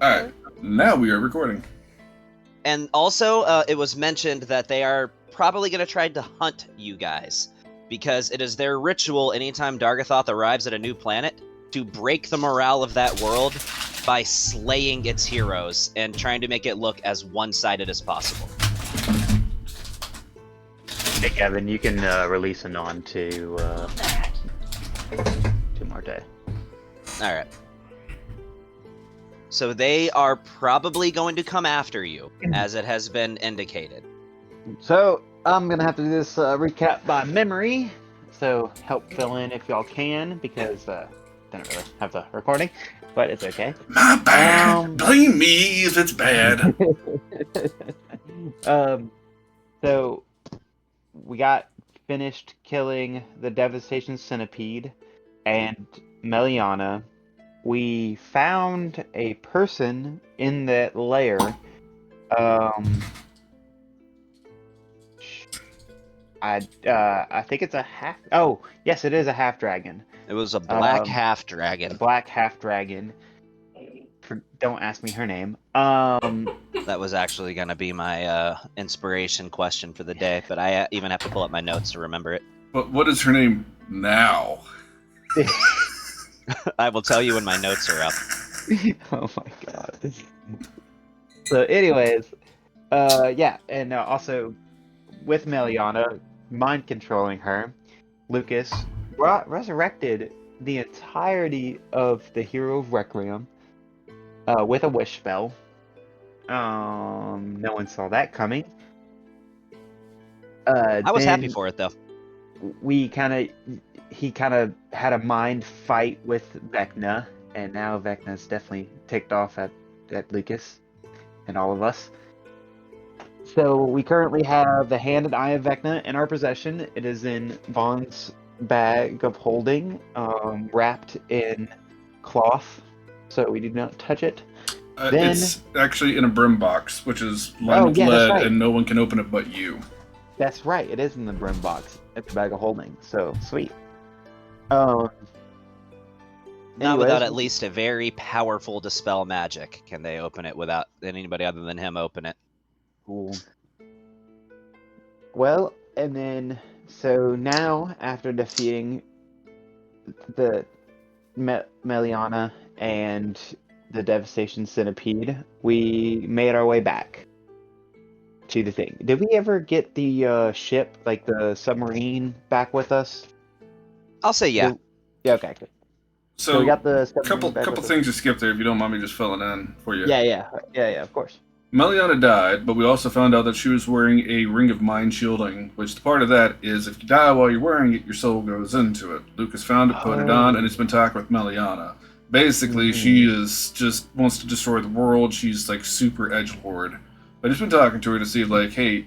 Alright, now we are recording. And also, it was mentioned that they are probably going to try to hunt you guys, because it is their ritual anytime Dargathoth arrives at a new planet to break the morale of that world by slaying its heroes and trying to make it look as one-sided as possible. Hey Kevin, you can release a non to Marte. Alright. So they are probably going to come after you, as it has been indicated. So I'm gonna have to do this recap by memory. So help fill in if y'all can, because didn't really have the recording, but it's okay. My bad. Blame me if it's bad. So we got finished killing the Devastation Centipede and Meliana. We found a person in that lair. I think it's a half. Oh, yes, it is a half dragon. It was a black half A dragon. black half dragon. Don't ask me her name. That was actually going to be my inspiration question for the day, but I even have to pull up my notes to remember it. But what is her name now? I will tell you when my notes are up. Oh my god. So, anyways, yeah, and also with Meliana, mind controlling her, Lucas resurrected the entirety of the Hero of Requiem with a wish spell. No one saw that coming. I was happy for it, though. He kind of had a mind fight with Vecna, and now Vecna's definitely ticked off at Lucas and all of us. So we currently have the Hand and Eye of Vecna in our possession. It is in Vaughn's bag of holding, wrapped in cloth, so we do not touch it. Then, it's actually in a brim box, which is lined with lead, right. and no one can open it but you. That's right, it is in the brim box. It's the bag of holding, so sweet. Not without at least a very powerful dispel magic can they open it without anybody other than him open it. Cool. Well, and then, so now, after defeating the Meliana and the Devastation Centipede, we made our way back to the thing. Did we ever get the ship, like the submarine, back with us? I'll say yeah. Yeah, okay, good. So we got the couple things to skip there, if you don't mind me just filling in for you. Yeah, of course. Meliana died, but we also found out that she was wearing a ring of mind shielding, which the part of that is if you die while you're wearing it, your soul goes into it. Lucas found it, put it on, and it's been talking with Meliana. Basically, she is just wants to destroy the world. She's like super edgelord. I've just been talking to her to see like, hey,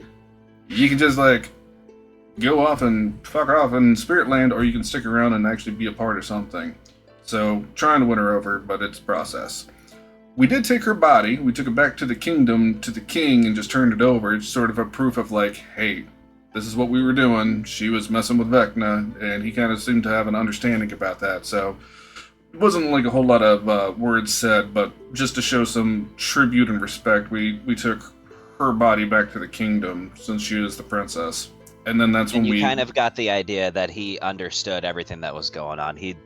you can just like go off and fuck off in Spirit Land, or you can stick around and actually be a part of something. So, trying to win her over, but it's a process. We did take her body, we took it back to the kingdom, to the king, and just turned it over. It's sort of a proof of like, hey, this is what we were doing. She was messing with Vecna, and he kind of seemed to have an understanding about that. So, it wasn't like a whole lot of words said, but just to show some tribute and respect, we took her body back to the kingdom, since she is the princess. And then that's when you kind of got the idea that he understood everything that was going on. He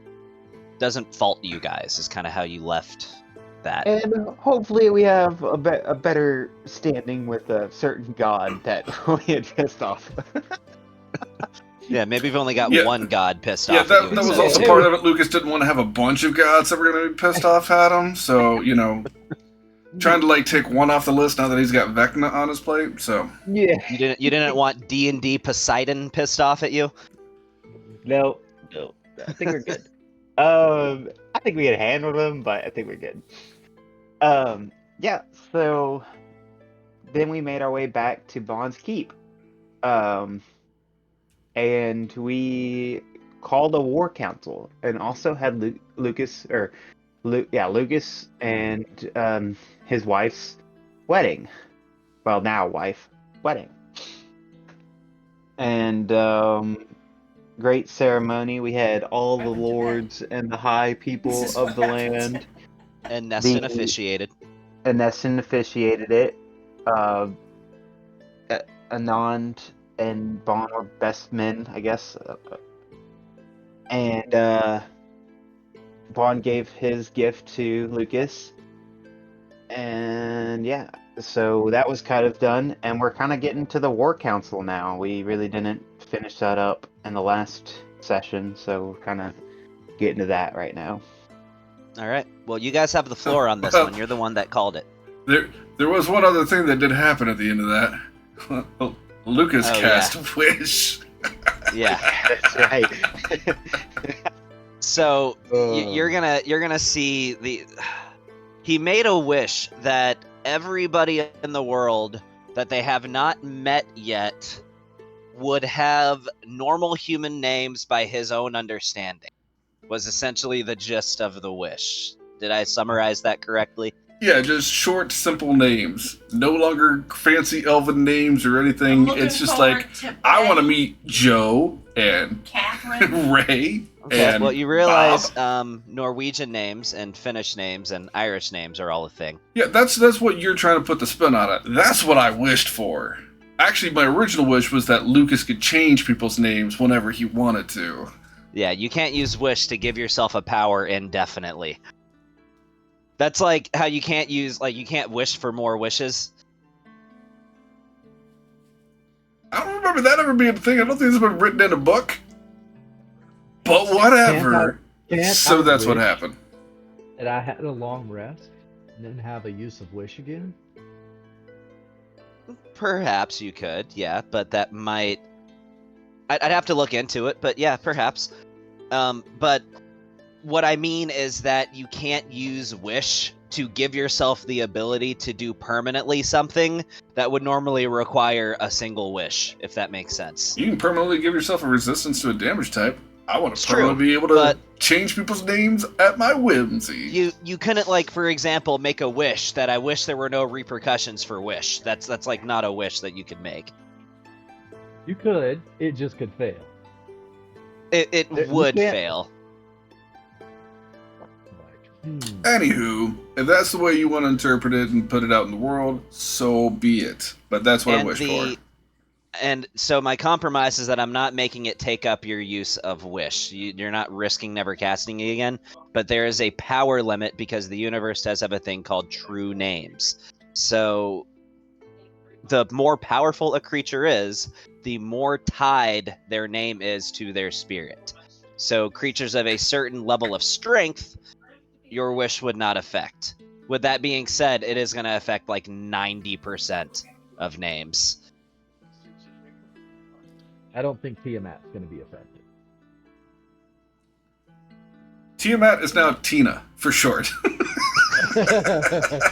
doesn't fault you guys, is kind of how you left that. And hopefully we have a better standing with a certain god that we had pissed off. Yeah, maybe we've only got one god pissed off. off. Yeah, that was also part of it. Lucas didn't want to have a bunch of gods that were going to be pissed off at him, so, you know, trying to, like, take one off the list now that he's got Vecna on his plate, so... Yeah. You didn't want D&D Poseidon pissed off at you? No. I think we're good. I think we had handled him, but I think we're good. Yeah, so then we made our way back to Bond's Keep. And we called a war council and also had Lucas and his wife's wedding. Well, now wife wedding. And great ceremony. We had all the lords and the high people of the land. And Neston officiated. Anessin officiated it. Anand and Vaughn were best men, I guess. And Vaughn gave his gift to Lucas. And yeah, so that was kind of done. And we're kind of getting to the War Council now. We really didn't finish that up in the last session, so we're kind of getting to that right now. All right. Well, you guys have the floor on this one. You're the one that called it. There was one other thing that did happen at the end of that. Lucas cast Wish. Yeah. That's right. So you're gonna see he made a wish that everybody in the world that they have not met yet would have normal human names by his own understanding. Was essentially the gist of the wish. Did I summarize that correctly? Yeah, just short, simple names. No longer fancy elven names or anything. It's just like, I want to meet Joe and Catherine. Ray. Okay, and well, you realize Bob. Norwegian names and Finnish names and Irish names are all a thing. Yeah, that's what you're trying to put the spin on it. That's what I wished for. Actually, my original wish was that Lucas could change people's names whenever he wanted to. Yeah, you can't use wish to give yourself a power indefinitely. That's like how you can't wish for more wishes. I don't remember that ever being a thing. I don't think it's been written in a book. But whatever. So that's what happened. And I had a long rest and then have a use of wish again. Perhaps you could, yeah, but that might... I'd have to look into it, but yeah, perhaps. But what I mean is that you can't use wish to give yourself the ability to do permanently something that would normally require a single wish, if that makes sense. You can permanently give yourself a resistance to a damage type. I want to It's permanently true, be able to but change people's names at my whimsy. you couldn't, like, for example, make a wish that I wish there were no repercussions for wish. That's like not a wish that you could make. You could, it just could fail. It You would can't- fail. Anywho, if that's the way you want to interpret it and put it out in the world, so be it. But that's what I wish for. And so my compromise is that I'm not making it take up your use of wish. You're not risking never casting it again, but there is a power limit because the universe does have a thing called true names. So the more powerful a creature is, the more tied their name is to their spirit. So creatures of a certain level of strength, your wish would not affect. With that being said, it is going to affect like 90% of names. I don't think Tiamat's going to be affected. Tiamat is now Tina, for short.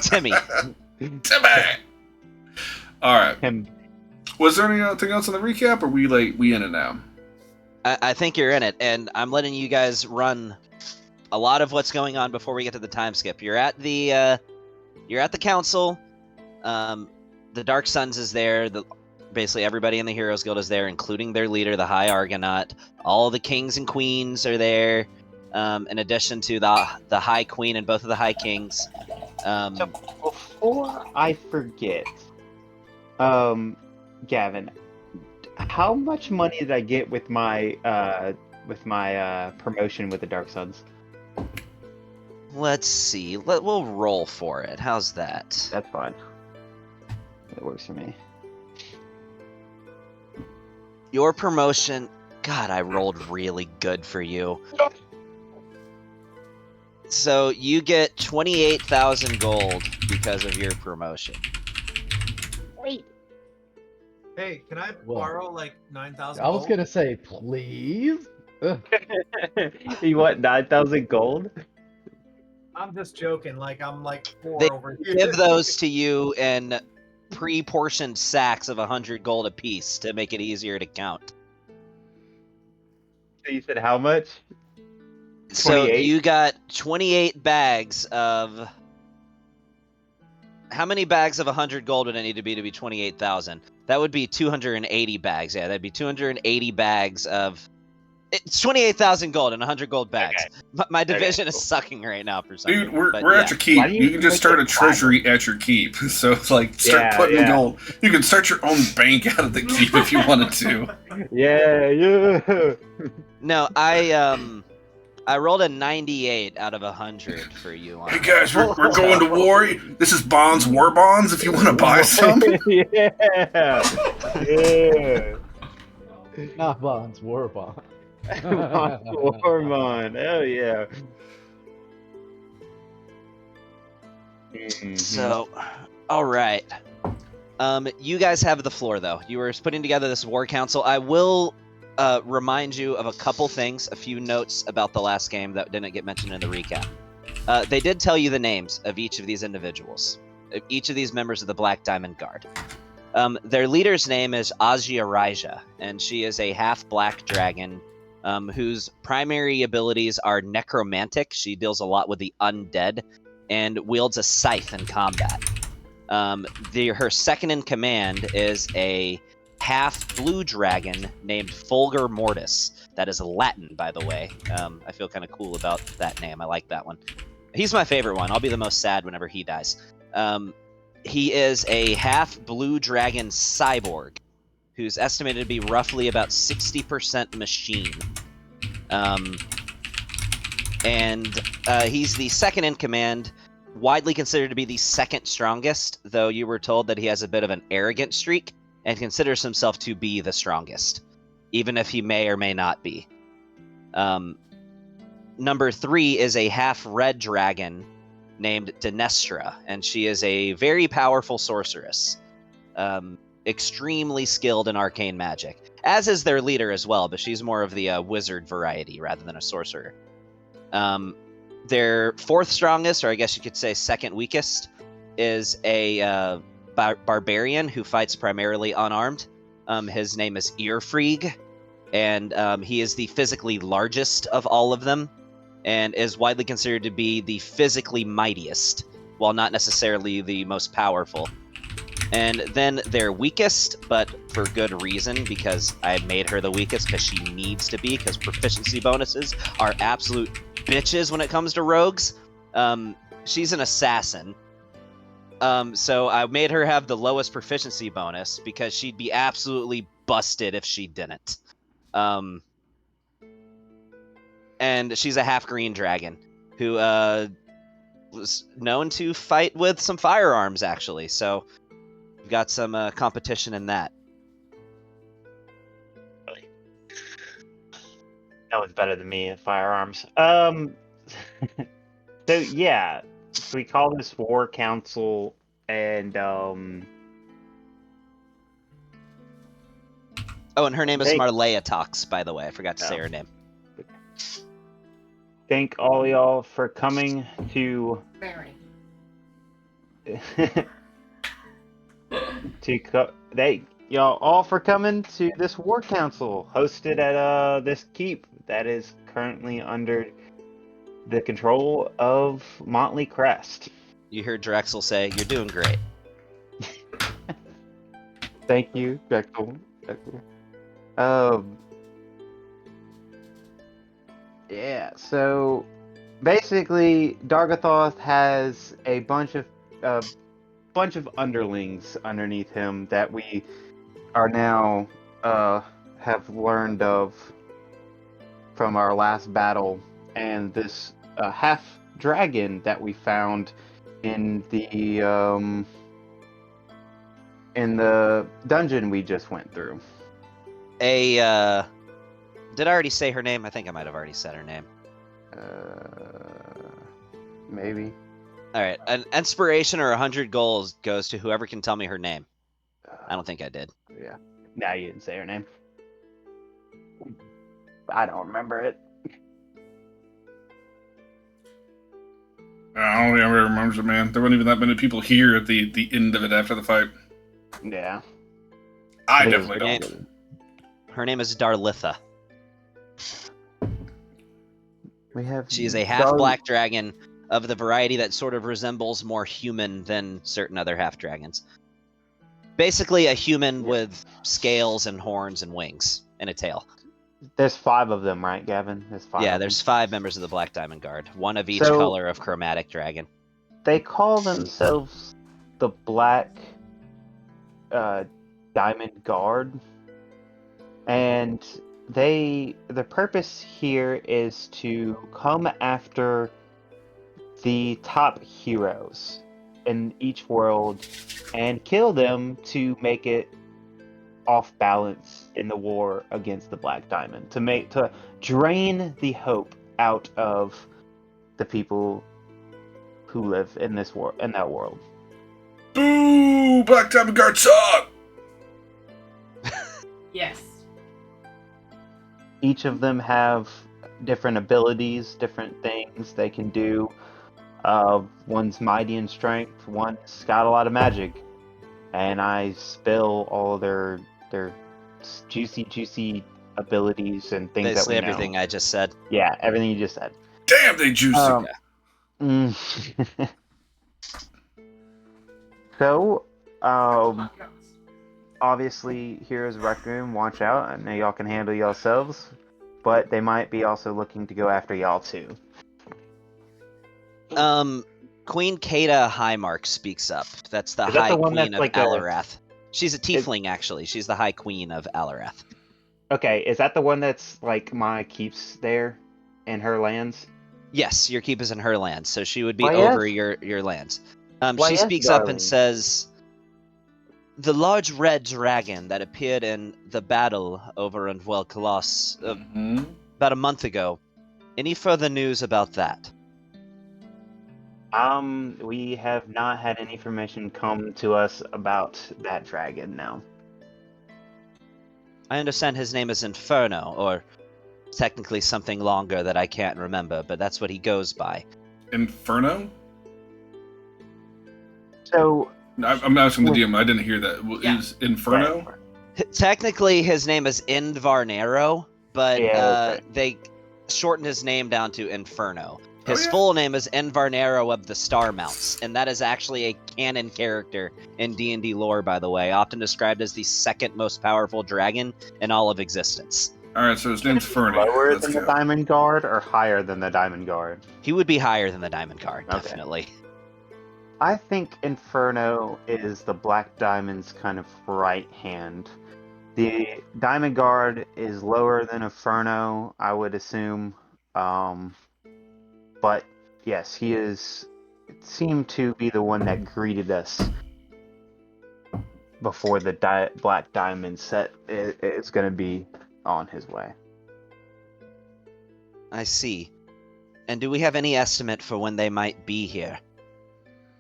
Timmy. Timmy! Alright. Him. Was there anything else on the recap, or we in it now? I think you're in it, and I'm letting you guys run a lot of what's going on before we get to the time skip. You're at the council. The Dark Suns is there. Basically everybody in the Heroes Guild is there, including their leader, the High Argonaut. All the kings and queens are there, in addition to the High Queen and both of the High Kings. So before I forget, Gavin, how much money did I get with my promotion with the Dark Suns? Let's see. We'll roll for it. How's that? That's fine. That works for me. Your promotion... God, I rolled really good for you. So you get 28,000 gold because of your promotion. Wait. Hey, can I Whoa. borrow like 9,000? I was going to say, please? Ugh. You want 9,000 gold? I'm just joking. Like I'm like 4 They over here. give those to you in pre-portioned sacks of 100 gold apiece to make it easier to count. So you said how much? So 28? you got 28 bags of... How many bags of 100 gold would it need to be 28,000? That would be 280 bags. Yeah, that'd be 280 bags of... It's 28,000 gold and 100 gold bags. Okay. My division is cool. sucking right now for some Dude, reason. we're yeah. at your keep. Why do You you can just make start it a treasury at your keep. So it's like start Yeah, putting yeah. gold. You can start your own bank out of the keep if you wanted to. Yeah. No, I rolled a 98 out of 100 for you on Hey that. guys, we're going to war. This is bonds, war bonds. If you want to buy some, Yeah. Yeah. Not bonds, war bonds. Hormone. Oh yeah. Mhm. So, all right. You guys have the floor, though. You were putting together this war council. I will remind you of a couple things, a few notes about the last game that didn't get mentioned in the recap. They did tell you the names of each of these individuals, each of these members of the Black Diamond Guard. Their leader's name is Azia Raija, and she is a half-black dragon whose primary abilities are necromantic. She deals a lot with the undead and wields a scythe in combat. Her second in command is a half-blue dragon named Fulgur Mortis. That is Latin, by the way. I feel kind of cool about that name. I like that one. He's my favorite one. I'll be the most sad whenever he dies. He is a half-blue dragon cyborg who's estimated to be roughly about 60% machine. He's the second in command, widely considered to be the second strongest, though you were told that he has a bit of an arrogant streak and considers himself to be the strongest, even if he may or may not be. Number 3 is a half-red dragon named Dinestra, and she is a very powerful sorceress, extremely skilled in arcane magic, as is their leader as well, but she's more of the wizard variety rather than a sorcerer. Their fourth strongest, or I guess you could say second weakest, is a barbarian who fights primarily unarmed. His name is Earfrieg, and he is the physically largest of all of them, and is widely considered to be the physically mightiest, while not necessarily the most powerful. And then their weakest, but for good reason, because I made her the weakest because she needs to be, because proficiency bonuses are absolute bitches when it comes to rogues. She's an assassin. So I made her have the lowest proficiency bonus because she'd be absolutely busted if she didn't. And she's a half-green dragon who was known to fight with some firearms, actually. So we've got some competition in that. That was better than me at firearms. So yeah, so we call this war council, and Oh, and her name is Hey. Marleya Tox, by the way. I forgot to say her name. thank all y'all for coming to Very. thank y'all all for coming to this war council hosted at this keep that is currently under the control of Motley Crest. You heard Drexel say, "You're doing great." Thank you, Drexel. Yeah, so basically Dargathoth has a bunch of underlings underneath him that we are now have learned of from our last battle, and this half dragon that we found in the dungeon we just went through. Did I already say her name? I think I might have already said her name. Maybe. All right, an inspiration or 100 goals goes to whoever can tell me her name. I don't think I did. Yeah. Nah, you didn't say her name. I don't remember it. I don't think everybody remembers it, man. There weren't even that many people here at the end of it after the fight. Yeah. I think it definitely was don't. Her name is Darlitha. We have. She is a half-black dragon of the variety that sort of resembles more human than certain other half-dragons. Basically a human with scales and horns and wings and a tail. There's 5 of them, right, Gavin? There's 5. Yeah, of there's them. 5 members of the Black Diamond Guard, one of each So- color of chromatic dragon. They call themselves the Black Diamond Guard, and the purpose here is to come after the top heroes in each world and kill them to make it off balance in the war against the Black Diamond, to drain the hope out of the people who live in this world, in that world. Boo! Black Diamond Guard suck! Yes. Each of them have different abilities, different things they can do. One's mighty in strength, one's got a lot of magic, and I spill all their juicy abilities and things Basically that we everything know. I just said. Yeah, everything you just said. Damn, they juicy. So, obviously, Heroes Rec Room, watch out. I know y'all can handle yourselves, but they might be also looking to go after y'all too. Queen Kata Highmark speaks up. That's the Is that High the one Queen that's of like Alarath. She's a tiefling, actually. She's the High Queen of Alarath. Okay, is that the one that's like my keeps there in her lands? Yes, your keep is in her lands, so she would be Why, over yes. your lands. Why, She yes, speaks up darling. and says, "The large red dragon that appeared in the battle over in Wel'Kalos Mhm. about a month ago. Any further news about that?" We have not had any information come to us about that dragon now. I understand his name is Inferno, or technically something longer that I can't remember, but that's what he goes by. Inferno? So, I'm asking the DM. I didn't hear that. Yeah. Is Inferno? Technically, his name is Indvarnero, but Yeah, that's right. they shortened his name down to Inferno. His Oh, yeah? full name is Envarnero of the Star Mounts, and that is actually a canon character in D&D lore, by the way, often described as the second most powerful dragon in all of existence. Alright, so his name's Fernie. Lower Let's than go. the Diamond Guard or higher than the Diamond Guard? He would be higher than the Diamond Guard, Okay. definitely. I think Inferno is the Black Diamond's kind of right hand. The Diamond Guard is lower than Inferno, I would assume. But yes, he is. It seemed to be the one that greeted us before the Black Diamond set is going to be on his way. I see. And do we have any estimate for when they might be here?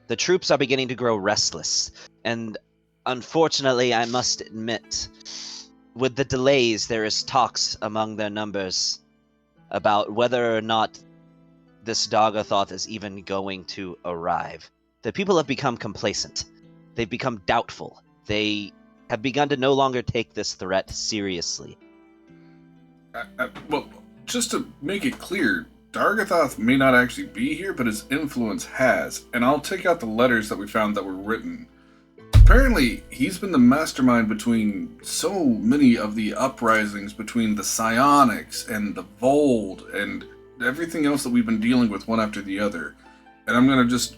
The troops are beginning to grow restless, and unfortunately, I must admit, with the delays, there is talks among their numbers about whether or not this Dogothoth is even going to arrive. The people have become complacent. They've become doubtful. They have begun to no longer take this threat seriously. Well, just to make it clear, Dargothoth may not actually be here, but his influence has. And I'll take out the letters that we found that were written. Apparently, he's been the mastermind between so many of the uprisings between the Psionics and the Vold and everything else that we've been dealing with one after the other. And I'm gonna just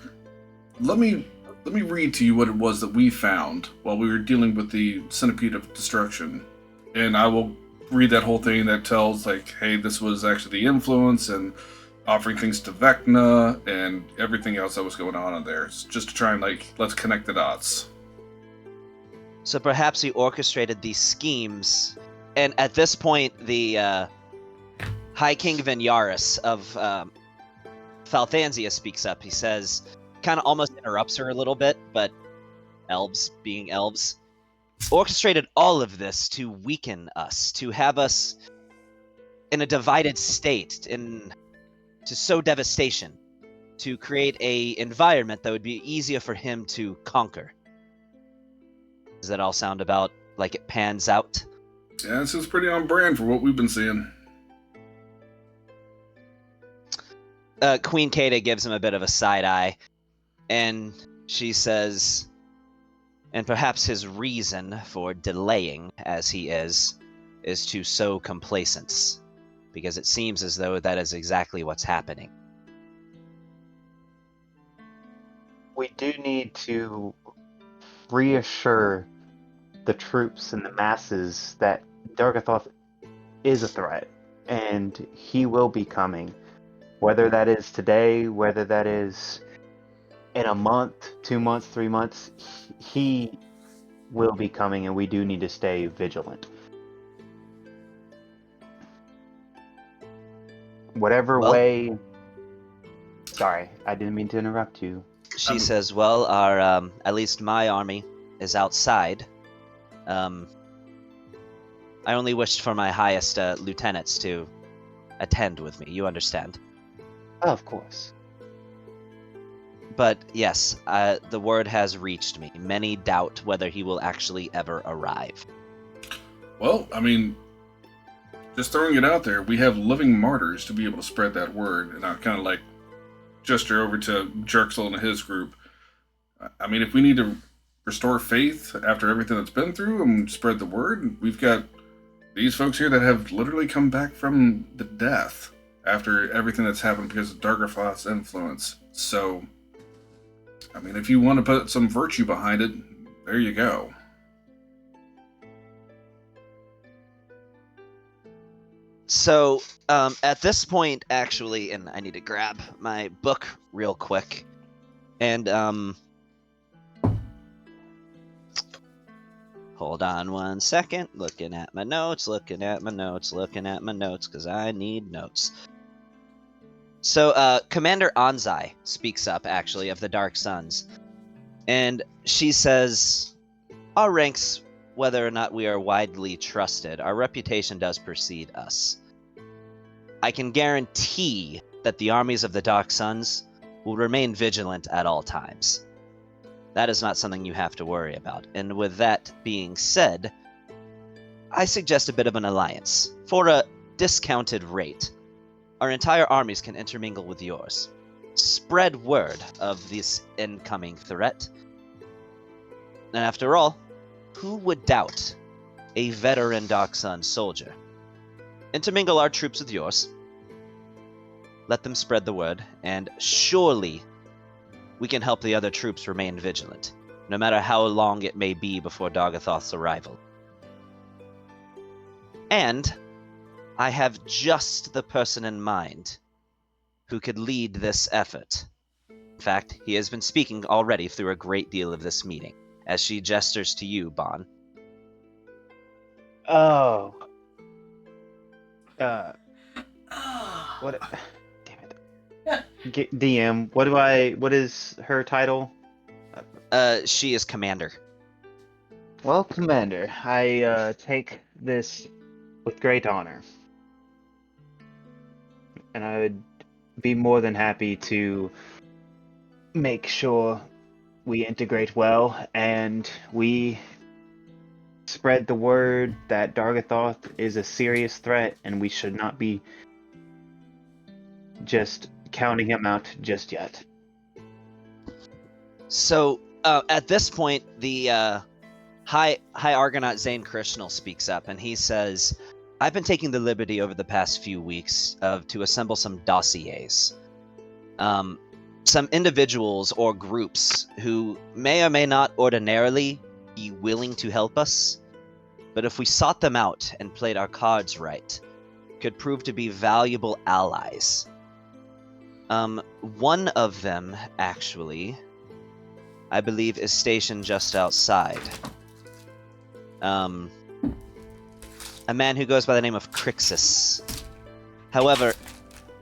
let me read to you what it was that we found while we were dealing with the Centipede of Destruction. And I will read that whole thing that tells, like, hey, this was actually the influence and offering things to Vecna and everything else that was going on in there. It's just to try and, like, let's connect the dots. So perhaps he orchestrated these schemes, and at this point, the High King Vinyaris of Falthanzia speaks up. He says, kind of almost interrupts her a little bit, but elves being elves, orchestrated all of this to weaken us, to have us in a divided state, to sow devastation, to create a environment that would be easier for him to conquer. Does that all sound about like it pans out? Yeah, this is pretty on brand for what we've been seeing. Queen Kata gives him a bit of a side eye, and she says, and perhaps his reason for delaying, as he is is to sow complacence, because it seems as though that is exactly what's happening. We do need to reassure the troops and the masses that Dargathoth is a threat, and he will be coming. Whether that is today, whether that is in a month, 2 months, 3 months, he will be coming, and we do need to stay vigilant. Whatever Well- way... Sorry, I didn't mean to interrupt you. She says, well, our, at least my army is outside. I only wished for my highest lieutenants to attend with me, you understand. Of course. But yes, the word has reached me. Many doubt whether he will actually ever arrive. Well, I mean, just throwing it out there, we have living martyrs to be able to spread that word, and I kind of like gesture over to Jerxel and his group. I mean, if we need to restore faith after everything that's been through and spread the word, we've got these folks here that have literally come back from the death after everything that's happened because of Dargathoth's influence. So, I mean, if you want to put some virtue behind it, there you go. So, at this point, actually, and I need to grab my book real quick, and, hold on one second, looking at my notes, because I need notes. So, Commander Anzai speaks up, actually, of the Dark Suns, and she says, our ranks, whether or not we are widely trusted, our reputation does precede us. I can guarantee that the armies of the Dark Suns will remain vigilant at all times. That is not something you have to worry about. And with that being said, I suggest a bit of an alliance. For a discounted rate, our entire armies can intermingle with yours. Spread word of this incoming threat. And after all, who would doubt a veteran Dark Sun soldier? Intermingle our troops with yours. Let them spread the word, and surely we can help the other troops remain vigilant, no matter how long it may be before Dargathoth's arrival. And I have just the person in mind who could lead this effort. In fact, he has been speaking already through a great deal of this meeting, as she gestures to you, Bon. Oh. What? Damn it. DM, what is her title? She is Commander. Well, Commander, I take this with great honor. And I would be more than happy to make sure we integrate well and we spread the word that Dargathoth is a serious threat and we should not be just counting him out just yet. So, at this point, the High Argonaut Zane Krishnal speaks up, and he says, I've been taking the liberty over the past few weeks to assemble some dossiers. Some individuals or groups who may or may not ordinarily be willing to help us, but if we sought them out and played our cards right, could prove to be valuable allies. One of them, actually, I believe is stationed just outside. A man who goes by the name of Crixus. However,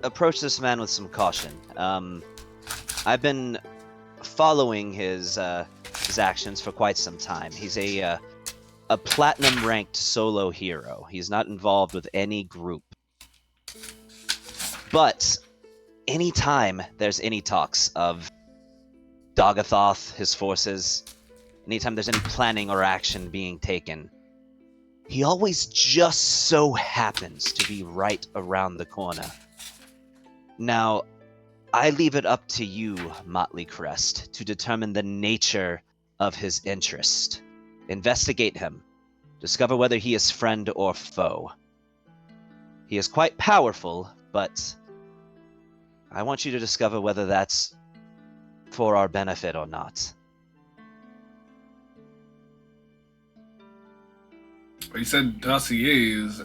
approach this man with some caution. I've been following his actions for quite some time. He's a platinum-ranked solo hero. He's not involved with any group. But anytime there's any talks of Dargathoth, his forces, anytime there's any planning or action being taken, he always just so happens to be right around the corner. Now, I leave it up to you, Motley Crest, to determine the nature of his interest. Investigate him. Discover whether he is friend or foe. He is quite powerful, but I want you to discover whether that's for our benefit or not. You said dossiers.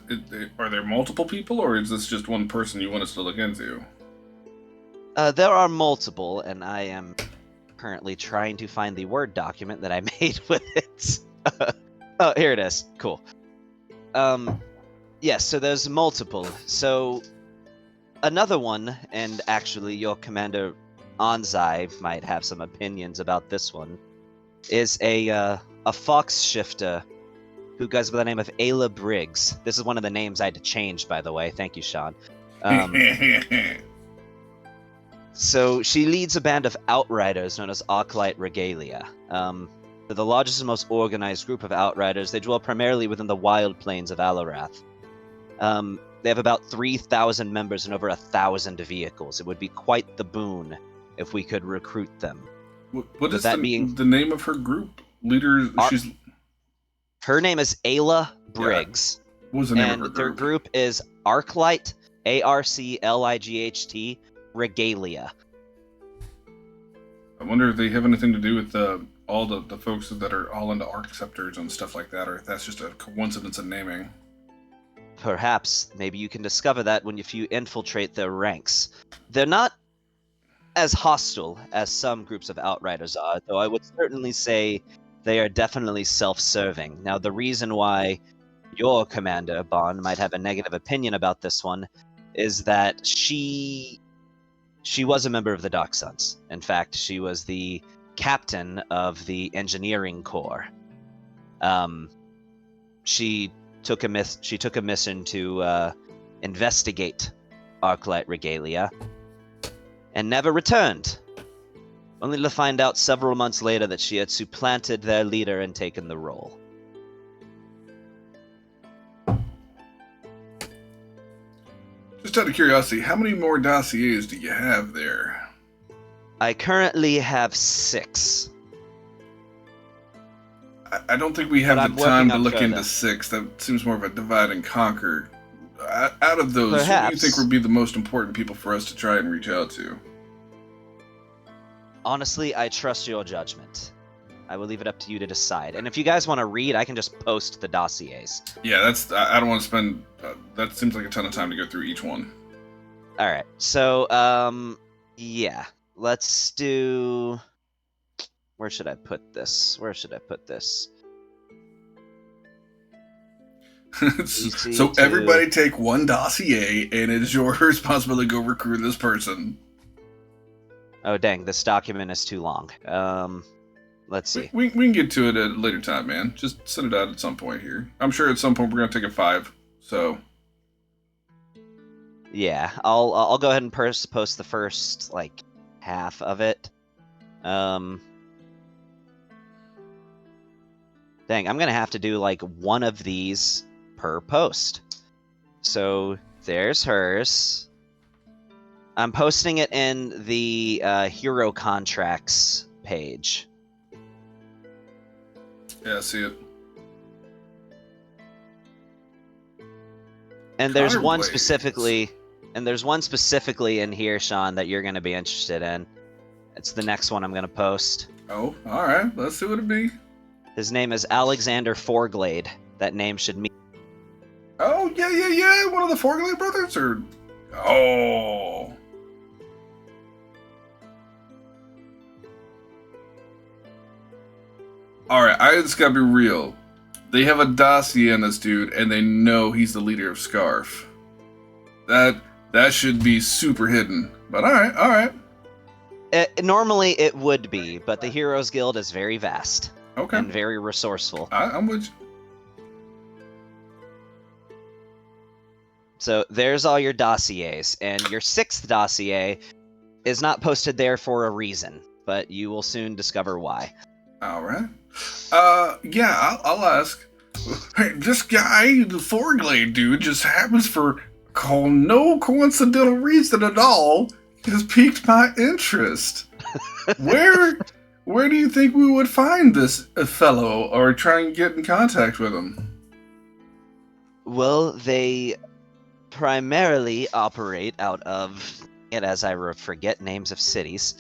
Are there multiple people, or is this just one person you want us to look into? There are multiple, and I am currently trying to find the Word document that I made with it. Oh, here it is. Cool. Yes, so there's multiple. So, another one, and actually your Commander Anzai might have some opinions about this one, is a fox shifter who goes by the name of Ayla Briggs. This is one of the names I had to change, by the way. Thank you, Sean. So she leads a band of outriders known as Arclight Regalia. They're the largest and most organized group of outriders. They dwell primarily within the wild plains of Alarath. They have about 3,000 members and over 1,000 vehicles. It would be quite the boon if we could recruit them. What is the name of her group? Leader? Her name is Ayla Briggs. Yeah. What was the name and of her their group is Arclight, Arclight Regalia. I wonder if they have anything to do with all the folks that are all into arc scepters and stuff like that, or if that's just a coincidence in naming. Perhaps. Maybe you can discover that if you infiltrate their ranks. They're not as hostile as some groups of outriders are, though I would certainly say they are definitely self-serving. Now, the reason why your commander, Bond, might have a negative opinion about this one is that she was a member of the Dark Suns. In fact, she was the captain of the engineering corps. She took a mission to investigate Arclight Regalia and never returned, only to find out several months later that she had supplanted their leader and taken the role. Just out of curiosity, how many more dossiers do you have there? I currently have 6. I don't think we have the time to look into 6. That seems more of a divide and conquer. Out of those, who do you think would be the most important people for us to try and reach out to? Honestly, I trust your judgment. I will leave it up to you to decide. And if you guys want to read, I can just post the dossiers. Yeah, I don't want to spend... that seems like a ton of time to go through each one. Alright, so, yeah. Let's do... Where should I put this? So everybody take one dossier, and it is your responsibility to go recruit this person. Oh, dang, this document is too long. Let's see. We can get to it at a later time, man. Just send it out at some point here. I'm sure at some point we're going to take a 5, so... Yeah, I'll go ahead and post the first, half of it. Dang, I'm going to have to do, one of these per post. So, there's hers. I'm posting it in the hero contracts page. Yeah, I see it. And there's one specifically in here, Sean, that you're going to be interested in. It's the next one I'm going to post. Oh, all right. Let's see what it be. His name is Alexander Forglade. That name should mean... Oh, yeah. One of the Forglade brothers? Or... Oh... Alright, I just gotta be real. They have a dossier on this dude, and they know he's the leader of Scarf. That should be super hidden. But alright. Normally it would be, but the Heroes Guild is very vast. Okay. And very resourceful. I'm with you. So there's all your dossiers, and your 6th dossier is not posted there for a reason, but you will soon discover why. Alright. Yeah, I'll ask. Hey, this guy, the Forglade dude, just happens for no coincidental reason at all, has piqued my interest. Where do you think we would find this fellow, or try and get in contact with him? Well, they primarily operate out of, and as I forget names of cities.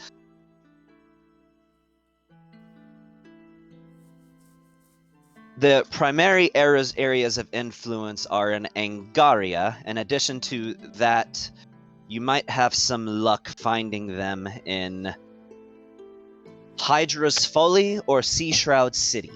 The primary areas of influence are in Angaria. In addition to that, you might have some luck finding them in Hydra's Folly or Sea Shroud City.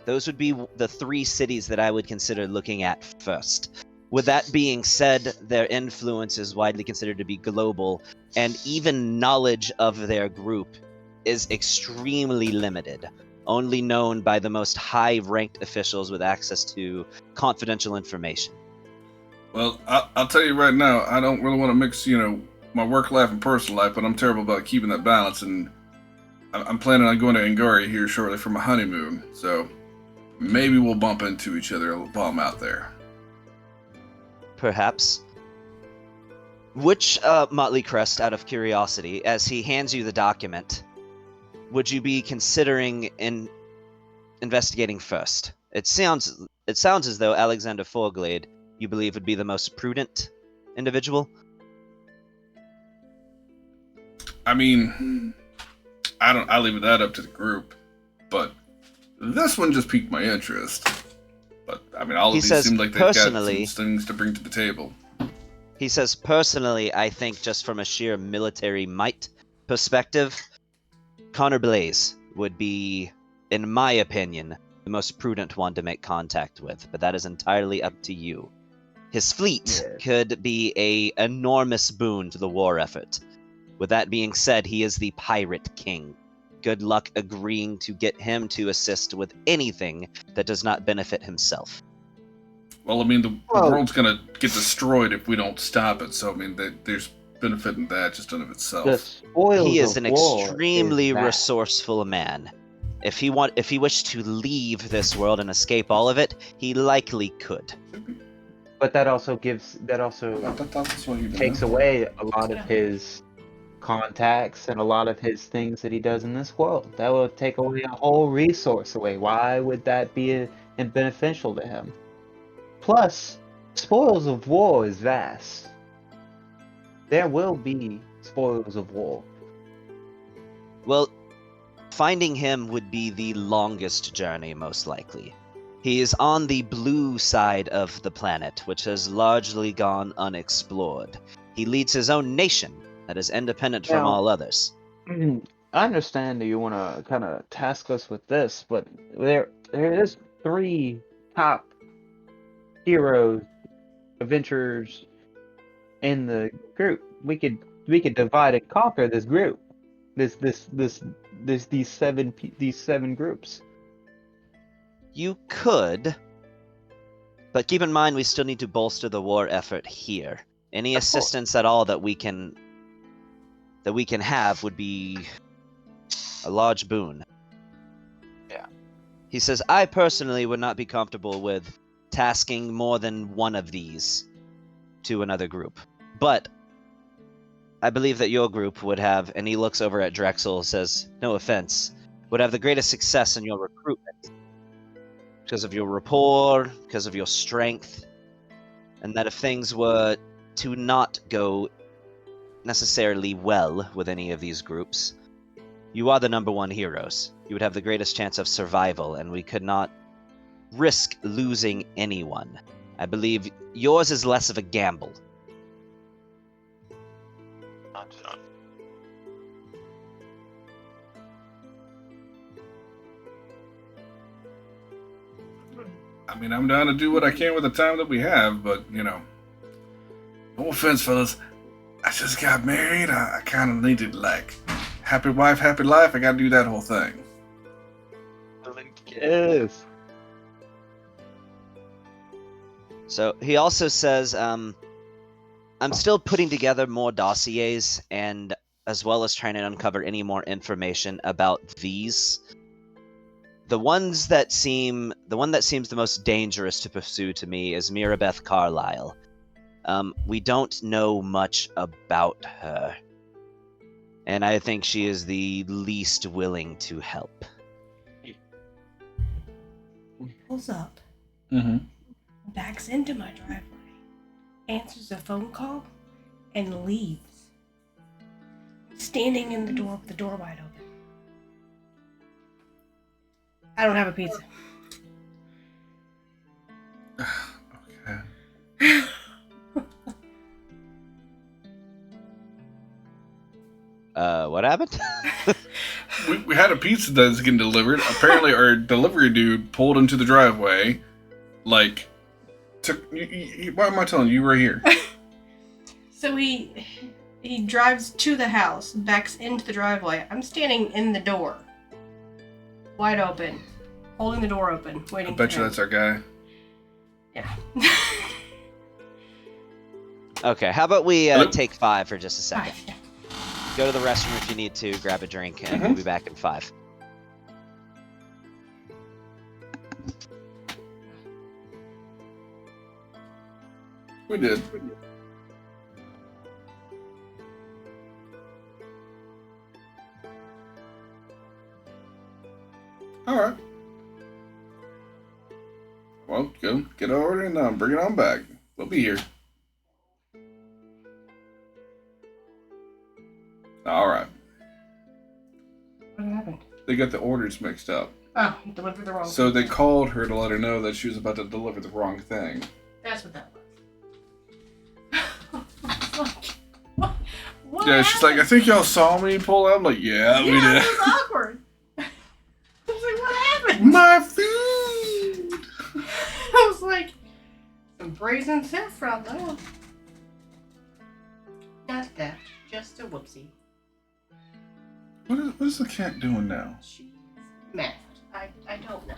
Those would be the 3 cities that I would consider looking at first. With that being said, their influence is widely considered to be global, and even knowledge of their group is extremely limited, only known by the most high-ranked officials with access to confidential information. Well, I'll tell you right now, I don't really want to mix, my work life and personal life, but I'm terrible about keeping that balance, and I'm planning on going to Angaria here shortly for my honeymoon, so maybe we'll bump into each other while I'm out there. Perhaps. Which Motley Crest, out of curiosity, as he hands you the document, would you be considering investigating first? It sounds as though Alexander Forglade, you believe, would be the most prudent individual. I mean, I leave that up to the group, but this one just piqued my interest. But I mean, all of these seem like they've got some things to bring to the table. He says, personally, I think just from a sheer military might perspective, Connor Blaze would be, in my opinion, the most prudent one to make contact with, but that is entirely up to you. His fleet could be an enormous boon to the war effort. With that being said, he is the Pirate King. Good luck agreeing to get him to assist with anything that does not benefit himself. Well, I mean, the world's going to get destroyed if we don't stop it, so I mean, there's benefit in that just in of itself. He is an extremely resourceful man. If he wished to leave this world and escape all of it, he likely could. But that also takes away a lot of his contacts and a lot of his things that he does in this world. That will take away a whole resource away. Why would that be beneficial to him? Plus, spoils of war is vast. There will be spoils of war. Well, finding him would be the longest journey, most likely. He is on the blue side of the planet, which has largely gone unexplored. He leads his own nation that is independent from all others. I understand that you want to kind of task us with this, but there is 3 top heroes, adventurers in the group. We could divide and conquer this group. These 7 groups. You could, but keep in mind we still need to bolster the war effort here. Any assistance at all that we can have would be a large boon. Yeah. He says, I personally would not be comfortable with tasking more than one of these to another group. But I believe that your group would have, and he looks over at Drexel, says, no offense, would have the greatest success in your recruitment. Because of your rapport, because of your strength, and that if things were to not go necessarily well with any of these groups, you are the #1 heroes. You would have the greatest chance of survival, and we could not risk losing anyone. I believe yours is less of a gamble. I mean, I'm down to do what I can with the time that we have, but, no offense, fellas. I just got married. I kind of needed, happy wife, happy life. I got to do that whole thing. Yes. So he also says, I'm still putting together more dossiers, and as well as trying to uncover any more information about these. The one that seems the most dangerous to pursue to me is Mirabeth Carlyle. We don't know much about her, and I think she is the least willing to help. Pulls up. Mm-hmm. backs into my driveway, answers a phone call, and leaves. Standing in the door with the door wide open. I don't have a pizza. Okay. What happened? We had a pizza that's getting delivered. Apparently, our delivery dude pulled into the driveway. Like, why am I telling you? You right here. So he drives to the house, backs into the driveway. I'm standing in the door, wide open, holding the door open, waiting. I bet for you him. that's our guy. Yeah. Okay, how about we Hello? take 5 for just a second? Fine, yeah. Go to the restroom if you need to, grab a drink, and we'll be back in 5. We did. All right. Well, go get our order and bring it on back. We'll be here. All right. What happened? They got the orders mixed up. Oh, you delivered the wrong. So they called her to let her know that she was about to deliver the wrong thing. That's what that was. What Yeah, she's like, I think y'all saw me pull out. I'm like, yeah, we it did. was awkward. I was like, what happened? My food! I was like, some brazen saffron though. Not that, just a whoopsie. What is the cat doing now? She's mad. I don't know.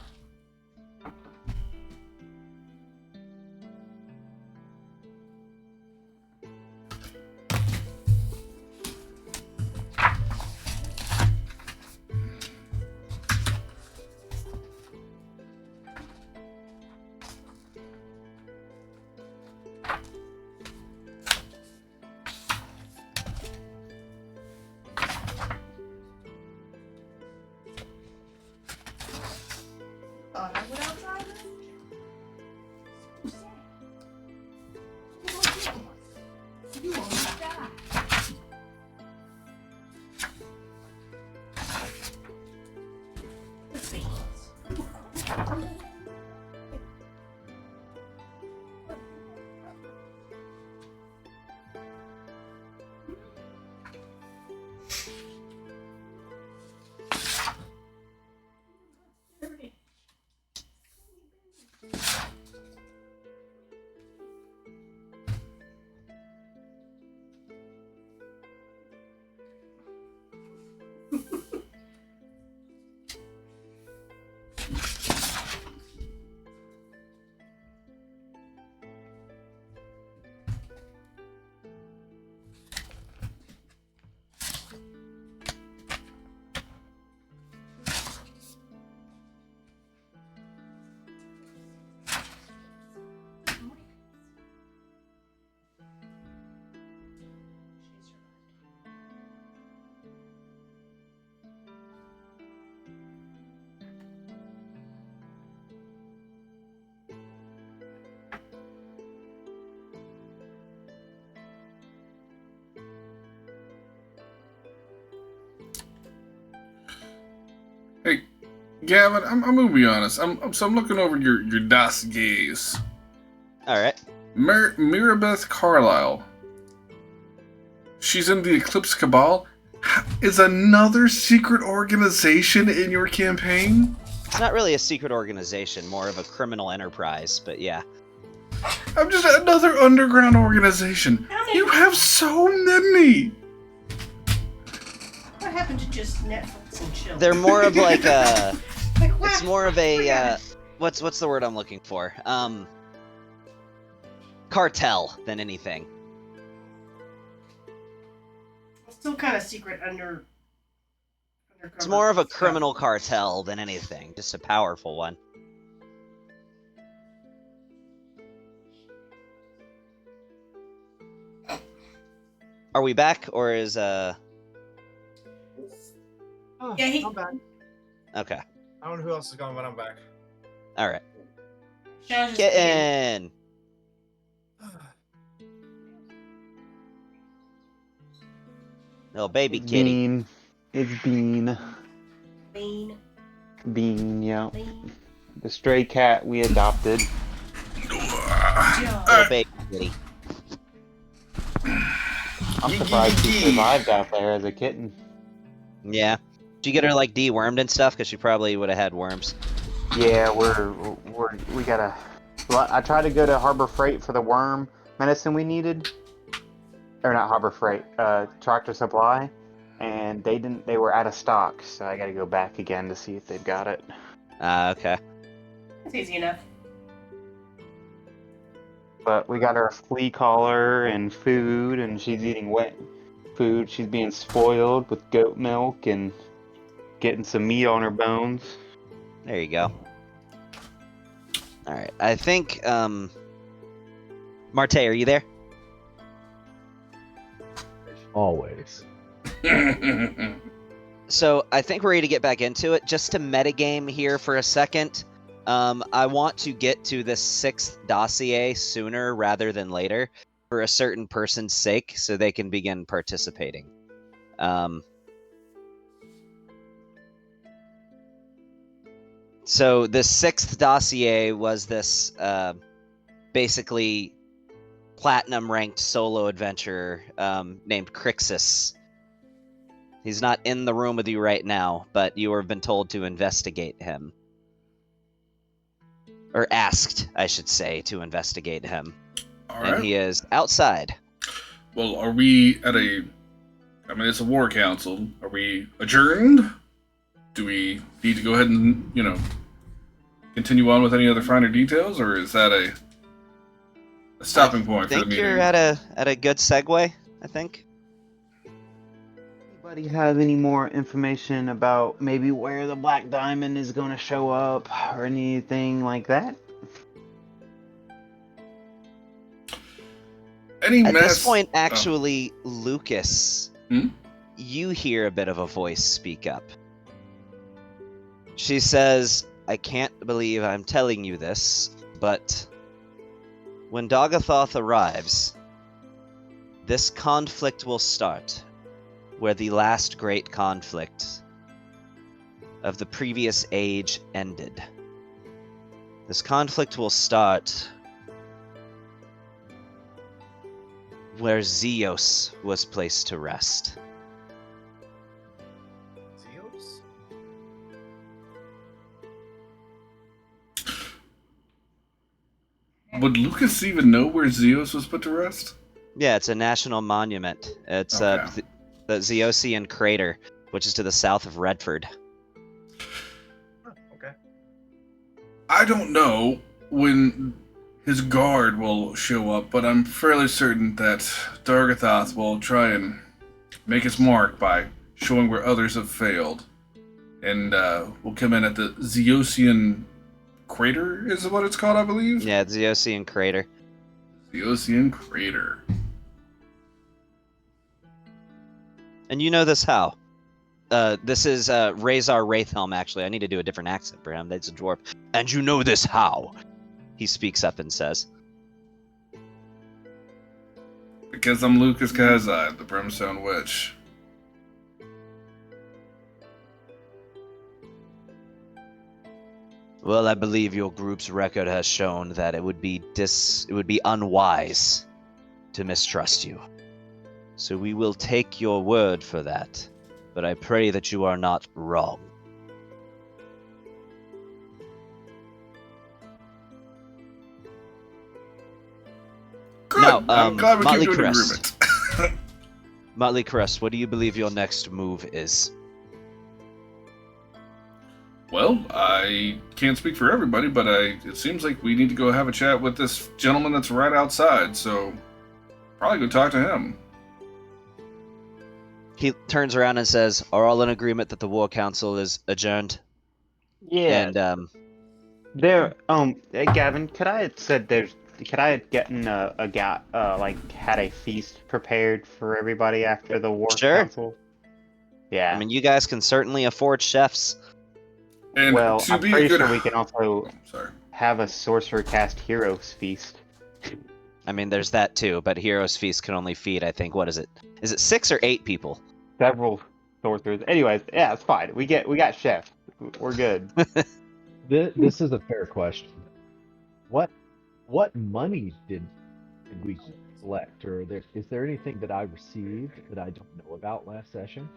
Thought I went outside. So sad. You almost died. Let's see. Hey, Gavin, I'm gonna be honest. I'm looking over your dossiers. Alright. Mirabeth Carlisle. She's in the Eclipse Cabal. Is another secret organization in your campaign? It's not really a secret organization, more of a criminal enterprise, but yeah. I'm just another underground organization. You have so many. What happened to just Netflix and chill? They're more of like a... Like, It's what? more of a, what's the word I'm looking for? Cartel than anything. Still kind of secret undercover. It's more of a stuff. criminal cartel than anything, just a powerful one. Are we back, or is, Oh, Yeah, I'm back. Okay. I don't know who else is going, but I'm back. Alright. Shannon's just Kitten. Little baby It's kitty. Bean. It's Bean. Bean. Bean, yeah. Bean. The stray cat we adopted. Little baby kitty. I'm surprised she survived out there as a kitten. Yeah. Did you get her like dewormed and stuff? Because she probably would have had worms. Yeah, we gotta. Well, I tried to go to Harbor Freight for the worm medicine we needed, or not Harbor Freight, Tractor Supply, and they didn't. They were out of stock, so I gotta go back again to see if they've got it. Okay. It's easy enough. But we got her a flea collar and food, and she's eating wet food. She's being spoiled with goat milk and getting some meat on her bones. There you go. Alright, I think, Marte, are you there? Always. So, I think we're ready to get back into it. Just to metagame here for a second, I want to get to the 6th dossier sooner rather than later for a certain person's sake so they can begin participating. So the 6th dossier was this basically platinum ranked solo adventurer named Crixus. He's not in the room with you right now, but you have been told to investigate him. Or asked, I should say, to investigate him. All And right. he is outside. Well, are we at a... I mean, it's a war council. Are we adjourned? Do we need to go ahead and, continue on with any other finer details, or is that a stopping point for I the think meeting? you're at a good segue, I think. Anybody have any more information about maybe where the Black Diamond is going to show up or anything like that? Any At mess... this point, actually, Lucas, Hmm? you hear a bit of a voice speak up. She says, I can't believe I'm telling you this, but when Dogathoth arrives, this conflict will start where the last great conflict of the previous age ended. This conflict will start where Zeus was placed to rest. Zeus? Would Lucas even know where Zeus was put to rest? Yeah, it's a national monument. It's Okay. the Zeosian crater, which is to the south of Redford. Oh, okay. I don't know when his guard will show up, but I'm fairly certain that Dargathoth will try and make his mark by showing where others have failed. And we'll come in at the Zeosian crater, is what it's called, I believe? Yeah, the Zeosian crater. Zeosian crater. And you know this how? This is Razar Wraithhelm, actually. I need to do a different accent for him. That's a dwarf. And you know this how? He speaks up and says. Because I'm Lucas Kazai, the Brimstone Witch. Well, I believe your group's record has shown that it would be unwise to mistrust you. So we will take your word for that, but I pray that you are not wrong. Good! Now, I'm glad we Motley came to an Crest. agreement. Motley Crest, what do you believe your next move is? Well, I can't speak for everybody, but it seems like we need to go have a chat with this gentleman that's right outside, so probably go talk to him. He turns around and says, are all in agreement that the War Council is adjourned? Yeah. And, There, hey, Gavin, could I have gotten had a feast prepared for everybody after the war Sure. council? Yeah. I mean, you guys can certainly afford chefs. And well, to I'm be pretty a good... sure we can also Sorry. have a sorcerer cast Hero's Feast. I mean, there's that too, but Hero's Feast can only feed, I think, what is it? Is it 6 or 8 people? Several sorcerers. Anyways, yeah, it's fine. We got Chef. We're good. This is a fair question. What money did we collect, or is there anything that I received that I don't know about last session?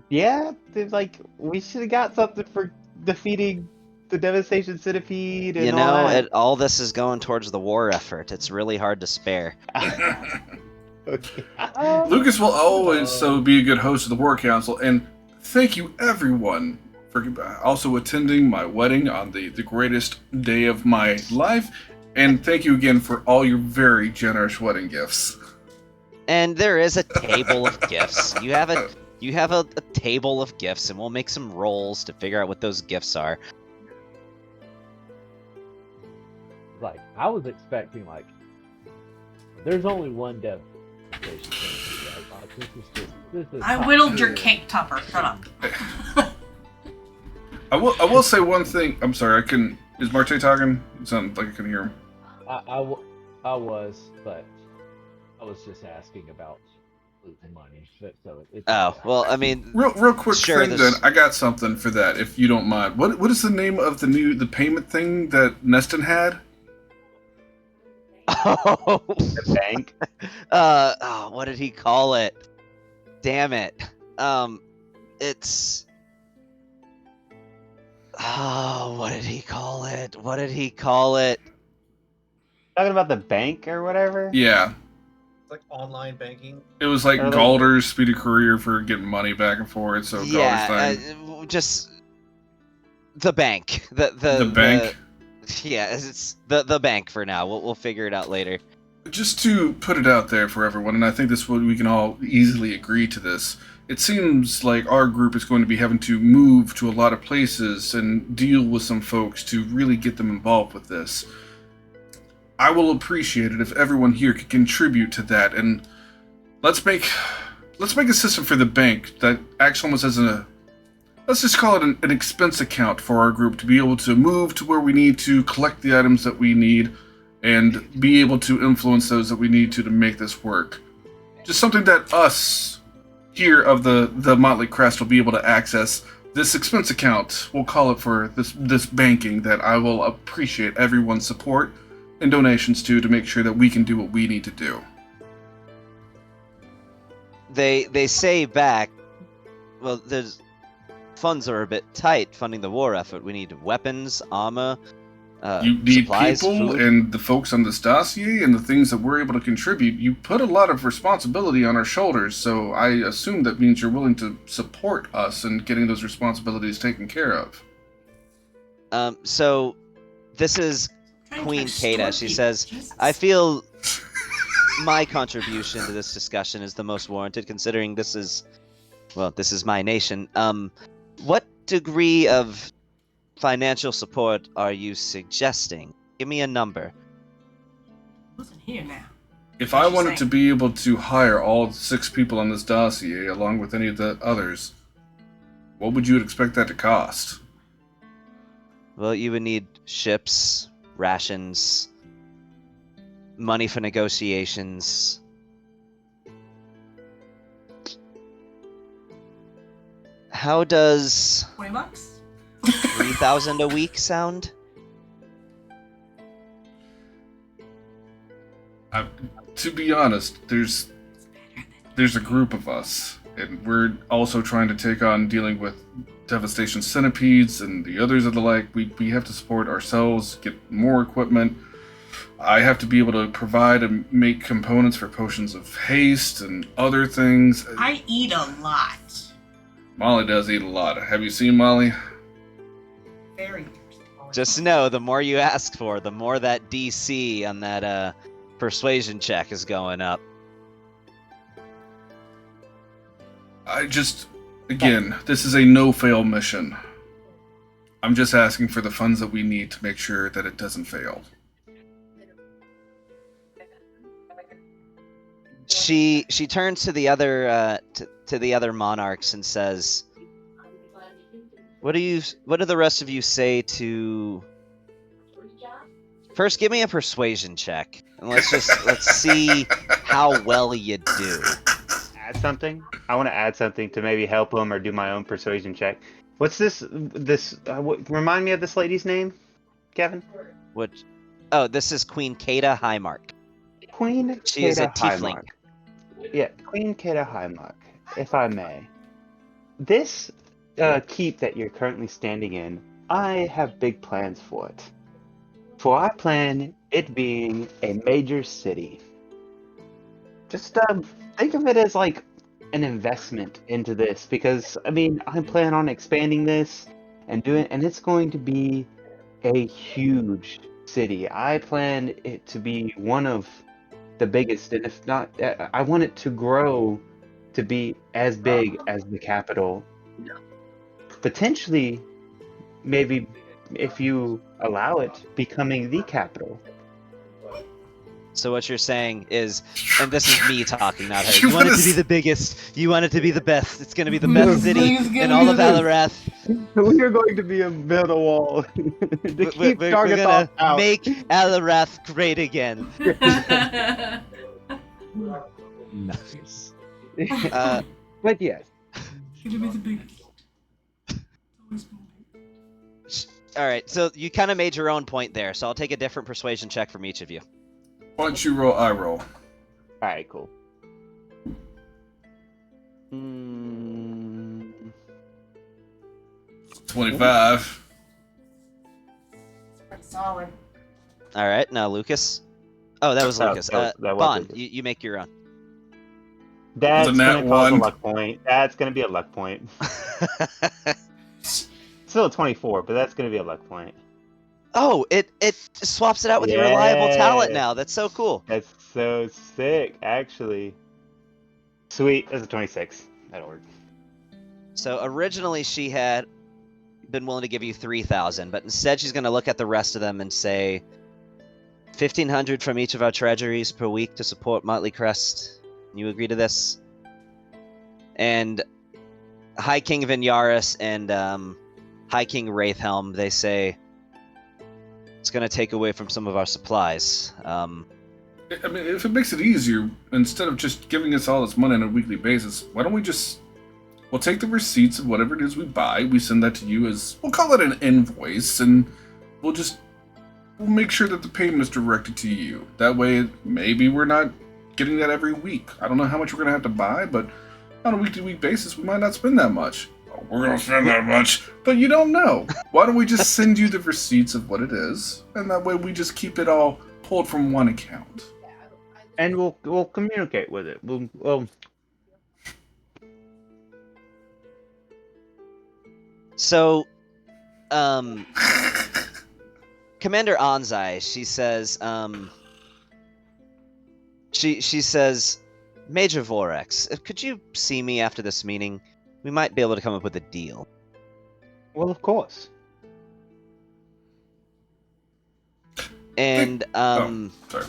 Yeah, there's like we should have got something for defeating the Devastation Centipede and You all know, that. all this is going towards the war effort. It's really hard to spare. Okay. Lucas will always so be a good host of the War Council, and thank you everyone for also attending my wedding on the greatest day of my life, and thank you again for all your very generous wedding gifts. And there is a table of gifts. You have a table of gifts, and we'll make some rolls to figure out what those gifts are. Like, I was expecting, like, there's only one devastation. This is I whittled your cake topper. Shut up. I will say one thing. I'm sorry. Is Marte talking? It sounded like I can hear him. I was, but I was just asking about losing money. So it's Oh, well, I mean, Real quick Sure, thing this- then. I got something for that, if you don't mind. What is the name of the payment thing that Neston had? oh, The bank. what did he call it? Damn it. It's. Oh, what did he call it? What did he call it? Talking about the bank or whatever. Yeah, It's like online banking. it was like Or like- Galder's Speedy Courier for getting money back and forth. So Yeah, Galder's thing. just the bank. The bank. Yeah, it's the bank for now. We'll figure it out later. Just to put it out there for everyone, and I think this we can all easily agree to this. It seems like our group is going to be having to move to a lot of places and deal with some folks to really get them involved with this. I will appreciate it if everyone here could contribute to that, and let's make a system for the bank that acts almost as let's just call it an expense account for our group to be able to move to where we need to, collect the items that we need, and be able to influence those that we need to make this work. Just something that us here of the Motley Crest will be able to access. This expense account, we'll call it for this banking, that I will appreciate everyone's support and donations to make sure that we can do what we need to do. They say back. Well, there's funds are a bit tight funding the war effort. We need weapons, armor, You need supplies, people food. and the folks on this dossier and the things that we're able to contribute. You put a lot of responsibility on our shoulders, so I assume that means you're willing to support us in getting those responsibilities taken care of. So this is Trying to Queen extort Kata. She people. says, Jesus. I feel my contribution to this discussion is the most warranted, considering this is my nation. What degree of financial support are you suggesting? Give me a number. Listen here now. If What I you wanted saying? to be able to hire all 6 people on this dossier, along with any of the others, what would you expect that to cost? Well, you would need ships, rations, money for negotiations. How does $20? 3,000 a week sound? To be honest, there's a group of us, and we're also trying to take on dealing with devastation centipedes and the others of the like. We have to support ourselves, get more equipment. I have to be able to provide and make components for potions of haste and other things. I eat a lot. Molly does eat a lot. Have you seen Molly? Very. Just know, the more you ask for, the more that DC on that persuasion check is going up. Again, this is a no-fail mission. I'm just asking for the funds that we need to make sure that it doesn't fail. She turns to the other to the other monarchs and says, "What do the rest of you say to First, give me a persuasion check, and let's see how well you do. Add something. I want to add something to maybe help him or do my own persuasion check. What's this? Remind me of this lady's name, Kevin. Which, oh, this is Queen Kata Highmark. Queen She is a Kata tiefling. Highmark. Yeah, Queen Kata Highmark, if I may. This keep that you're currently standing in, I have big plans for it. For I plan it being a major city. Just think of it as like an investment into this, because I mean I plan on expanding this and it's going to be a huge city. I plan it to be one of the biggest, and if not, I want it to grow to be as big as the capital. Potentially, maybe if you allow it, becoming the capital. So what you're saying is, and this is me talking, not her. You You want it wanna to be s- the biggest. You want it to be the best. It's gonna be the best city It's gonna in be all of the best. Alarath. We are going to build a wall to We're keep Dargathoth gonna out. make Alarath great again. Nice. Uh, But yes, all right, so you kind of made your own point there. So I'll take a different persuasion check from each of you. Why don't you roll? I roll. all right, cool. Mm, 25. Solid. All right, now Lucas. Oh, that was Oh, Lucas. that was Bond, Lucas. you make your own. That's Was it nat gonna cause a one? luck point. That's gonna be a luck point. Still a 24, but that's gonna be a luck point. Oh, it swaps it out with your reliable talent Yeah. now. That's so cool. That's so sick, actually. Sweet, that's a 26. That'll work. So originally she had been willing to give you 3,000, but instead she's going to look at the rest of them and say 1,500 from each of our treasuries per week to support Motley Crest. You agree to this? And High King Vinyaris and High King Wraithhelm, they say it's going to take away from some of our supplies. I mean, if it makes it easier, instead of just giving us all this money on a weekly basis, why don't we just... We'll take the receipts of whatever it is we buy, we send that to you as... We'll call it an invoice, and we'll make sure that the payment is directed to you. That way, maybe we're not getting that every week. I don't know how much we're going to have to buy, but on a week-to-week basis, we might not spend that much. Oh, we're going to spend that much, but you don't know. Why don't we just send you the receipts of what it is, and that way we just keep it all pulled from one account. And we'll communicate with it. We'll So, Commander Anzai, she says, she says, Major Vorax, could you see me after this meeting? We might be able to come up with a deal. well, of course. And, Sorry.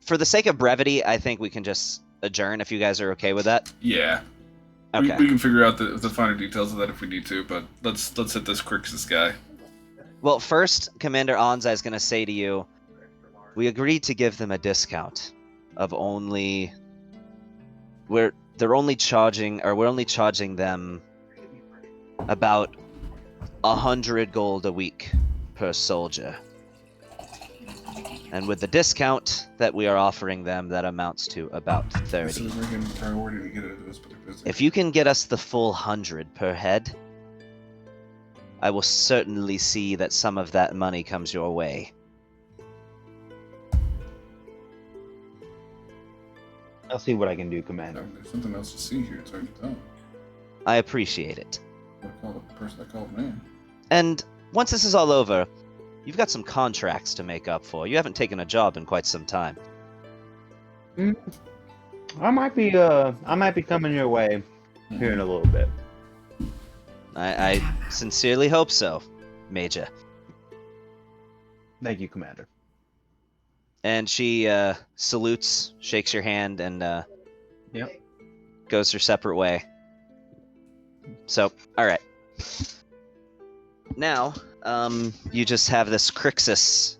for the sake of brevity, I think we can just adjourn if you guys are okay with that. Yeah. Okay. We can figure out the finer details of that if we need to, but let's hit this Crixus guy. Well, first, Commander Anzai is going to say to you, we agreed to give them a discount of only... We're only charging them about 100 gold a week per soldier. And with the discount that we are offering them, that amounts to about 30. Priority to get into this, but they're busy. If you can get us the full 100 per head, I will certainly see that some of that money comes your way. I'll see what I can do, Commander. There's something else to see here. It's hard to tell. I appreciate it. I call the person I called man. And once this is all over, you've got some contracts to make up for. You haven't taken a job in quite some time. I might be coming your way here in a little bit. I sincerely hope so, Major. Thank you, Commander. And she salutes, shakes your hand, and Yep. goes her separate way. So, all right. Now, you just have this Crixus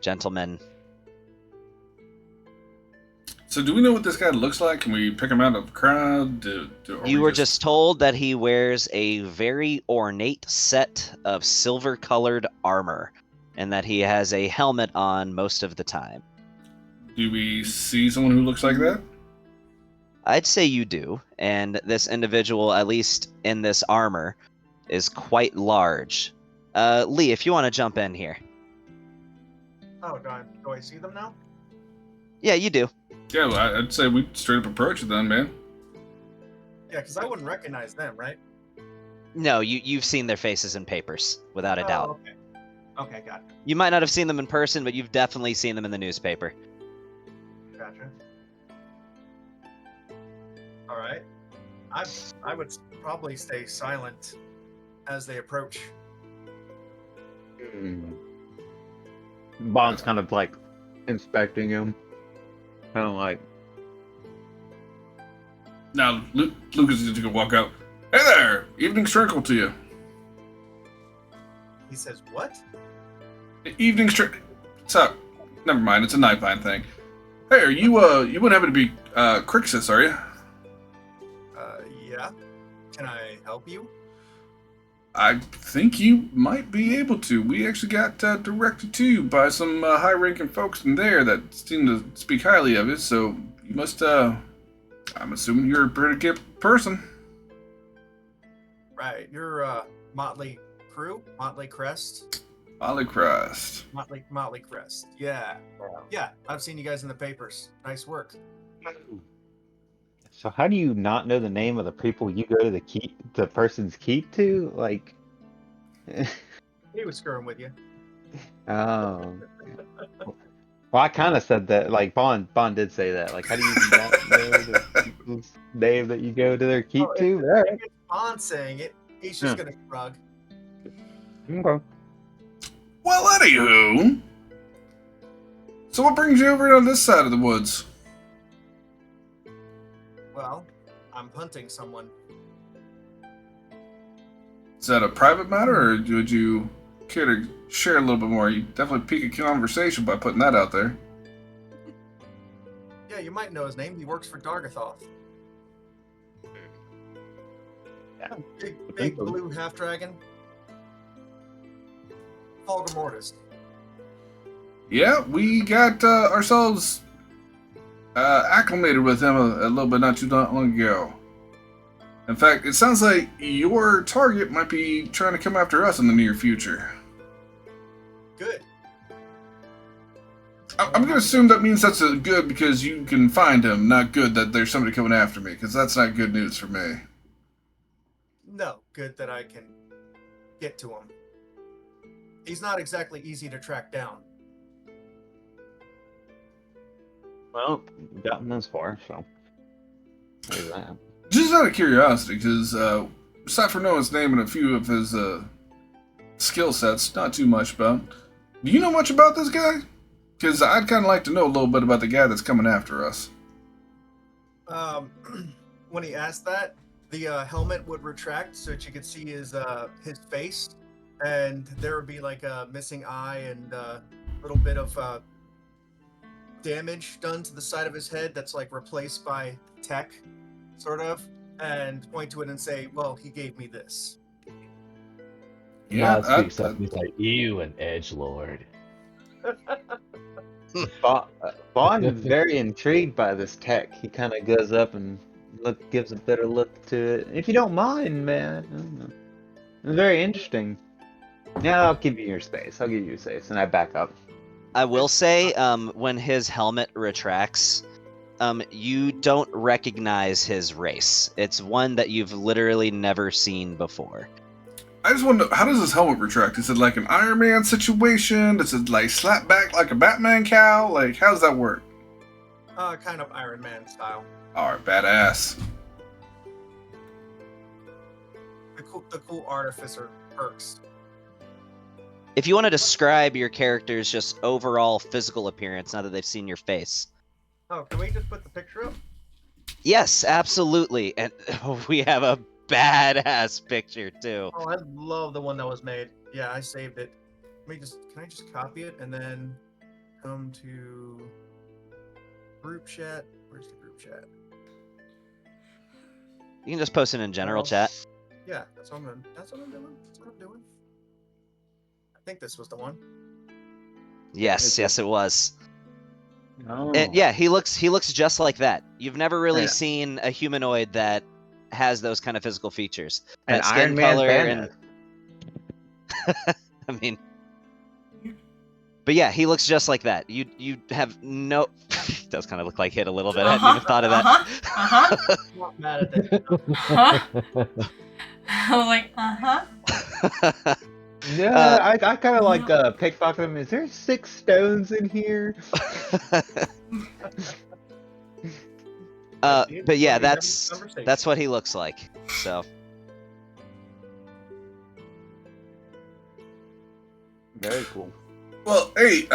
gentlemen. So do we know what this guy looks like? Can we pick him out of the crowd? You were just told that he wears a very ornate set of silver-colored armor, and that he has a helmet on most of the time. Do we see someone who looks like that? I'd say you do, and this individual, at least in this armor, is quite large. Lee, if you want to jump in here. Oh, do I see them now? Yeah, you do. Yeah, well, I'd say we straight up approach it then, man. Yeah, because I wouldn't recognize them, right? No, you've seen their faces in papers, without a doubt. Okay. Okay, got it. You might not have seen them in person, but you've definitely seen them in the newspaper. Gotcha. All right. I would probably stay silent as they approach. Bond's kind of like inspecting him. Kind of like, Now, Lucas is going to walk out. Hey there! Evening circle to you. He says, "What?" Evening circle. What's up? Never mind, it's a Nightbind thing. Hey, are you wouldn't happen to be, Crixus, are you? Yeah. Can I help you? I think you might be able to. We actually got directed to you by some high-ranking folks in there that seem to speak highly of it, so you must, I'm assuming you're a pretty good person. Right. You're, Motley Crew? Motley Crest? Molly Crest. Motley Crest. Yeah. Yeah, I've seen you guys in the papers. Nice work. so how do you not know the name of the people you go to the person's keep to? Like, He was screwing with you. oh. Well, I kind of said that. Like Bond did say that. Like, how do you not know the people's name that you go to their keep Oh, to? if All right. it's Bond saying it, he's just gonna shrug. Okay. Well, anywho. So what brings you over on this side of the woods? Well, I'm hunting someone. Is that a private matter, or would you care to share a little bit more? You definitely pique a conversation by putting that out there. Yeah, you might know his name. He works for Dargathoth. Yeah. Big blue half dragon. Fulgur Mortis. Yeah, we got ourselves acclimated with him a little bit not too long ago. In fact, it sounds like your target might be trying to come after us in the near future. Good. I'm going to assume that means that's a good because you can find him, not good that there's somebody coming after me, because that's not good news for me. No, good that I can get to him. He's not exactly easy to track down. Well, we've gotten this far, so there's that. Just out of curiosity, because aside from knowing his name and a few of his skill sets, not too much about. Do you know much about this guy? Because I'd kind of like to know a little bit about the guy that's coming after us. When he asked that, the helmet would retract so that you could see his face, and there would be like a missing eye and a little bit of damage done to the side of his head that's like replaced by tech, sort of, and point to it and say, "Well, he gave me this." Yeah, Rod speaks up. He's like, "You an edgelord." Bond is very intrigued by this tech. He kind of goes up and gives a better look to it. If you don't mind, man. I don't know. It's very interesting. Yeah, I'll give you your space. I'll give you your space, and I back up. I will say, when his helmet retracts, you don't recognize his race. It's one that you've literally never seen before. I just want to know, how does his helmet retract? Is it like an Iron Man situation? Does it like slap back like a Batman cowl? Like, how does that work? Kind of Iron Man style. Alright, badass. The cool artificer perks. If you want to describe your character's just overall physical appearance, now that they've seen your face. Oh, can we just put the picture up? Yes, absolutely. And we have a badass picture, too. Oh, I love the one that was made. Yeah, I saved it. Can I just copy it and then Welcome to group chat. Where's the group chat? You can just post it in general Oh. chat. Yeah, that's what I'm doing. That's what I'm doing. I think this was the one. Yes, yes, it was. Oh. And yeah, he looks just like that. You've never really Yeah. seen a humanoid that has those kind of physical features. An That skin Iron Man color Thanos. and I mean, but yeah, he looks just like that. You have no. He does kind of look like Hit a little bit. I hadn't even thought of that. I'm not mad at that. I was like, Yeah, I kind of like pickpocket him. Is there 6 stones in here? But yeah, that's what he looks like. So Very cool. Well, hey,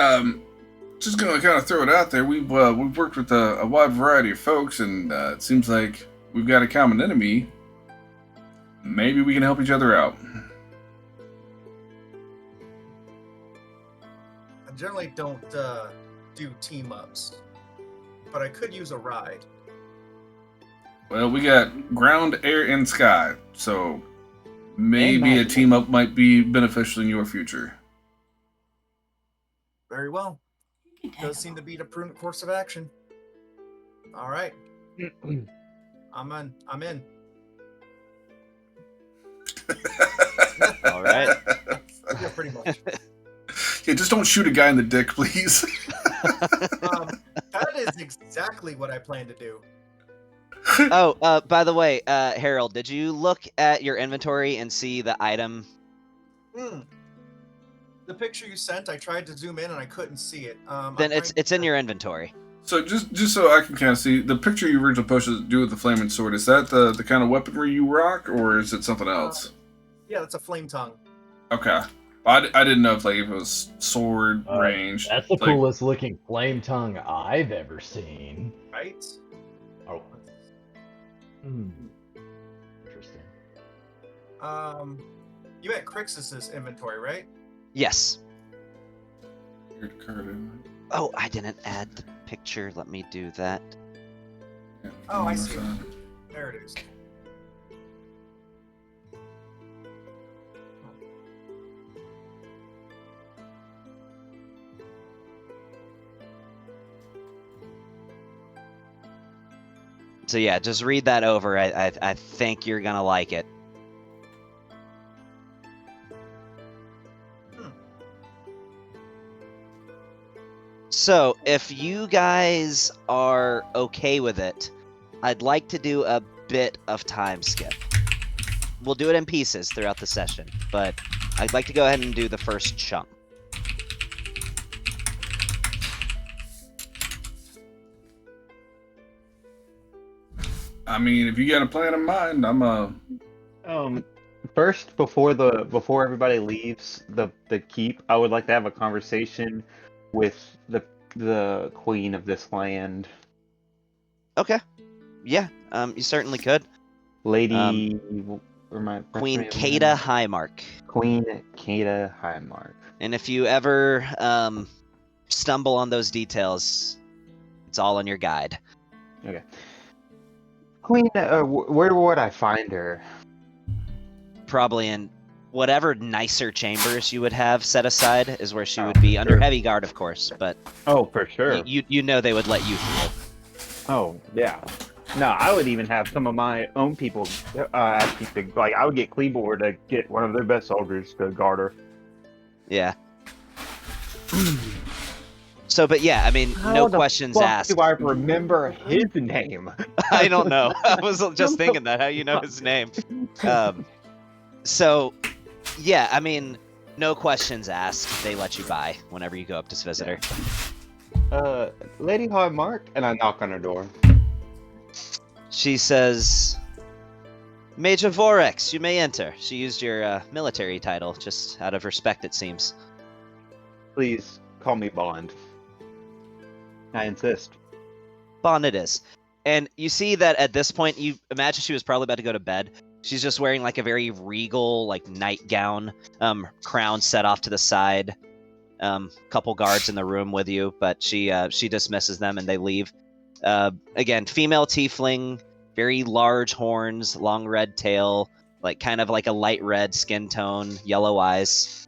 just gonna kind of throw it out there. We've worked with a wide variety of folks, and it seems like we've got a common enemy. Maybe we can help each other out. I generally don't do team ups, but I could use a ride. Well, we got ground, air, and sky, so maybe a magic. team up might be beneficial in your future. Very well. Does seem to be the prudent course of action. All right, I'm in. all right. Yeah, pretty much. Yeah, just don't shoot a guy in the dick, please. That is exactly what I plan to do. Oh, by the way, Harold, did you look at your inventory and see the item? The picture you sent, I tried to zoom in and I couldn't see it. Then it's in your inventory. So just so I can kind of see, the picture you originally posted to do with the flaming sword, is that the kind of weaponry you rock, or is it something else? Yeah, that's a flame tongue. Okay. I didn't know if it was sword range. That's the like, coolest looking flame tongue I've ever seen. Right? Oh. Interesting. You had Crixus's inventory, right? Yes. Weird card, isn't it? Oh, I didn't add the picture. Let me do that. Yeah, Oh, I on the see. side. There it is. So yeah, just read that over. I think you're gonna like it. So, if you guys are okay with it, I'd like to do a bit of time skip. We'll do it in pieces throughout the session, but I'd like to go ahead and do the first chunk. I mean, if you got a plan in mind, I'm First, before everybody leaves the keep, I would like to have a conversation with the queen of this land, Okay. Yeah, you certainly could. Lady. Or my Queen what's her Kada name? Highmark. Queen Kada Highmark. And if you ever stumble on those details, it's all in your guide. Okay. Queen, where would I find her? Probably in whatever nicer chambers you would have set aside is where she would be, under sure. heavy guard, of course, but Oh, for sure. you know they would let you through. Oh, yeah. No, I would even have some of my own people asking to, I would get Cleabor to get one of their best soldiers to guard her. Yeah. So, but yeah, I mean, no questions asked. Do I remember his name? I don't know. I was just thinking that. How you know his name? So, yeah, I mean, no questions asked. They let you by whenever you go up to visit her. Lady Highmark, and I knock on her door. She says, Major Vorex, you may enter. She used your military title, just out of respect, it seems. Please call me Bond. I insist. Bond it is. And you see that at this point, you imagine she was probably about to go to bed. She's just wearing like a very regal, like nightgown, crown set off to the side. Couple guards in the room with you, but she dismisses them and they leave. Again, female tiefling, very large horns, long red tail, like kind of like a light red skin tone, yellow eyes.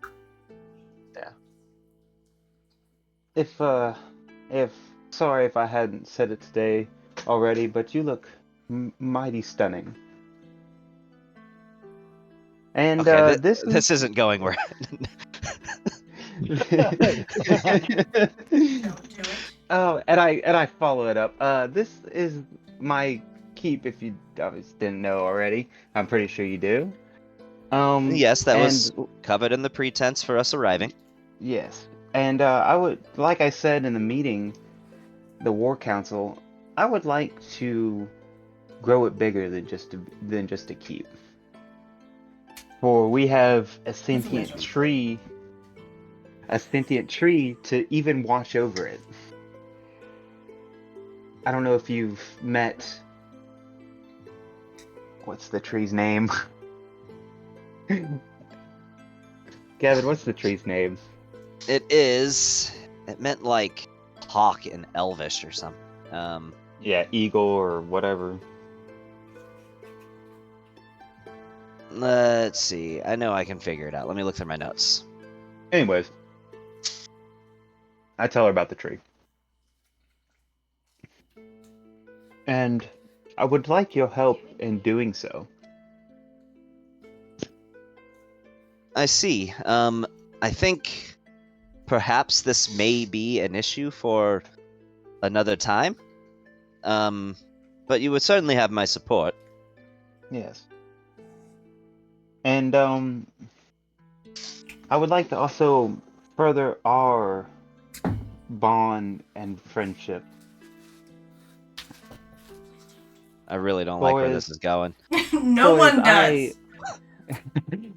If sorry if I hadn't said it today already, but you look mighty stunning. And Okay, this isn't going where. Don't do it. Oh, and I follow it up. This is my keep. If you obviously didn't know already, I'm pretty sure you do. Yes, that was and- covered in the pretense for us arriving. Yes, and I would, like I said in the meeting, the War Council, I would like to grow it bigger than just a keep. For we have a sentient tree to even watch over it. I don't know if you've met. What's the tree's name? Gavin, what's the tree's name? It meant like hawk in Elvish or something. Yeah, eagle or whatever. Let's see. I know I can figure it out. Let me look through my notes. Anyways, I tell her about the tree. And I would like your help in doing so. I see. I think perhaps this may be an issue for another time. But you would certainly have my support. Yes. And I would like to also further our bond and friendship. I really don't like where Boys. this is going. No Boys, one does.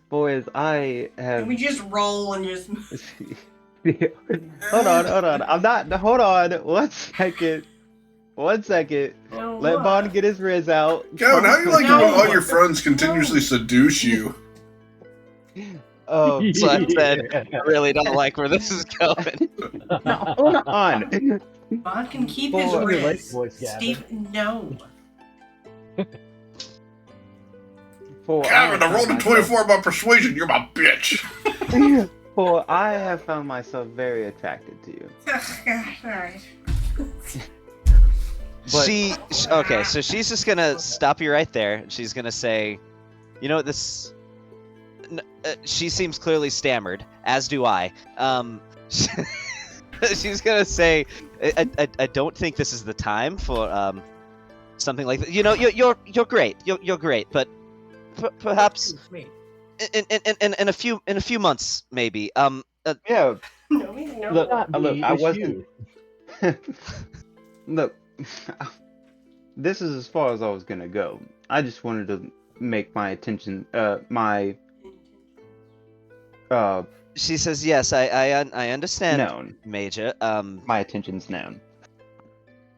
Boys, I have. We just roll and just. Hold on. I'm not. Hold on. 1 second. 1 second. No, Let Bond get his riz out. Gavin, how do you like No. it when all your friends continuously seduce you? So I said, I really don't like where this is going. No, hold on. Bond can keep his Boy, wrist. voice, Gavin. Steve, no. Gavin, I rolled a 24 by persuasion. You're my bitch. For I have found myself very attracted to you. Alright. But- Okay, so she's just gonna stop you right there. She's gonna say, you know what this. She seems clearly stammered, as do I. She's gonna say, I don't think this is the time for something like that. You know, you're great. You're great, but perhaps in a few months maybe. Yeah, No, look, Not look, me, I it's wasn't. you. Look, this is as far as I was gonna go. I just wanted to make my attention, She says, yes, I understand, known. Major. My attention's known.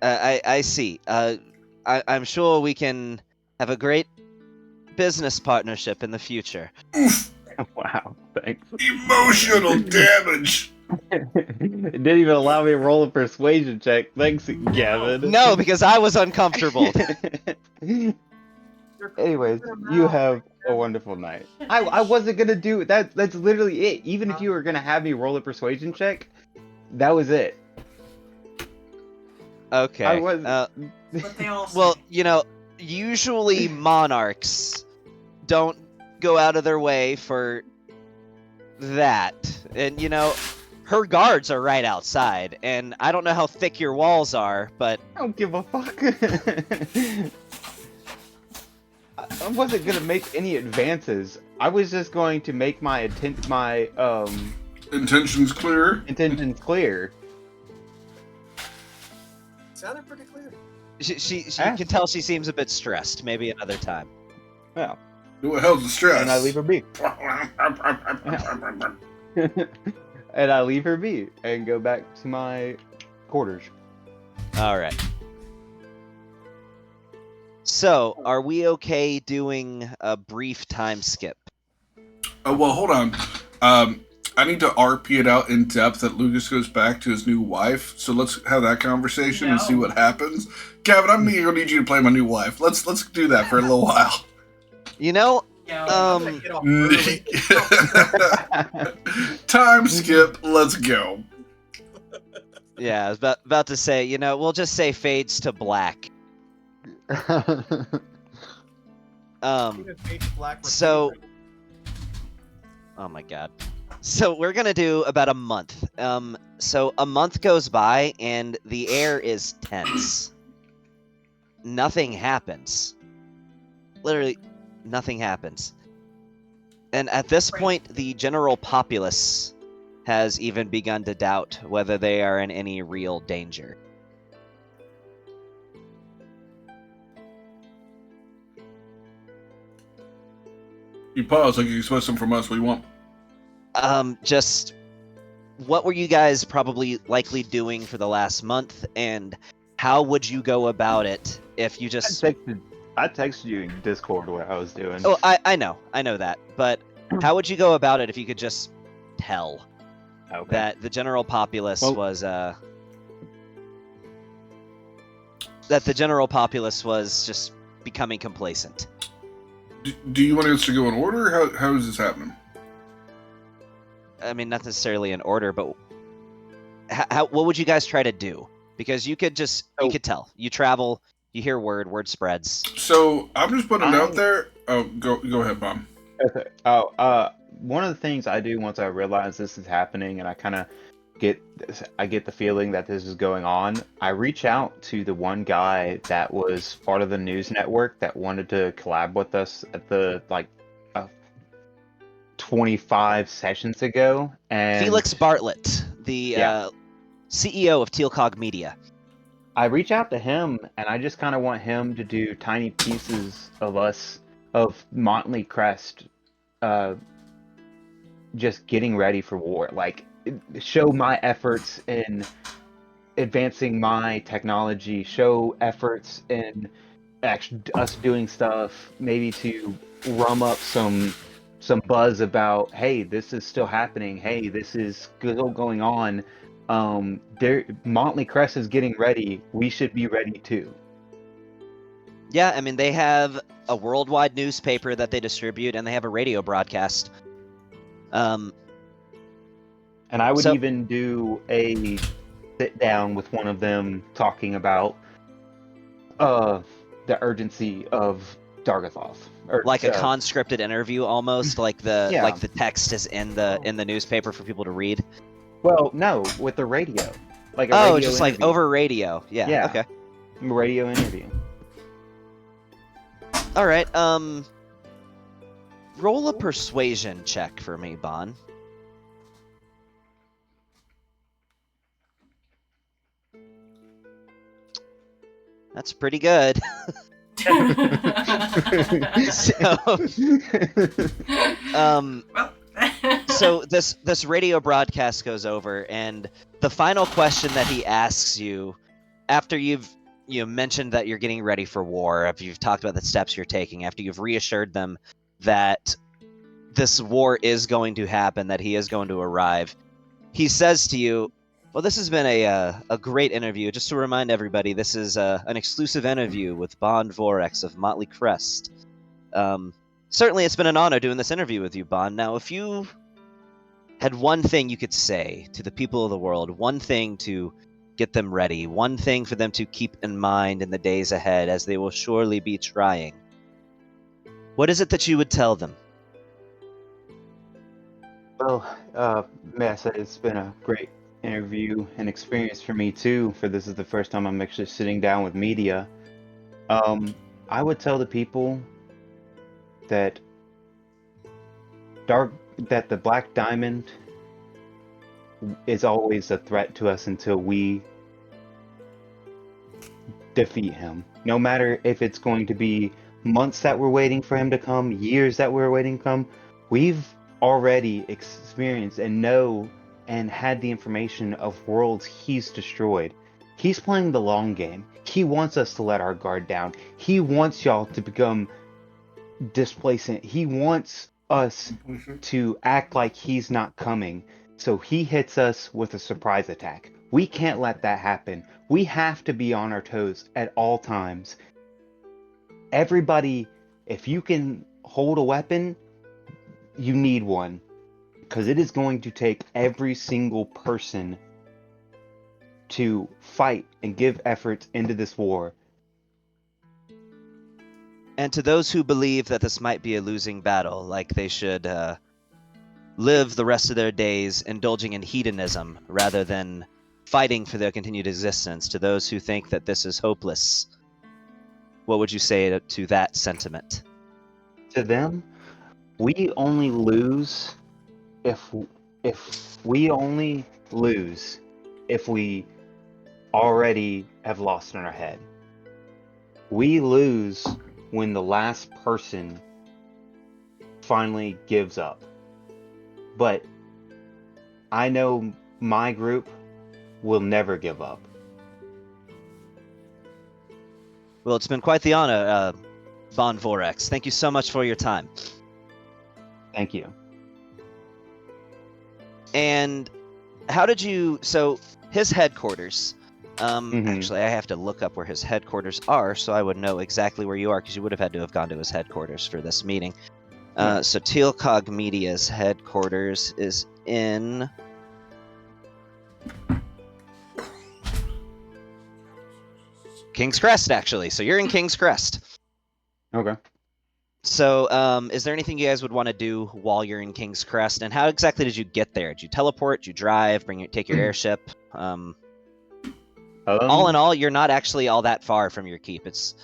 I see. I'm sure we can have a great business partnership in the future. Wow, thanks. Emotional damage. It didn't even allow me to roll a persuasion check. Thanks, Gavin. No, because I was uncomfortable. Anyways, you have a wonderful night. I wasn't gonna do that. That's literally it. Even if you were gonna have me roll a persuasion check, that was it. Okay. I was. But they all say. Well, you know, usually monarchs don't go out of their way for that. And, you know, her guards are right outside. And I don't know how thick your walls are, but I don't give a fuck. I wasn't gonna make any advances. I was just going to make my Intentions clear. intentions clear. Sounded pretty clear. she can tell she seems a bit stressed. Maybe another time. Yeah, Who the hell's the stress? and I leave her be. And I leave her be and go back to my quarters. All right. So, are we okay doing a brief time skip? Oh, well, hold on. I need to RP it out in depth that Lucas goes back to his new wife. So let's have that conversation and see No. what happens. Gavin, I'm gonna need you to play my new wife. Let's do that for a little while. You know, I'm gonna get off early. Time skip. Let's go. yeah, I was about to say, you know, we'll just say fades to black. Fade to black So- repeatedly. Oh my god. So we're gonna do about a month. So a month goes by and the air is tense. Nothing happens. Literally, nothing happens. And at this point, the general populace has even begun to doubt whether they are in any real danger. You pause like you expect something from us. What do you want? Just what were you guys probably likely doing for the last month, and how would you go about it if you just? I texted you in Discord what I was doing. Oh, I know that, but how would you go about it if you could just tell Okay. that the general populace Well- was that the general populace was just becoming complacent? Do you want us to go in order? How is this happening? I mean, not necessarily in order, but what would you guys try to do? Because you could tell. You travel, you hear word spreads. So I'm just putting it out I- there. Oh, go ahead, Bob. Okay. One of the things I do once I realize this is happening, and I kind of get the feeling that this is going on, I reach out to the one guy that was part of the news network that wanted to collab with us at the 25 sessions ago, and Felix Bartlett, the Yeah. CEO of Tealcog Media. I reach out to him, and I just kind of want him to do tiny pieces of Motley Crest, just getting ready for war. Like, show my efforts in advancing my technology, show efforts in actually us doing stuff, maybe to rum up some buzz about, hey, this is still happening. Hey, this is still going on. Motley Crest is getting ready. We should be ready too. Yeah, I mean, they have a worldwide newspaper that they distribute, and they have a radio broadcast. And I would So- even do a sit down with one of them talking about the urgency of Dargathoth. Or, Like a conscripted interview, almost like the Yeah. like the text is in the newspaper for people to read. Well, no, with the radio. Like a Oh, radio just like interview. over radio. Yeah. Yeah. Okay. Radio interview. All right. Roll a persuasion check for me, Bon. That's pretty good. So, so this radio broadcast goes over, and the final question that he asks you, after you've mentioned that you're getting ready for war, after you've talked about the steps you're taking, after you've reassured them that this war is going to happen, that he is going to arrive, he says to you, well, this has been a great interview. Just to remind everybody, this is an exclusive interview with Bond Vorex of Motley Crest. Certainly, it's been an honor doing this interview with you, Bond. Now, if you had one thing you could say to the people of the world, one thing to get them ready, one thing for them to keep in mind in the days ahead, as they will surely be trying, what is it that you would tell them? Well, may I say it's been a great interview and experience for me too, for this is the first time I'm actually sitting down with media. I would tell the people that the Black Diamond is always a threat to us until we defeat him. No matter if it's going to be months that we're waiting for him to come, years that we're waiting to come, we've already experienced and know and had the information of worlds he's destroyed. He's playing the long game. He wants us to let our guard down. He wants y'all to become displacent. He wants us to act like he's not coming. So he hits us with a surprise attack. We can't let that happen. We have to be on our toes at all times. Everybody, if you can hold a weapon, you need one. Because it is going to take every single person to fight and give efforts into this war. And to those who believe that this might be a losing battle, like they should live the rest of their days indulging in hedonism rather than fighting for their continued existence, to those who think that this is hopeless, what would you say to that sentiment? To them, we only lose if we only lose if we already have lost in our head. We lose when the last person finally gives up. But I know my group will never give up. Well, it's been quite the honor, Von Vorex. Thank you so much for your time. Thank you. And how did you... So, his headquarters... Actually, I have to look up where his headquarters are, so I would know exactly where you are, because you would have had to have gone to his headquarters for this meeting. So Tealcog Media's headquarters is in... King's Crest, actually. So you're in King's Crest. Okay. So, is there anything you guys would want to do while you're in King's Crest? And how exactly did you get there? Did you teleport? Did you drive? Take your airship? All in all, you're not actually all that far from your keep. It's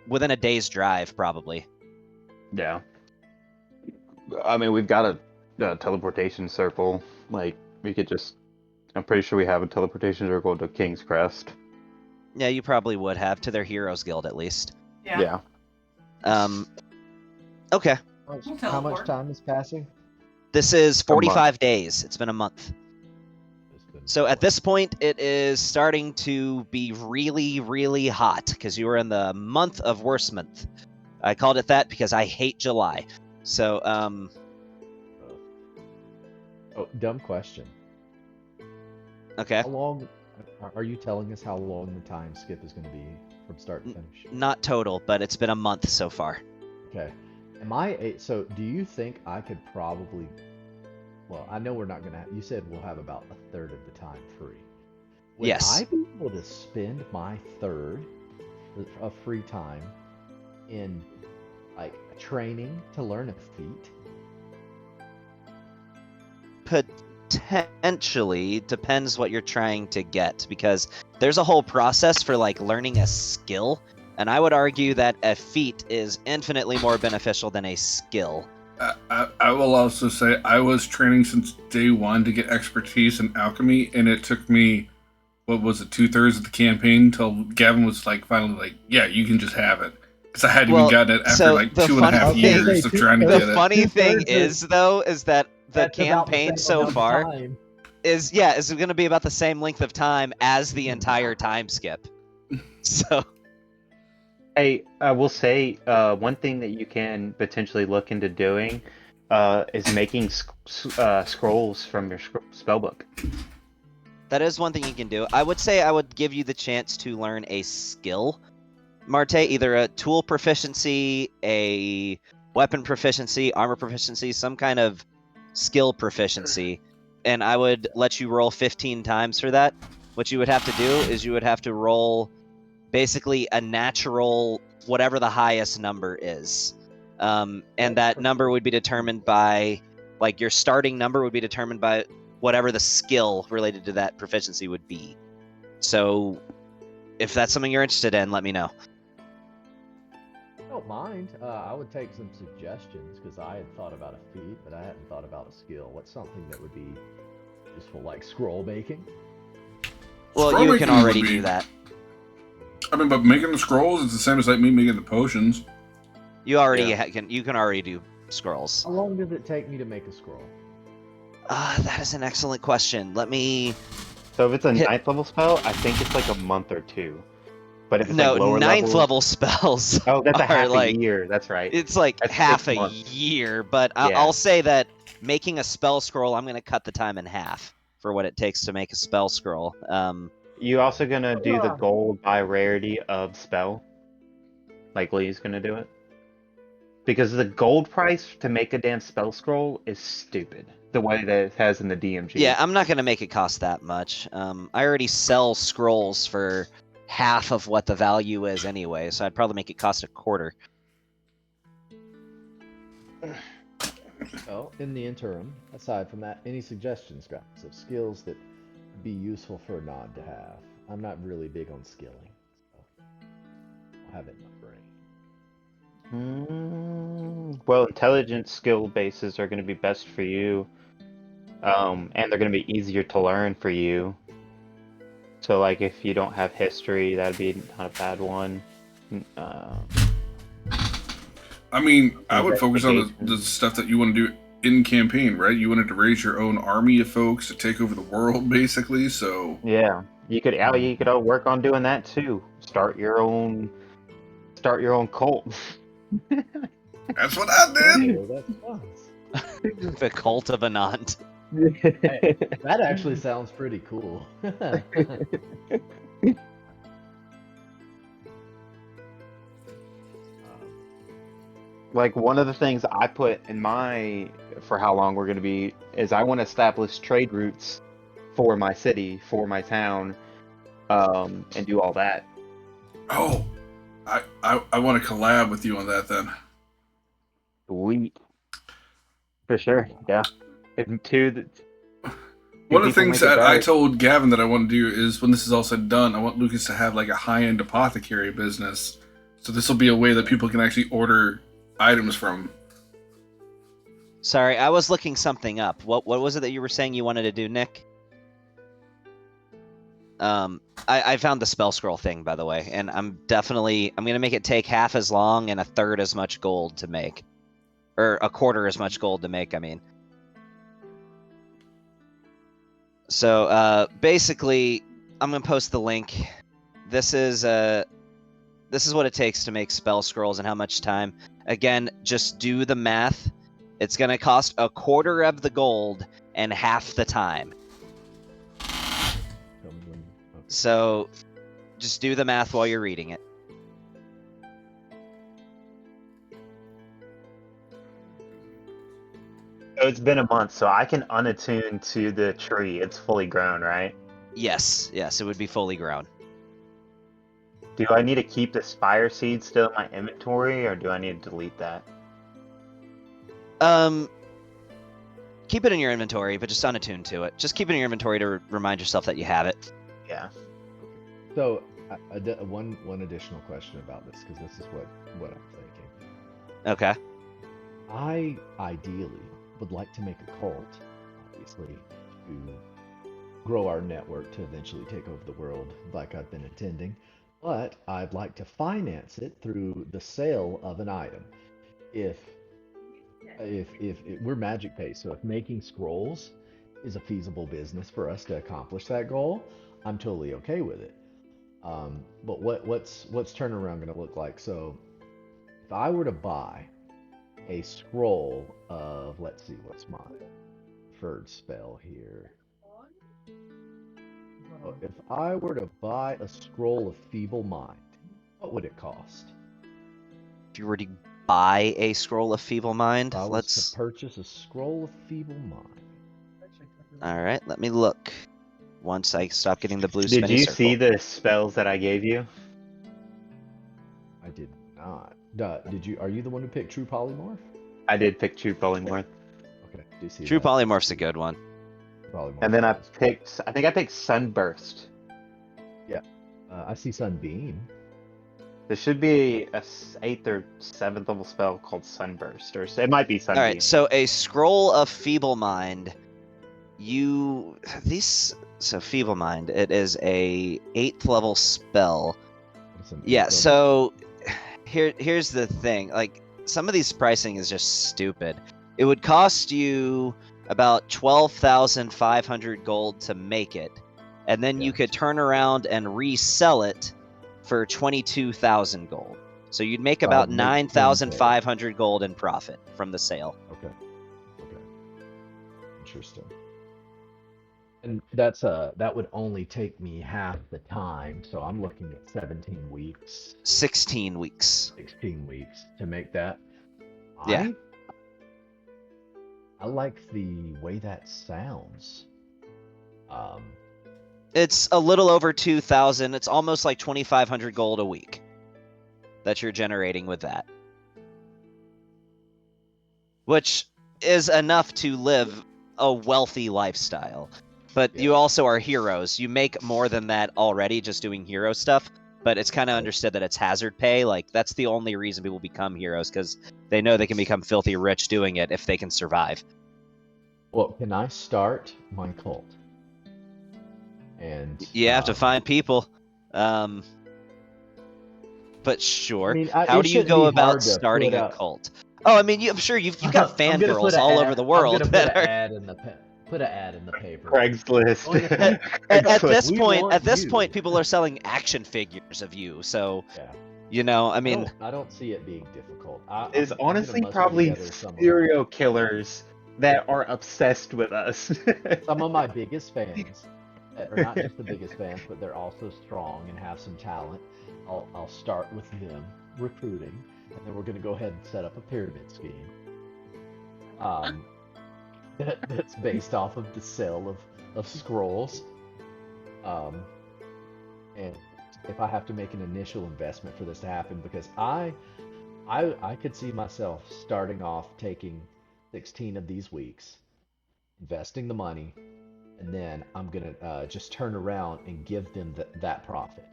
within a day's drive, probably. Yeah. I mean, we've got a teleportation circle. Like, we could just... I'm pretty sure we have a teleportation circle to King's Crest. Yeah, you probably would have, to their Heroes Guild, at least. Yeah. Okay. How teleport. much time is passing? This is 45 days. It's been a month. So at this point, it is starting to be really, really hot, because you were in the month of worst month. I called it that because I hate July. So, Oh, dumb question. okay. How long are you telling us how long the time skip is going to be from start to finish? Not total, but it's been a month so far. Okay. So do you think I could probably... Well, I know we're not going to have... You said we'll have about a third of the time free. Would Yes. I be able to spend my third of free time in, like, training to learn a feat? Potentially. Depends what you're trying to get, because there's a whole process for, like, learning a skill, and I would argue that a feat is infinitely more beneficial than a skill. I will also say I was training since day one to get expertise in alchemy, and it took me, what was it, 2/3 of the campaign till Gavin was like finally like, yeah, you can just have it. Because I hadn't even gotten it after so like the 2.5 funny years thing- of trying to The get it. funny thing Two-thirds is, though, is that the That's about the campaign same so amount of far time. is going to be about the same length of time as the entire time skip. So, Hey, I will say, one thing that you can potentially look into doing is making scrolls from your spellbook. that is one thing you can do. I would say I would give you the chance to learn a skill, Marte, either a tool proficiency, a weapon proficiency, armor proficiency, some kind of skill proficiency, and I would let you roll 15 times for that. What you would have to do is you would have to roll basically a natural, whatever the highest number is. And that number would be determined by, like, your starting number would be determined by whatever the skill related to that proficiency would be. So, if that's something you're interested in, let me know. I don't mind. I would take some suggestions, because I had thought about a feat, but I hadn't thought about a skill. What's something that would be useful, like scroll making? Well, Scroll you making can already would be- do that. I mean, but making the scrolls is the same as like me making the potions. You already Yeah. you can already do scrolls. How long does it take me to make a scroll? That is an excellent question. Let me... So if it's a Hit- 9th level spell, I think it's like a month or two. But if it's No, like lower ninth levels, level spells. oh, that's a are half like a year. That's right. it's like That's half 6 a months. year, but Yeah. I'll say that making a spell scroll, I'm gonna cut the time in half for what it takes to make a spell scroll. You also gonna do the gold by rarity of spell? Like Lee's gonna do it? Because the gold price to make a damn spell scroll is stupid. The way that it has in the DMG. Yeah, I'm not gonna make it cost that much. I already sell scrolls for half of what the value is anyway, so I'd probably make it cost a quarter. Well, in the interim, aside from that, any suggestions, guys, of skills that would be useful for a nod to have? I'm not really big on skilling, so I'll have it in my brain. Well, intelligence skill bases are going to be best for you, and they're going to be easier to learn for you. So, like, if you don't have history, that'd be not a bad one. I mean, I would focus on Investigation. the stuff that you want to do in campaign, right? You wanted to raise your own army of folks to take over the world, basically. So Yeah, you could all work on doing that too. Start your own cult. that's what I did. Oh, that's fun. The Cult of Anand. That actually sounds pretty cool. Like, one of the things I put in my for how long we're going to be is I want to establish trade routes for my city, for my town, and do all that. Oh, I want to collab with you on that then. Sweet. For sure, yeah. And One of the things that I told told Gavin that I want to do is when this is all said and done, I want Lucas to have like a high-end apothecary business. So this will be a way that people can actually order items from. Sorry, I was looking something up. What was it that you were saying you wanted to do, Nick? I found the spell scroll thing, by the way, and I'm gonna make it take half as long and a third as much gold to make, or a quarter as much gold to make. I mean, so basically, I'm gonna post the link. This is what it takes to make spell scrolls and how much time. Again, just do the math. It's gonna cost a quarter of the gold and half the time. So, just do the math while you're reading it. So it's been a month, so I can unattune to the tree. It's fully grown, right? Yes, it would be fully grown. Do I need to keep the spire seed still in my inventory, or do I need to delete that? Keep it in your inventory, but just unattune to it. Just keep it in your inventory to remind yourself that you have it. Yeah. So, one additional question about this, because this is what I'm thinking. Okay. I ideally would like to make a cult, obviously, to grow our network to eventually take over the world like I've been intending. But I'd like to finance it through the sale of an item. If we're magic based, so if making scrolls is a feasible business for us to accomplish that goal, I'm totally okay with it. But what's turnaround going to look like? So if I were to buy a scroll of, let's see, what's my preferred spell here? If I were to buy a scroll of Feeble Mind, what would it cost? If you were to buy a scroll of Feeble Mind, If I was to purchase a scroll of Feeble Mind. All right, let me look. Once I stop getting the blue Did spinny you circle. see the spells that I gave you? I did not. Did you? Are you the one who picked True Polymorph? I did pick True Polymorph. Okay. Do you see True that? Polymorph's a good one. Polymorph And then I is- picked Sunburst. I see Sunbeam. There should be a 8th or 7th level spell called Sunburst, or it might be All Sunbeam. right, so a scroll of Feeble Mind. So Feeble Mind. It is a 8th level spell. What's an Yeah. eighth So here's the thing. Like, some of these pricing is just stupid. It would cost you about 12,500 gold to make it, and then you Yeah. could turn around and resell it for 22,000 gold. So you'd make about make 9,500 gold in profit from the sale. Okay. Interesting. And that would only take me half the time, so I'm looking at 17 weeks, 16 weeks. 16 weeks to make that. Yeah. I like the way that sounds. It's a little over 2,000. It's almost like 2,500 gold a week that you're generating with that. Which is enough to live a wealthy lifestyle. But you also are heroes. You make more than that already just doing hero stuff, but it's kind of understood that it's hazard pay. Like, that's the only reason people become heroes, because they know they can become filthy rich doing it if they can survive. Well, can I start my cult? And You have to find people. But sure. I mean, How it do you shouldn't go be about hard to starting put a out- cult? Oh, I mean, I'm sure you've got I'm gonna put fangirls an all ad- over the world I'm gonna that put are. an ad in the put an ad in the paper. Craigslist. Going to- At Craigslist. this We point, want at this you. point, people are selling action figures of you. So, Yeah. you know, I mean, I don't see it being difficult. Is I'm gonna honestly muster probably together some of- serial killers that are obsessed with us. some of my biggest fans, that are not just the biggest fans, but they're also strong and have some talent. I'll start with them recruiting, and then we're going to go ahead and set up a pyramid scheme. That's based off of the sale of scrolls. And if I have to make an initial investment for this to happen, because I could see myself starting off taking 16 of these weeks, investing the money, and then I'm gonna just turn around and give them that profit.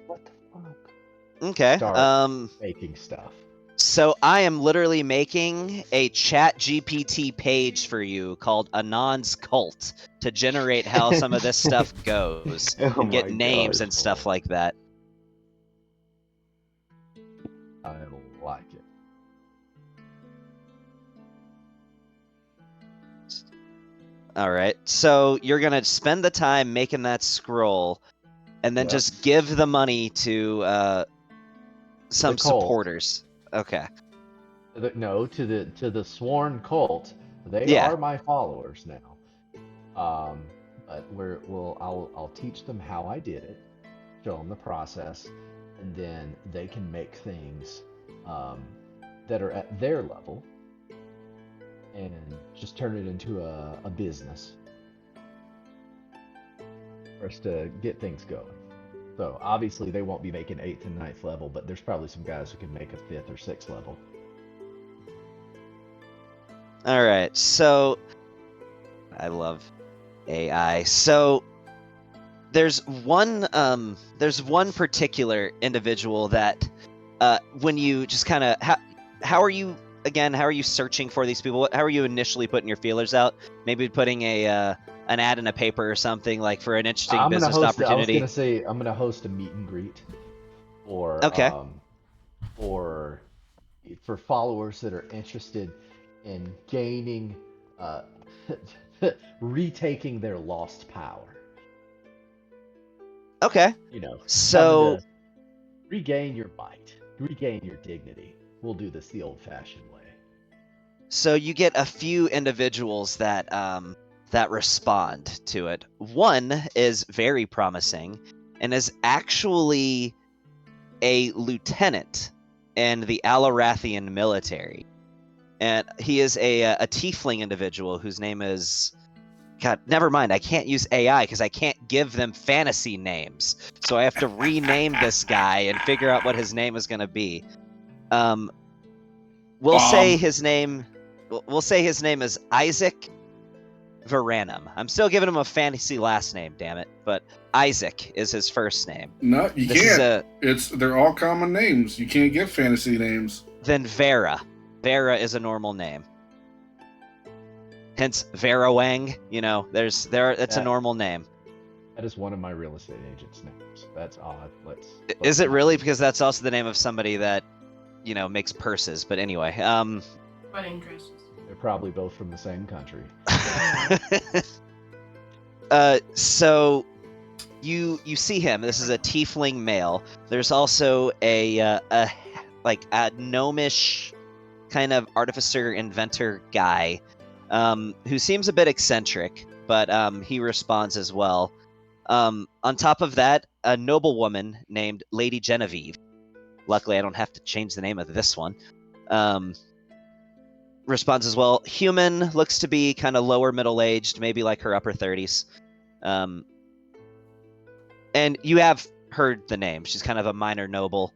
What the fuck? okay. Start making stuff. So I am literally making a chat GPT page for you called Anon's Cult to generate how some of this stuff goes Oh and get my names gosh. and stuff like that. I like it. All right. So you're going to spend the time making that scroll and then Yep. just give the money to some The cult. supporters. Okay. No, to the sworn cult. They Yeah. are my followers now. But I'll teach them how I did it, show them the process, and then they can make things that are at their level, and just turn it into a business for us to get things going. So obviously they won't be making 8th and 9th level, but there's probably some guys who can make a 5th or 6th level. All right. So I love AI. So there's one particular individual that when you just kind of how are you searching for these people? How are you initially putting your feelers out? Maybe putting an ad in a paper or something, like for an interesting business opportunity. I was gonna say I'm gonna host a meet and greet, or Okay. or for followers that are interested in gaining, retaking their lost power. Okay. You know, So coming to regain your might, regain your dignity. We'll do this the old-fashioned way. So you get a few individuals that respond to it. One is very promising and is actually a lieutenant in the Alarathian military. And he is a tiefling individual whose name is... God, never mind. I can't use AI because I can't give them fantasy names. So I have to rename this guy and figure out what his name is going to be. We'll say his name is Isaac Varanum. I'm still giving him a fantasy last name, damn it. But Isaac is his first name. No, you This can't. is They're all common names. You can't get fantasy names. then Vera. Vera is a normal name. Hence Vera Wang. You know, it's a Yeah. normal name. That is one of my real estate agents' names. That's odd. Is it really? Because that's also the name of somebody that, you know, makes purses. But anyway, Wedding dresses. They're probably both from the same country. so you see him. This is a tiefling male. There's also a gnomish kind of artificer inventor guy who seems a bit eccentric, but he responds as well. On top of that, a noblewoman named Lady Genevieve. Luckily, I don't have to change the name of this one. Responds as well. Human, looks to be kind of lower middle-aged, maybe like her upper 30s. And you have heard the name. She's kind of a minor noble.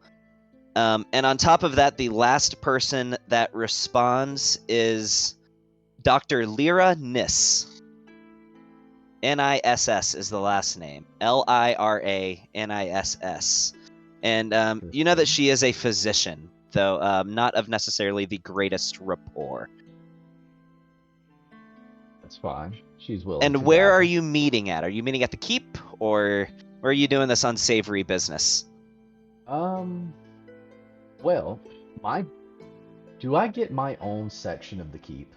And on top of that, the last person that responds is Dr. Lyra Niss. Niss is the last name. Lira-Niss. And you know that she is a physician, though not of necessarily the greatest rapport. That's fine. She's willing. And where are you meeting at? Are you meeting at the keep, or where are you doing this unsavory business? Well, do I get my own section of the keep?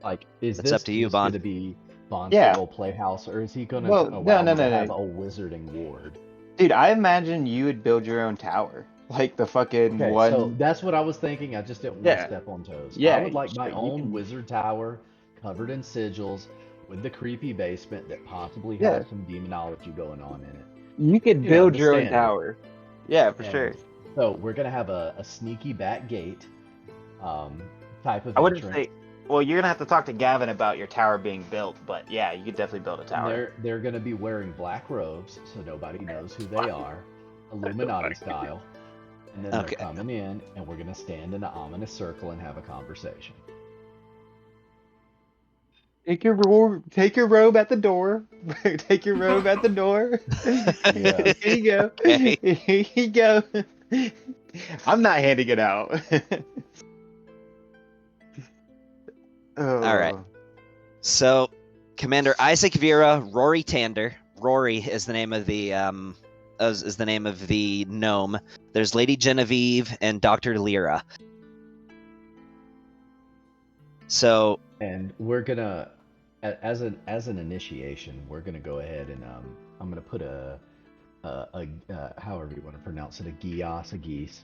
Like, is That's this up to you, just Bond. going to be Bond's Yeah. little playhouse, or is he going to Well, allow no, me to no. have a wizarding ward? Dude, I imagine you would build your own tower. Like the fucking Okay, one. so that's what I was thinking. I just didn't want Yeah. to step on toes. Yeah, I would like my you own can- wizard tower covered in sigils with the creepy basement that possibly Yeah. has some demonology going on in it. You could You build your own understand. tower. Yeah, for And sure. So we're going to have a sneaky back gate type of I wouldn't entrance. say. Well, you're gonna have to talk to Gavin about your tower being built, but yeah, you could definitely build a And tower. they're going to be wearing black robes, so nobody knows who they are, Illuminati style. And then Okay. they're coming in, and we're going to stand in an ominous circle and have a conversation. Take your robe at the door. Take your robe at the door. Yeah. Here you go. Okay. Here you go. I'm not handing it out. All right. So, Commander Isaac Vera, Rory Tander. Rory is the name of the is the name of the gnome. There's Lady Genevieve and Dr. Lyra. So, And we're gonna, as an initiation, we're gonna go ahead and I'm gonna put a however you want to pronounce it, a geese,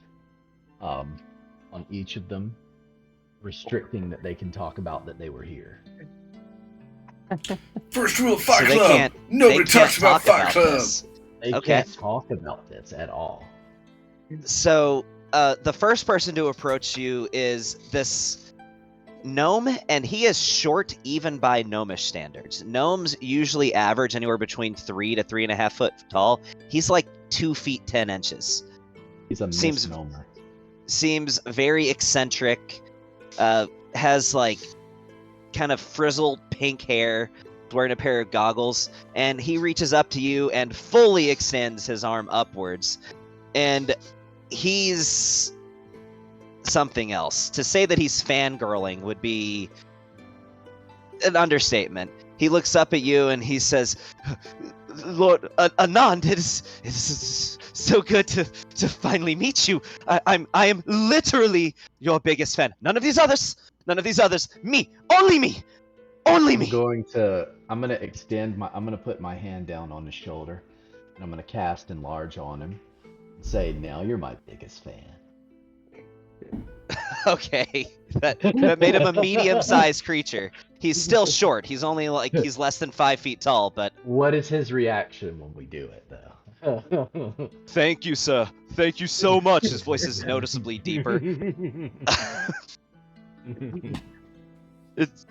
on each of them, restricting that they can talk about that they were here. First rule of Fight so they Club. can't. Nobody they talks can't about talk Fight Club. this. They Okay. can't talk about this at all. So, the first person to approach you is this gnome, and he is short even by gnomish standards. Gnomes usually average anywhere between 3 to 3.5 foot tall. He's like 2 feet 10 inches. He's a Seems- misnomer. Seems very eccentric. Has like kind of frizzled pink hair. Wearing a pair of goggles, and he reaches up to you and fully extends his arm upwards. And he's something else. To say that he's fangirling would be an understatement. He looks up at you and he says, Lord Anand, it is so good to finally meet you. I am literally your biggest fan. None of these others. Me. Only me. Only me. I'm gonna put my hand down on his shoulder, and I'm gonna cast enlarge on him, and say, "Now you're my biggest fan." Okay, that made him a medium-sized creature. He's still short. He's only he's less than 5 feet tall, but What is his reaction when we do it, though? thank you, sir. Thank you so much. His voice is noticeably deeper. It's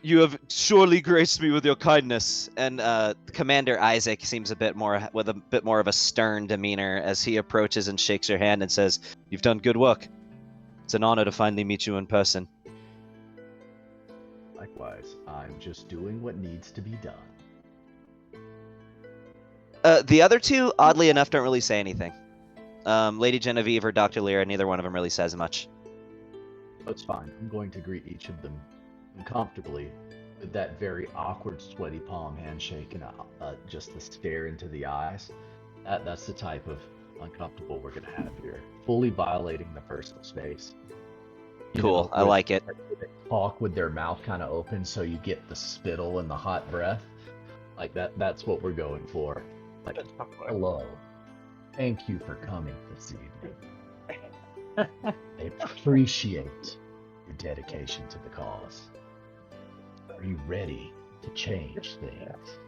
you have surely graced me with your kindness. And Commander Isaac seems a bit more of a stern demeanor as he approaches and shakes your hand and says, "You've done good work. It's an honor to finally meet you in person." Likewise, I'm just doing what needs to be done. The other two, oddly enough, don't really say anything. Lady Genevieve or Dr. Lyra, neither one of them really says much. That's fine. I'm going to greet each of them uncomfortably with that very awkward, sweaty palm handshake and just the stare into the eyes. That's the type of uncomfortable we're going to have here. Fully violating the personal space. You Cool, know, I like it. They talk with their mouth kind of open so you get the spittle and the hot breath. Like that's what we're going for. Like, hello. Thank you for coming this evening. I appreciate your dedication to the cause. Are you ready to change things?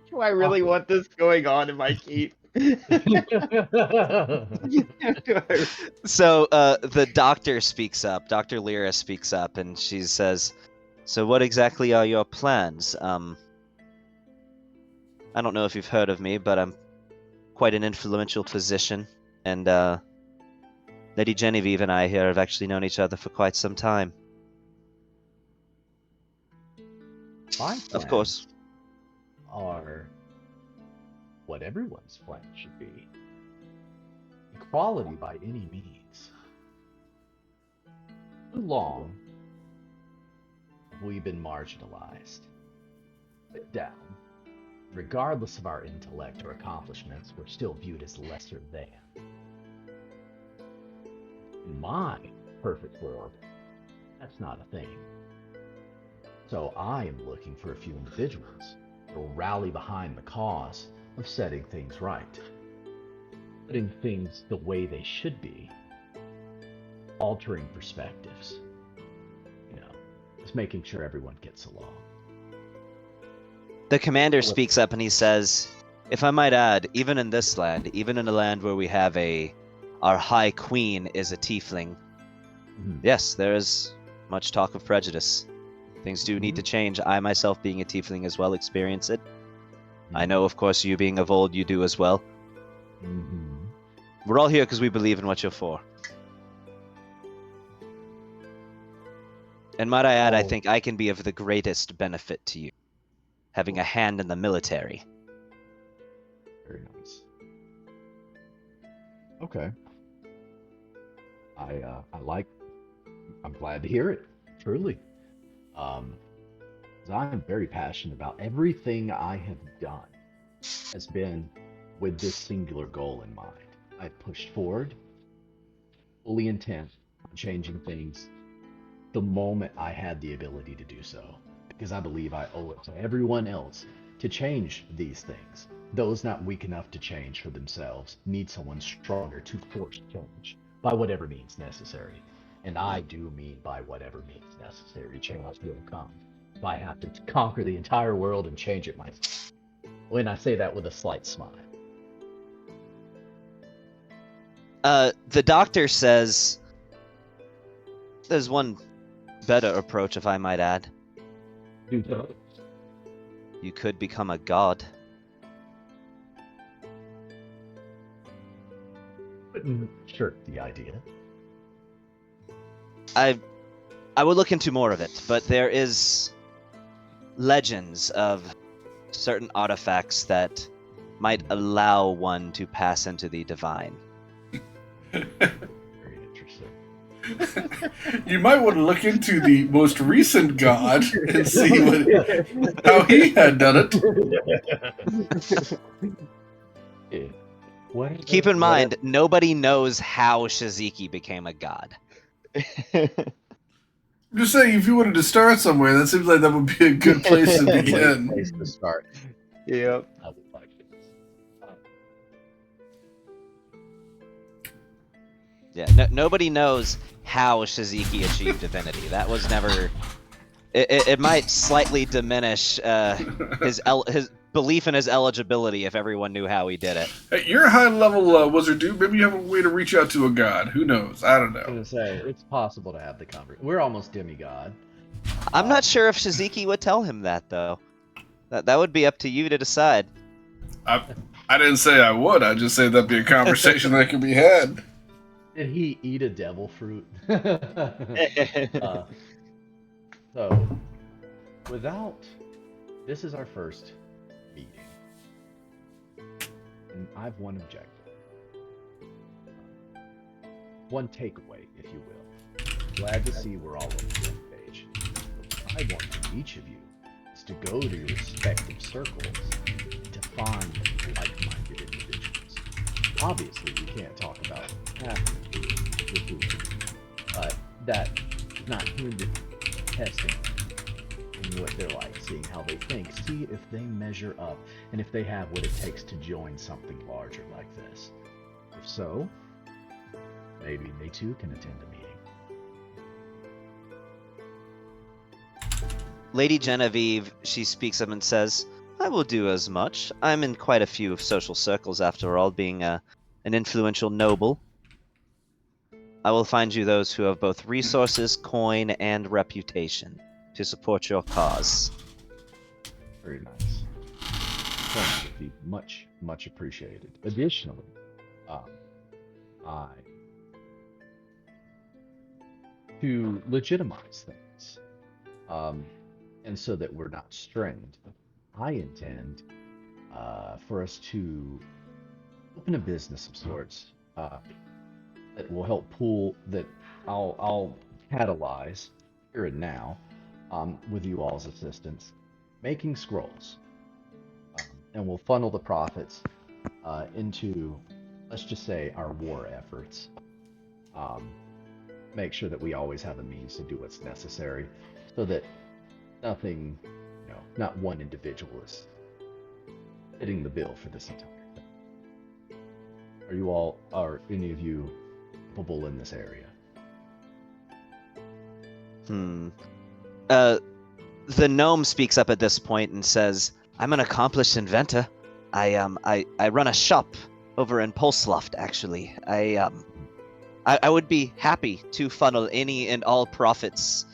Do I really want this going on in my keep? So the doctor speaks up. Dr. Lyra speaks up, and she says, "So what exactly are your plans? I don't know if you've heard of me, but I'm quite an influential physician, and Lady Genevieve and I here have actually known each other for quite some time." My Of course. are what everyone's plans should be. Equality by any means. Too long have we been marginalized, put down. Regardless of our intellect or accomplishments, we're still viewed as lesser than. In my perfect world, that's not a thing. So I am looking for a few individuals that will rally behind the cause of setting things right, putting things the way they should be, altering perspectives, just making sure everyone gets along. The commander speaks up and he says, "If I might add, even in this land, even in a land where we have our high queen is a tiefling, yes, there is much talk of prejudice. Things do need to change. I myself, being a tiefling as well, experience it. I know, of course, you being of old, you do as well. We're all here because we believe in what you're for. And might I add, I think I can be of the greatest benefit to you, having a hand in the military." Very nice. Okay. I'm glad to hear it, truly. 'Cause I'm very passionate about everything I have done has been with this singular goal in mind. I've pushed forward, fully intent on changing things the moment I had the ability to do so, because I believe I owe it to everyone else to change these things. Those not weak enough to change for themselves need someone stronger to force change by whatever means necessary. And I do mean by whatever means necessary, change will come. If I have to conquer the entire world and change it myself. When I say that with a slight smile. The doctor says, "There's one better approach, if I might add. Do so. You could become a god." Wouldn't shirk the idea. I will look into more of it, but there is legends of certain artifacts that might allow one to pass into the divine. Very interesting. You might want to look into the most recent god and see how he had done it. Yeah. Keep in mind, nobody knows how Shiziki became a god. I'm just saying, if you wanted to start somewhere, that seems like that would be a good place to begin. Place to start. Yep. I would like it. Yeah, nobody knows how Shiziki achieved divinity. That was never. It might slightly diminish his belief in his eligibility if everyone knew how he did it. Hey, you're a high-level wizard, dude. Maybe you have a way to reach out to a god. Who knows? I don't I was know. gonna say it's possible to have the conversation. We're almost demigod. I'm not sure if Shiziki would tell him that, though. That would be up to you to decide. I didn't say I would. I just said that'd be a conversation that could be had. Did he eat a devil fruit? So, this is our first meeting, and I've one objective, one takeaway, if you will. Glad to see we're all on the same page. What I want from each of you is to go to your respective circles and to find like-minded individuals. Obviously, we can't talk about but that is not hinder testing and seeing what they're like, seeing how they think, see if they measure up, and if they have what it takes to join something larger like this. If so, maybe they too can attend a meeting. Lady Genevieve, she speaks up and says, I will do as much. I'm in quite a few social circles after all, being an influential noble. I will find you those who have both resources, coin, and reputation to support your cause. Very nice. Thanks, would be much, much appreciated. Additionally, to legitimize things, and so that we're not strained, I intend for us to open a business of sorts that will help pool, that I'll catalyze here and now with you all's assistance, making scrolls, and we'll funnel the profits into, let's just say, our war efforts. Make sure that we always have the means to do what's necessary, so that nothing, not one individual is fitting the bill for this entire thing. Are any of you capable in this area? The gnome speaks up at this point and says, I'm an accomplished inventor. I run a shop over in Pulsloft, actually. I would be happy to funnel any and all profits,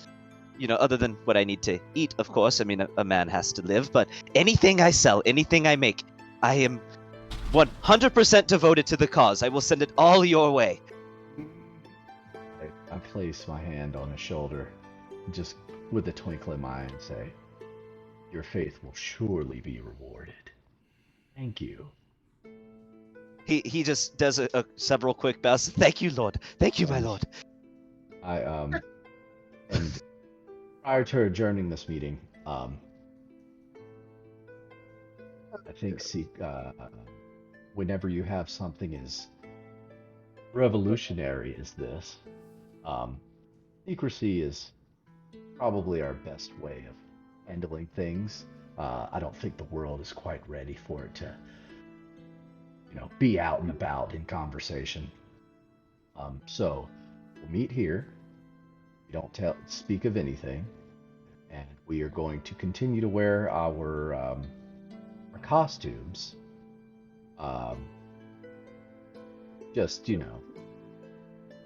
other than what I need to eat, of course. I mean, a man has to live, but anything I sell, anything I make, I am 100% devoted to the cause. I will send it all your way. I place my hand on his shoulder, just with a twinkle in my eye, and say, your faith will surely be rewarded. Thank you. He just does several quick bows. Thank you, Lord. Thank you, my Lord. And prior to adjourning this meeting, I think whenever you have something as revolutionary as this, secrecy is probably our best way of handling things. I don't think the world is quite ready for it to, be out and about in conversation. So we'll meet here. We don't speak of anything, and we are going to continue to wear our costumes. Just in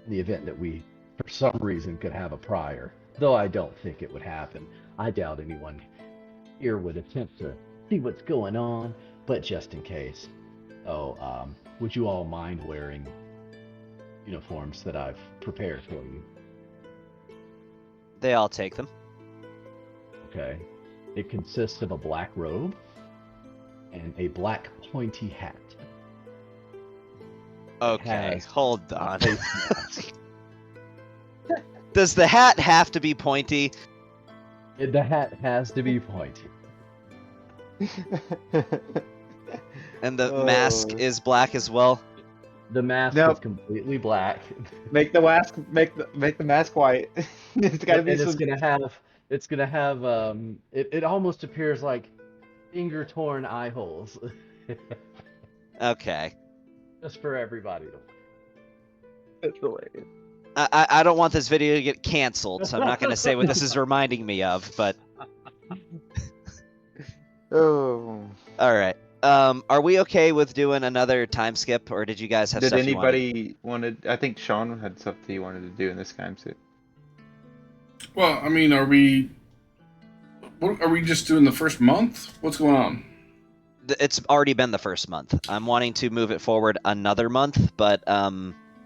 the event that we, for some reason, could have a prior. Though I don't think it would happen. I doubt anyone here would attempt to see what's going on, but just in case. So, would you all mind wearing uniforms that I've prepared for you? They all take them. Okay. It consists of a black robe and a black pointy hat. Okay, hold on. Face mask. Does the hat have to be pointy? The hat has to be pointy. And the mask is black as well? The mask Nope. is completely black. Make the mask white. It's gotta be And some. it's gonna have it almost appears like finger torn eye holes. Okay. Just for everybody to It's hilarious. I don't want this video to get canceled, so I'm not going to say what this is reminding me of, but... Oh. Alright. Are we okay with doing another time skip, or did you guys have Did stuff you wanted? anybody wanted? I think Sean had something he wanted to do in this time suit. Well, I mean, are we just doing the first month? What's going on? It's already been the first month. I'm wanting to move it forward another month, but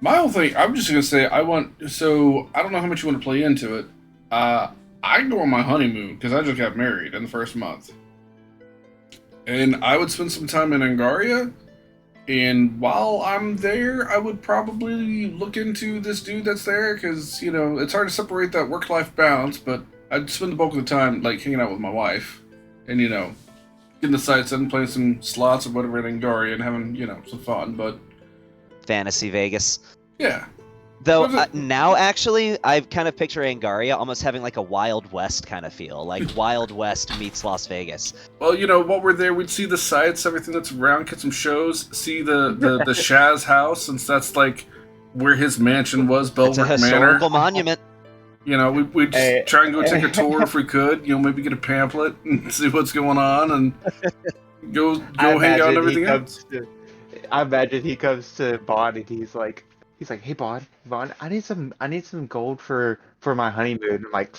My whole thing, I'm just gonna say, I don't know how much you want to play into it. I go on my honeymoon because I just got married in the first month, and I would spend some time in Angaria. And while I'm there, I would probably look into this dude that's there because it's hard to separate that work-life balance. But I'd spend the bulk of the time like hanging out with my wife, and getting the sights and playing some slots or whatever in Angaria and having some fun. But Fantasy Vegas. yeah. Though Was it- now, actually, I kind of picture Angaria almost having like a Wild West kind of feel, like Wild West meets Las Vegas. Well, while we're there, we'd see the sites, everything that's around, get some shows, see the Shaz house, since that's like where his mansion was, It's a Belwick Manor. historical monument. We'd just Hey, try and go take a tour if we could. Maybe get a pamphlet and see what's going on, and go hang out and everything else. I imagine he comes to Bond and he's like, hey Bond, I need some gold for my honeymoon. I'm like,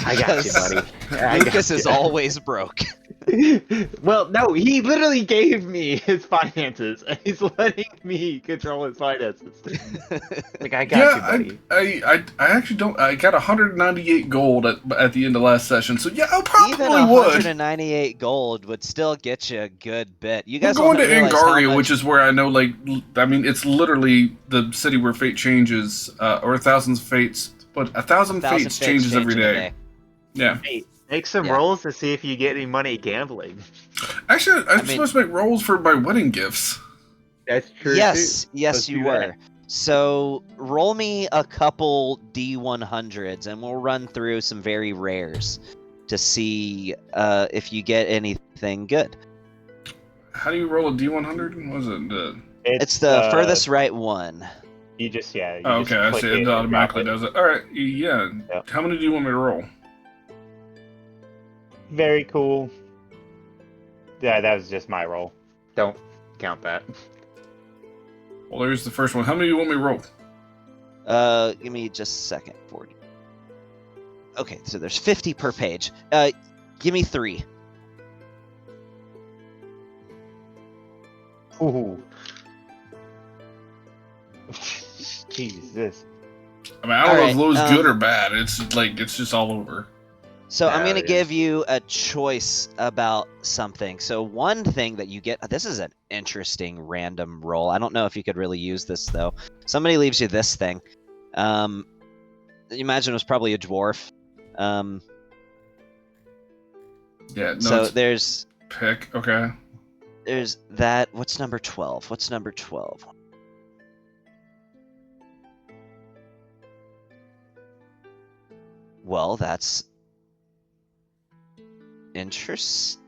I got you, buddy. I got Lucas is you." always broke. Well, no, he literally gave me his finances, and he's letting me control his finances. Like, I got you, buddy. I actually don't. I got 198 gold at the end of last session, so yeah, I probably Even would. 198 gold would still get you a good bit. You We're guys going don't to realize how Angaria, much- which is where I know, it's literally the city where fate changes, or thousands of fates. But 1,000 1,000 fates changes every change in a day. Yeah. Hey, make some Yeah. rolls to see if you get any money gambling. Actually, I'm mean- supposed to make rolls for my wedding gifts. That's true. Yes, too. yes, Let's you do were. that. So roll me a couple D100s, and we'll run through some very rares to see if you get anything good. How do you roll a D100? What was it? It's the furthest right one. You just you Oh, just okay, I click see. it It and automatically drop does it. All right, yeah. Yep. How many do you want me to roll? Very cool. Yeah, that was just my roll. Don't count that. Well, there's the first one. How many do you want me to roll? Give me just a second. 40. Okay, so there's 50 per page. Give me 3. Ooh. Jesus. I mean, I don't know if Alright, Low's good or bad. It's just all over. So I'm Yeah, going to it give you a choice about something. So one thing that you get, this is an interesting random roll. I don't know if you could really use this though. Somebody leaves you this thing. You imagine it was probably a dwarf. Yeah, no, So it's there's pick. Okay. that. What's number 12? What's number 12? Well, that's interesting.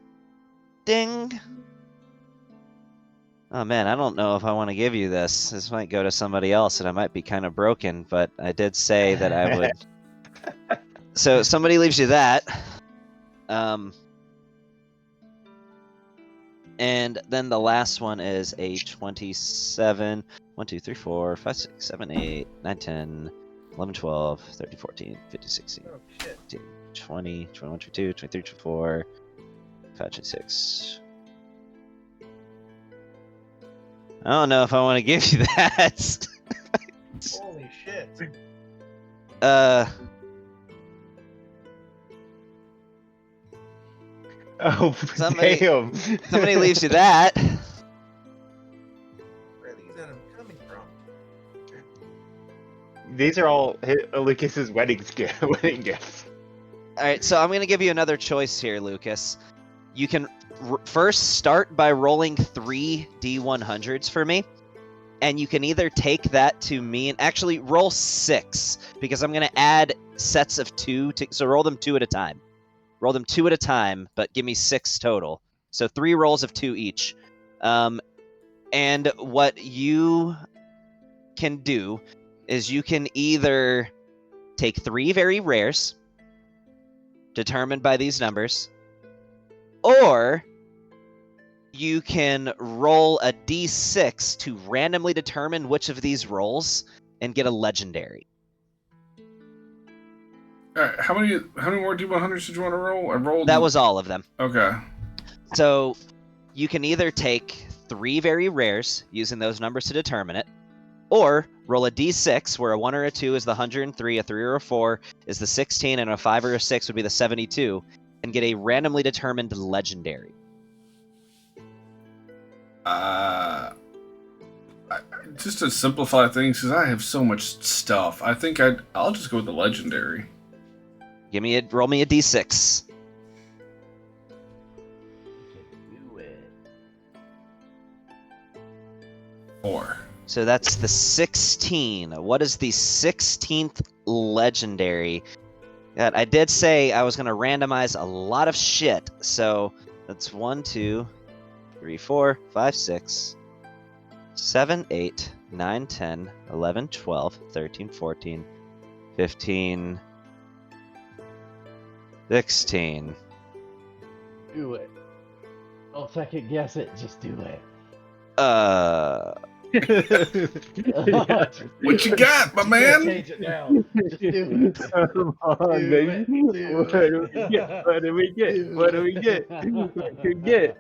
Oh man, I don't know if I want to give you this. This might go to somebody else, and I might be kind of broken, but I did say that I would. So somebody leaves you that. And then the last one is a 27. 1, 2, 3, 4, 5, 6, 7, 8, 9, 10, 11, 12, 13, 14, 15, 16, Oh shit. 20, 21, 22, 23, 24, 25, 26. I don't know if I want to give you that. Holy shit. Oh, Somebody- damn. Somebody leaves you that. Where are these items coming from? These are all Lucas's wedding gifts. All right, so I'm going to give you another choice here, Lucas. You can first start by rolling 3 D100s for me, and you can either take that to me and actually roll 6 because I'm going to add sets of 2. So roll them 2 at a time. Roll them 2 at a time, but give me 6 total. So 3 rolls of 2 each. And what you can do is you can either take 3 very rares, determined by these numbers, or you can roll a d6 to randomly determine which of these rolls and get a legendary. All right. How many more D100s did you want to roll? I rolled. That was all of them. Okay. So you can either take 3 very rares, using those numbers to determine it, or roll a d6, where a 1 or a 2 is the 103, a 3 or a 4 is the 16, and a 5 or a 6 would be the 72, and get a randomly determined legendary. Just to simplify things, because I have so much stuff, I think I'll just go with the legendary. Roll me a d6. Do it. 4. So that's the 16. What is the 16th legendary? God, I did say I was going to randomize a lot of shit. So that's 1, 2, 3, 4, 5, 6, 7, 8, 9, 10, 11, 12, 13, 14, 15, 16. Do it. Don't second guess it. Just do it. What you got, my man? Change it now. Just do it. Come on, Do baby. it. What do we get? What do we get? What do we get?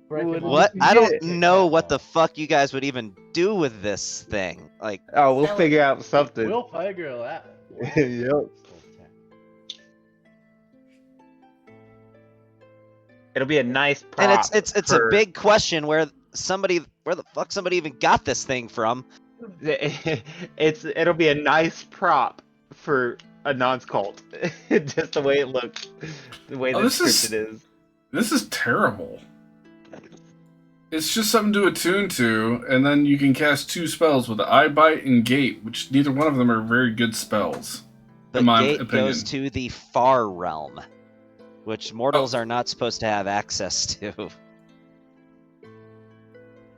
What? I don't know what the fuck you guys would even do with this thing. Like, Oh, we'll Sell it. figure out something. We'll figure it out. Yep. It'll be a nice prop. and it's a for- big question where the fuck somebody even got this thing from. It'll be a nice prop for a nonce cult. Just the way it looks, the way the this is- description is. This is terrible. It's just something to attune to, and then you can cast 2 spells with Eye Bite and Gate, which neither one of them are very good spells. But in my Gate opinion. goes to the far realm, which mortals are not supposed to have access to.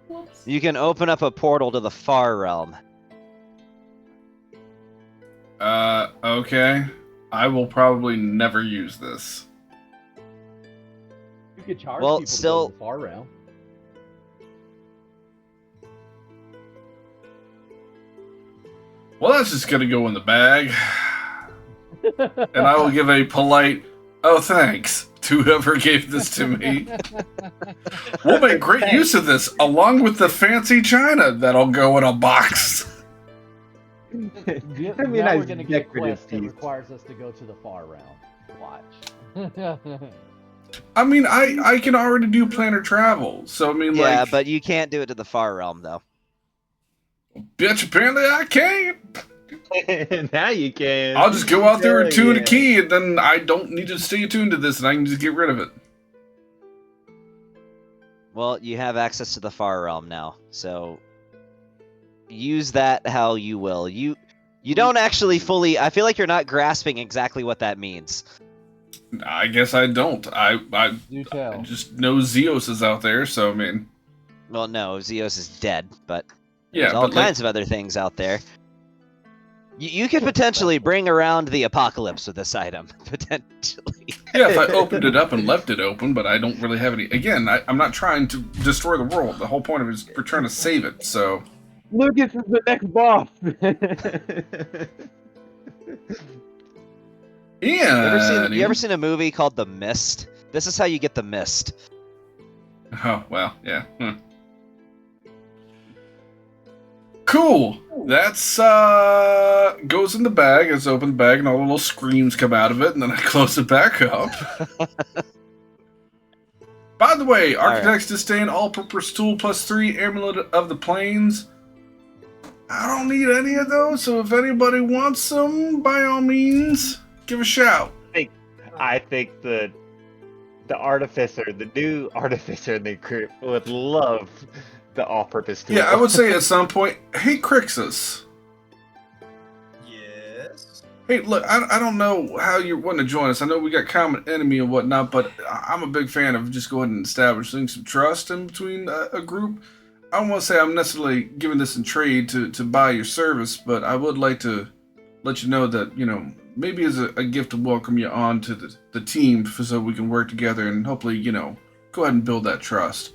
Whoops. You can open up a portal to the far realm. Okay. I will probably never use this. You could charge Well, people still- to go to the far realm. Well, that's just gonna go in the bag. And I will give a polite, oh, thanks, to whoever gave this to me. We'll make great use of this, along with the fancy china that'll go in a box. It'll be a Now nice we're gonna get a decorative quest that piece. requires us to go to the far realm. Watch. I mean, I can already do planar travel, so I mean, Yeah, like, but you can't do it to the far realm, though. bitch, apparently I can't. Now you can. I'll just go out there and Hell tune yeah. a key, and then I don't need to stay attuned to this, and I can just get rid of it. Well, you have access to the far realm now, so use that how you will. You don't actually fully. I feel like you're not grasping exactly what that means. I guess I don't. I Do tell. just know Zeos is out there, so I mean, Well, no, Zeos is dead, but yeah, there's all but like, kinds of other things out there. You could potentially bring around the apocalypse with this item, potentially. yeah, if I opened it up and left it open, but I don't really have any. Again, I'm not trying to destroy the world. The whole point of it is we're trying to save it. So Lucas is the next boss. yeah. You ever seen a movie called The Mist? This is how you get the mist. Oh well, yeah. Cool. That's goes in the bag. I just open the bag, and all the little screams come out of it, and then I close it back up. By the way, Architect's Disdain, all-purpose tool +3, Amulet of the Plains. I don't need any of those, so if anybody wants them, by all means, give a shout. I think the artificer, the new artificer in the group, would love the all-purpose tool. Yeah, I would say at some point, hey, Crixus. Yes. Hey, look, I don't know how you want to join us. I know we got common enemy and whatnot, but I'm a big fan of just going and establishing some trust in between a group. I don't want to say I'm necessarily giving this in trade to buy your service, but I would like to let you know that, you know, maybe as a gift to welcome you on to the team so we can work together and hopefully, you know, go ahead and build that trust.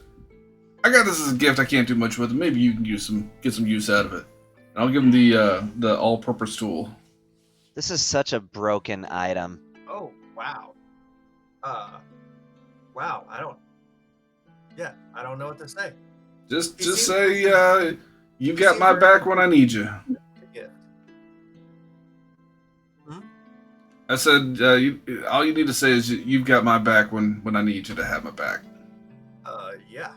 I got this as a gift. I can't do much with it. Maybe you can get some use out of it. And I'll give him the all-purpose tool. This is such a broken item. Oh, wow. Wow, I don't know what to say. Just He seems say you got my back when I need you. Yeah. I said all you need to say is you've got my back when I need you to have my back. Yeah.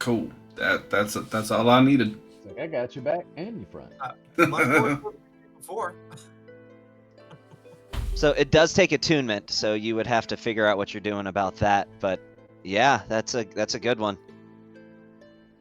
Cool. That's all I needed. It's like, I got your back and your front. My boy was before. So it does take attunement, so you would have to figure out what you're doing about that. But yeah, that's a good one.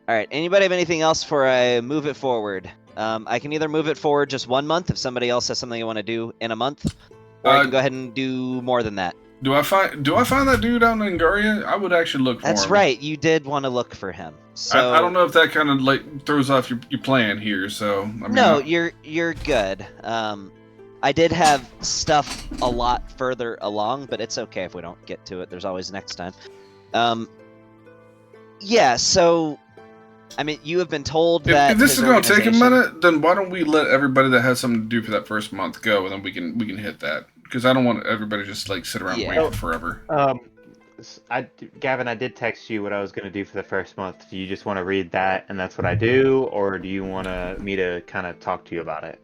All right. Anybody have anything else before I move it forward? I can either move it forward just 1 month if somebody else has something they want to do in a month, or I can go ahead and do more than that. Do I find that dude out in Angaria? I would actually look for him. That's right. You did want to look for him. So I don't know if that kind of like throws off your plan here. So I mean, no, you're good. I did have stuff a lot further along, but it's okay if we don't get to it. There's always next time. Yeah. So, I mean, you have been told that if this is going to take a organization- minute, then why don't we let everybody that has something to do for that first month go, and then we can hit that. Because I don't want everybody just like sit around waiting forever. Gavin, I did text you what I was going to do for the first month. Do you just want to read that and that's what I do, or do you want me to kind of talk to you about it?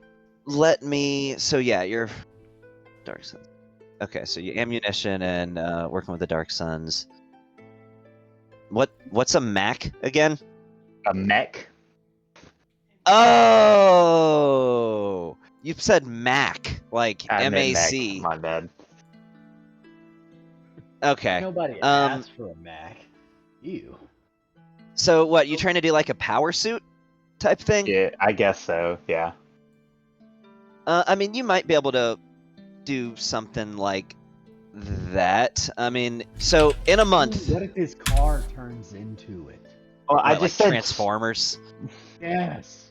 Let me. So yeah, you're Dark Suns. Okay, so you ammunition and working with the Dark Suns. What's a Mac again? A mech? Oh, you said Mac, like I meant MAC. mech. My bad. Okay. Nobody asked for a Mac. Ew. So what? You trying to do like a power suit type thing? Yeah, I guess so. Yeah. I mean, you might be able to do something like that. I mean, so in a month. What if his car turns into it? Well, I what, just like said Transformers. Yes.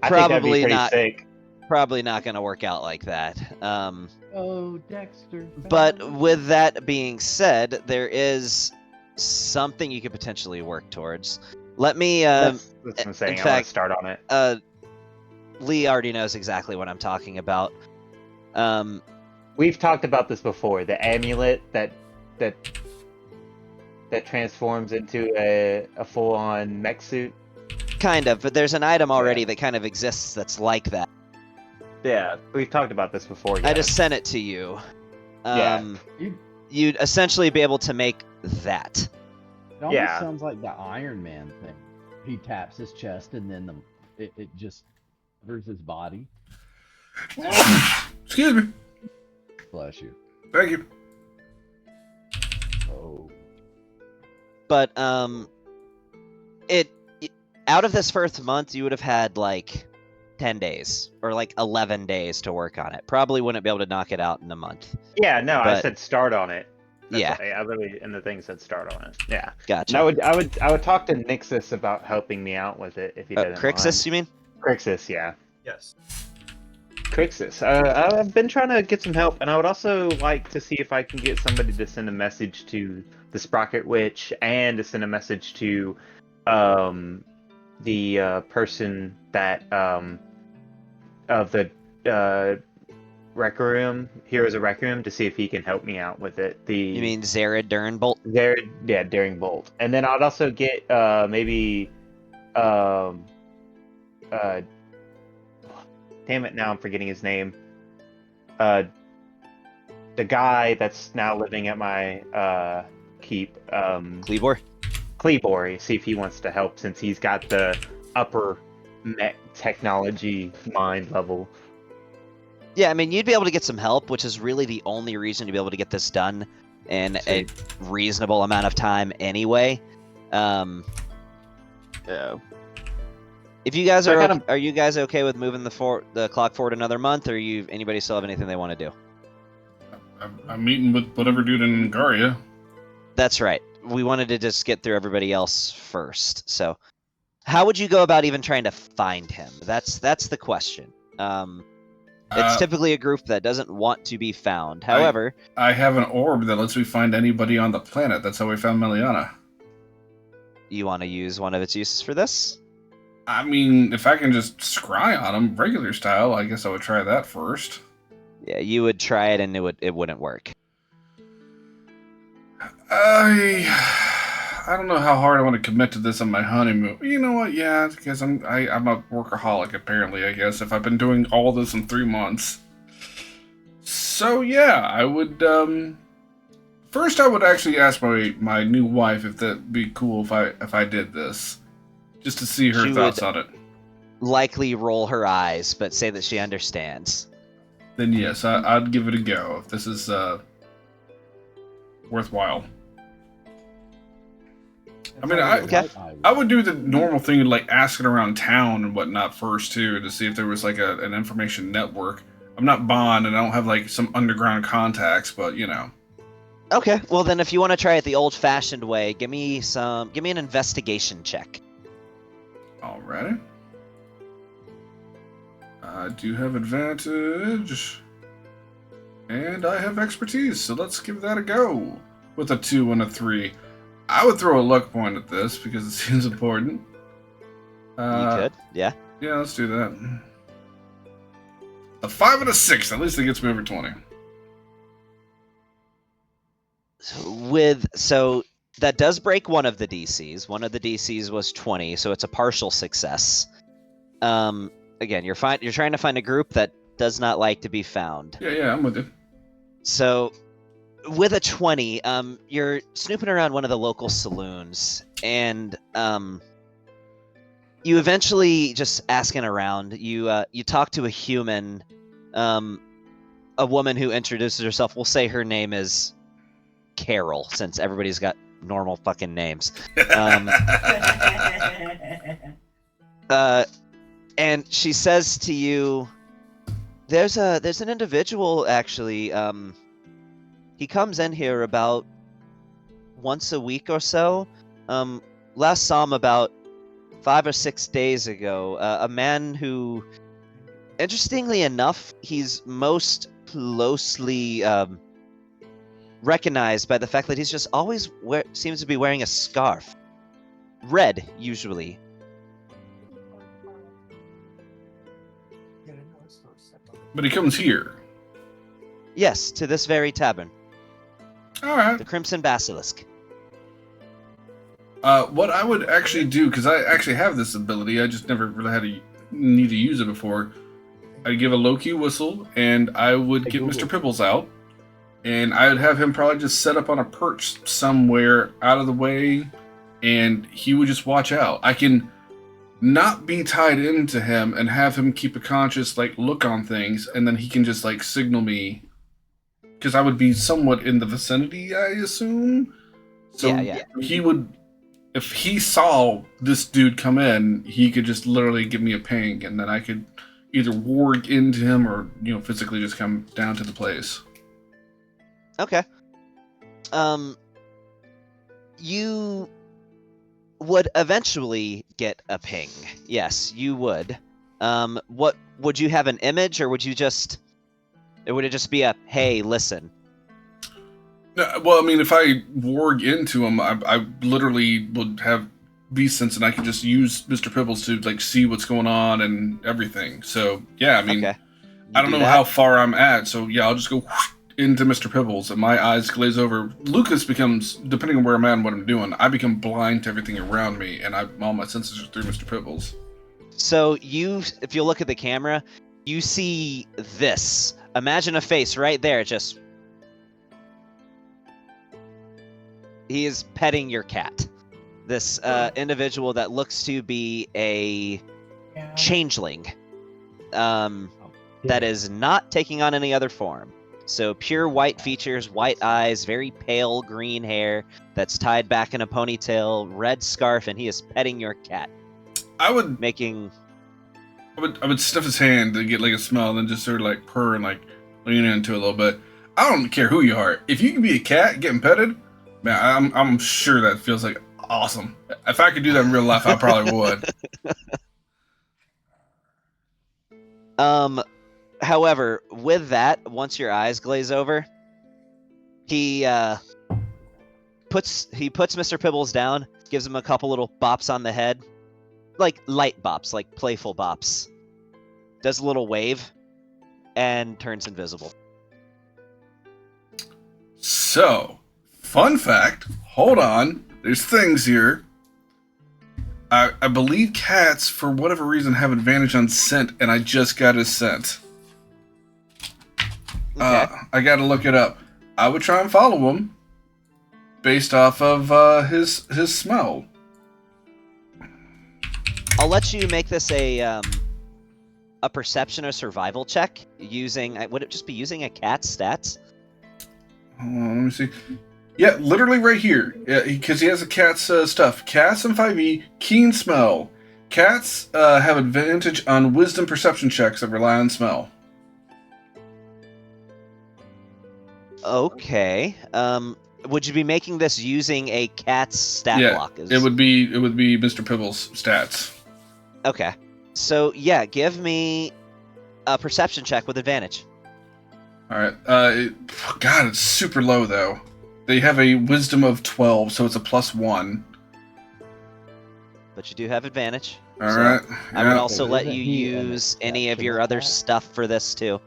I think that'd be Probably pretty not. sick. Probably not going to work out like that. Oh, Dexter. But with that being said, there is something you could potentially work towards. Let me. That's what I'm saying. in I want fact, to start on it. Lee already knows exactly what I'm talking about. We've talked about this before. The amulet that transforms into a full-on mech suit. Kind of, but there's an item already that kind of exists that's like that. Yeah, we've talked about this before. I just sent it to you. Yeah. You'd essentially be able to make that. It almost Yeah. sounds like the Iron Man thing. He taps his chest and then it just covers his body. Excuse me. Bless you. Thank you. Oh. But it out of this first month, you would have had like 10 days or like 11 days to work on it. Probably wouldn't be able to knock it out in a month. Yeah, no, I But- said start on it. Yeah. I literally in the thing said start on it. Yeah. Gotcha. And I would talk to Nixus about helping me out with it if he doesn't Crixus, you mean? mind. Crixus, yeah. Yes. Crixus. I've been trying to get some help, and I would also like to see if I can get somebody to send a message to the Sprocket Witch and to send a message to the person that of the Requiem, Heroes of Requiem, to see if he can help me out with it. You mean Zara Durnbolt? Daring Bolt. And then I'd also get maybe damn it, now I'm forgetting his name. The guy that's now living at my keep, Cleabor? Cleabor, see if he wants to help since he's got the upper mech technology mind level. Yeah, I mean, you'd be able to get some help, which is really the only reason to be able to get this done in a reasonable amount of time anyway. If you guys are you guys okay with moving the clock forward another month, or anybody still have anything they want to do? I'm meeting with whatever dude in Angaria. That's right. We wanted to just get through everybody else first. So, how would you go about even trying to find him? That's the question. It's typically a group that doesn't want to be found. However, I have an orb that lets me find anybody on the planet. That's how we found Meliana. you want to use one of its uses for this? I mean, if I can just scry on them, regular style, I guess I would try that first. Yeah, you would try it and it wouldn't work. I don't know how hard I want to commit to this on my honeymoon. You know what? Yeah, because I'm a workaholic apparently. I guess if I've been doing all this in 3 months. So yeah, I would. First, I would actually ask my new wife if that'd be cool if I did this, just to see her She thoughts would- on it. Likely roll her eyes, but say that she understands. Then yes, I'd give it a go if this is worthwhile. I mean, I would do the normal thing, like asking around town and whatnot first too, to see if there was like an information network. I'm not Bond, and I don't have like some underground contacts, but you know. Okay, well then, if you want to try it the old-fashioned way, give me an investigation check. Alrighty. I do have advantage, and I have expertise, so let's give that a go. With a 2 and a 3. I would throw a luck point at this because it seems important. You could, yeah. Yeah, let's do that. A 5 and a 6, at least it gets me over 20. So that does break one of the DCs. One of the DCs was 20, so it's a partial success. Again, you're trying to find a group that does not like to be found. Yeah, I'm with you. So, with a 20, you're snooping around one of the local saloons, and you eventually just asking around. You talk to a human, a woman who introduces herself. We'll say her name is Carol, since everybody's got normal fucking names. And she says to you, there's an individual actually, he comes in here about once a week or so. Last saw him about 5 or 6 days ago. A man who, interestingly enough, he's most closely recognized by the fact that he's just always seems to be wearing a scarf. Red, usually. But he comes here. Yes, to this very tavern. Alright. The Crimson Basilisk. What I would actually do, because I actually have this ability, I just never really had to need to use it before. I'd give a low-key whistle, and I would get Mr. Pibbles out, and I would have him probably just set up on a perch somewhere out of the way, and he would just watch out. I can not be tied into him and have him keep a conscious look on things, and then he can just signal me, because I would be somewhat in the vicinity, I assume. So yeah. He would, if he saw this dude come in, he could just literally give me a ping, and then I could either warg into him or physically just come down to the place. Okay. You would eventually get a ping. Yes, you would. What would you have, an image, or would you just? Would it just be a hey, listen? Well, I mean, if I warg into him, I literally would have beast sense, and I could just use Mr. Pibbles to see what's going on and everything. So yeah, I mean, okay. I don't know how far I'm at, so yeah, I'll just go into Mr. Pibbles, and my eyes glaze over. Lucas becomes, depending on where I'm at and what I'm doing, I become blind to everything around me, and all my senses are through Mr. Pibbles. So if you look at the camera, you see this. Imagine a face right there, just. He is petting your cat. This individual that looks to be a changeling. That is not taking on any other form. So pure white features, white eyes, very pale green hair that's tied back in a ponytail, red scarf, and he is petting your cat. I would sniff his hand to get a smell, and then just sort of purr and lean into it a little bit. I don't care who you are. If you can be a cat getting petted, man, I'm sure that feels awesome. If I could do that in real life, I probably would. However, with that, once your eyes glaze over, he puts Mr. Pibbles down, gives him a couple little bops on the head, light bops, playful bops. Does a little wave, and turns invisible. So, fun fact. Hold on. There's things here. I believe cats, for whatever reason, have advantage on scent, and I just got his scent. Okay. I gotta look it up. I would try and follow him based off of his smell. I'll let you make this a perception or survival check using. Would it just be using a cat's stats? Hold on, let me see. Yeah, literally right here. Yeah, because he has a cat's stuff. Cats and 5e, keen smell. Cats have advantage on wisdom perception checks that rely on smell. Okay. Would you be making this using a cat's stat block? It would be Mr. Pibble's stats. Okay. So yeah, give me a perception check with advantage. All right. God, it's super low though. They have a wisdom of 12, so it's a +1. But you do have advantage. All right. I would Yeah. also So let isn't you he an use any of your exceptional other cat? stuff for this too.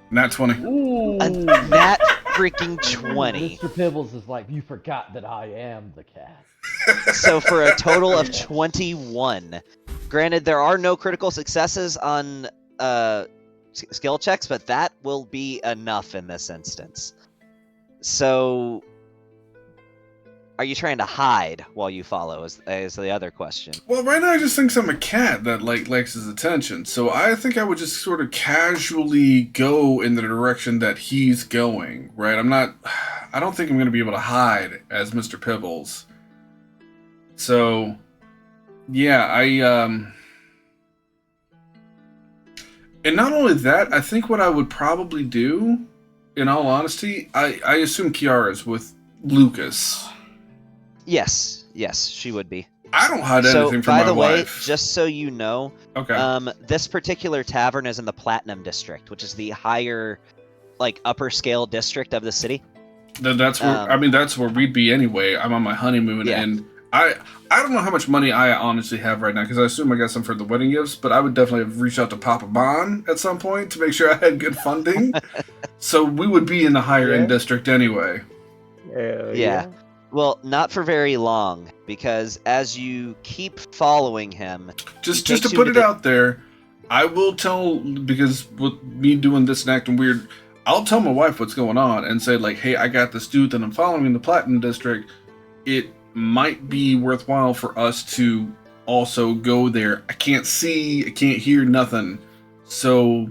Nat 20. Ooh. A nat freaking 20. Mr. Pibbles is like, you forgot that I am the cat. So for a total of 21. Granted, there are no critical successes on skill checks, but that will be enough in this instance. So, are you trying to hide while you follow? Is the other question. Well, right now I just think I'm a cat that likes his attention. So I think I would just sort of casually go in the direction that he's going. Right? I don't think I'm going to be able to hide as Mr. Pibbles. So, yeah, and not only that, I think what I would probably do, in all honesty, I assume Kiara's with Lucas. Yes, she would be. I don't hide So, anything from by my the way, wife. just so you know, Okay. this particular tavern is in the Platinum District, which is the higher, upper scale district of the city. That's where that's where we'd be anyway. I'm on my honeymoon, Yeah. and I don't know how much money I honestly have right now because I assume I got some for the wedding gifts, but I would definitely have reached out to Papa Bon at some point to make sure I had good funding. So we would be in the higher end district anyway. Yeah. Well, not for very long, because as you keep following him, Just takes to you put to it the- out there, I will tell, because with me doing this and acting weird, I'll tell my wife what's going on and say hey, I got this dude that I'm following in the Platinum District. It might be worthwhile for us to also go there. I can't see, I can't hear nothing. So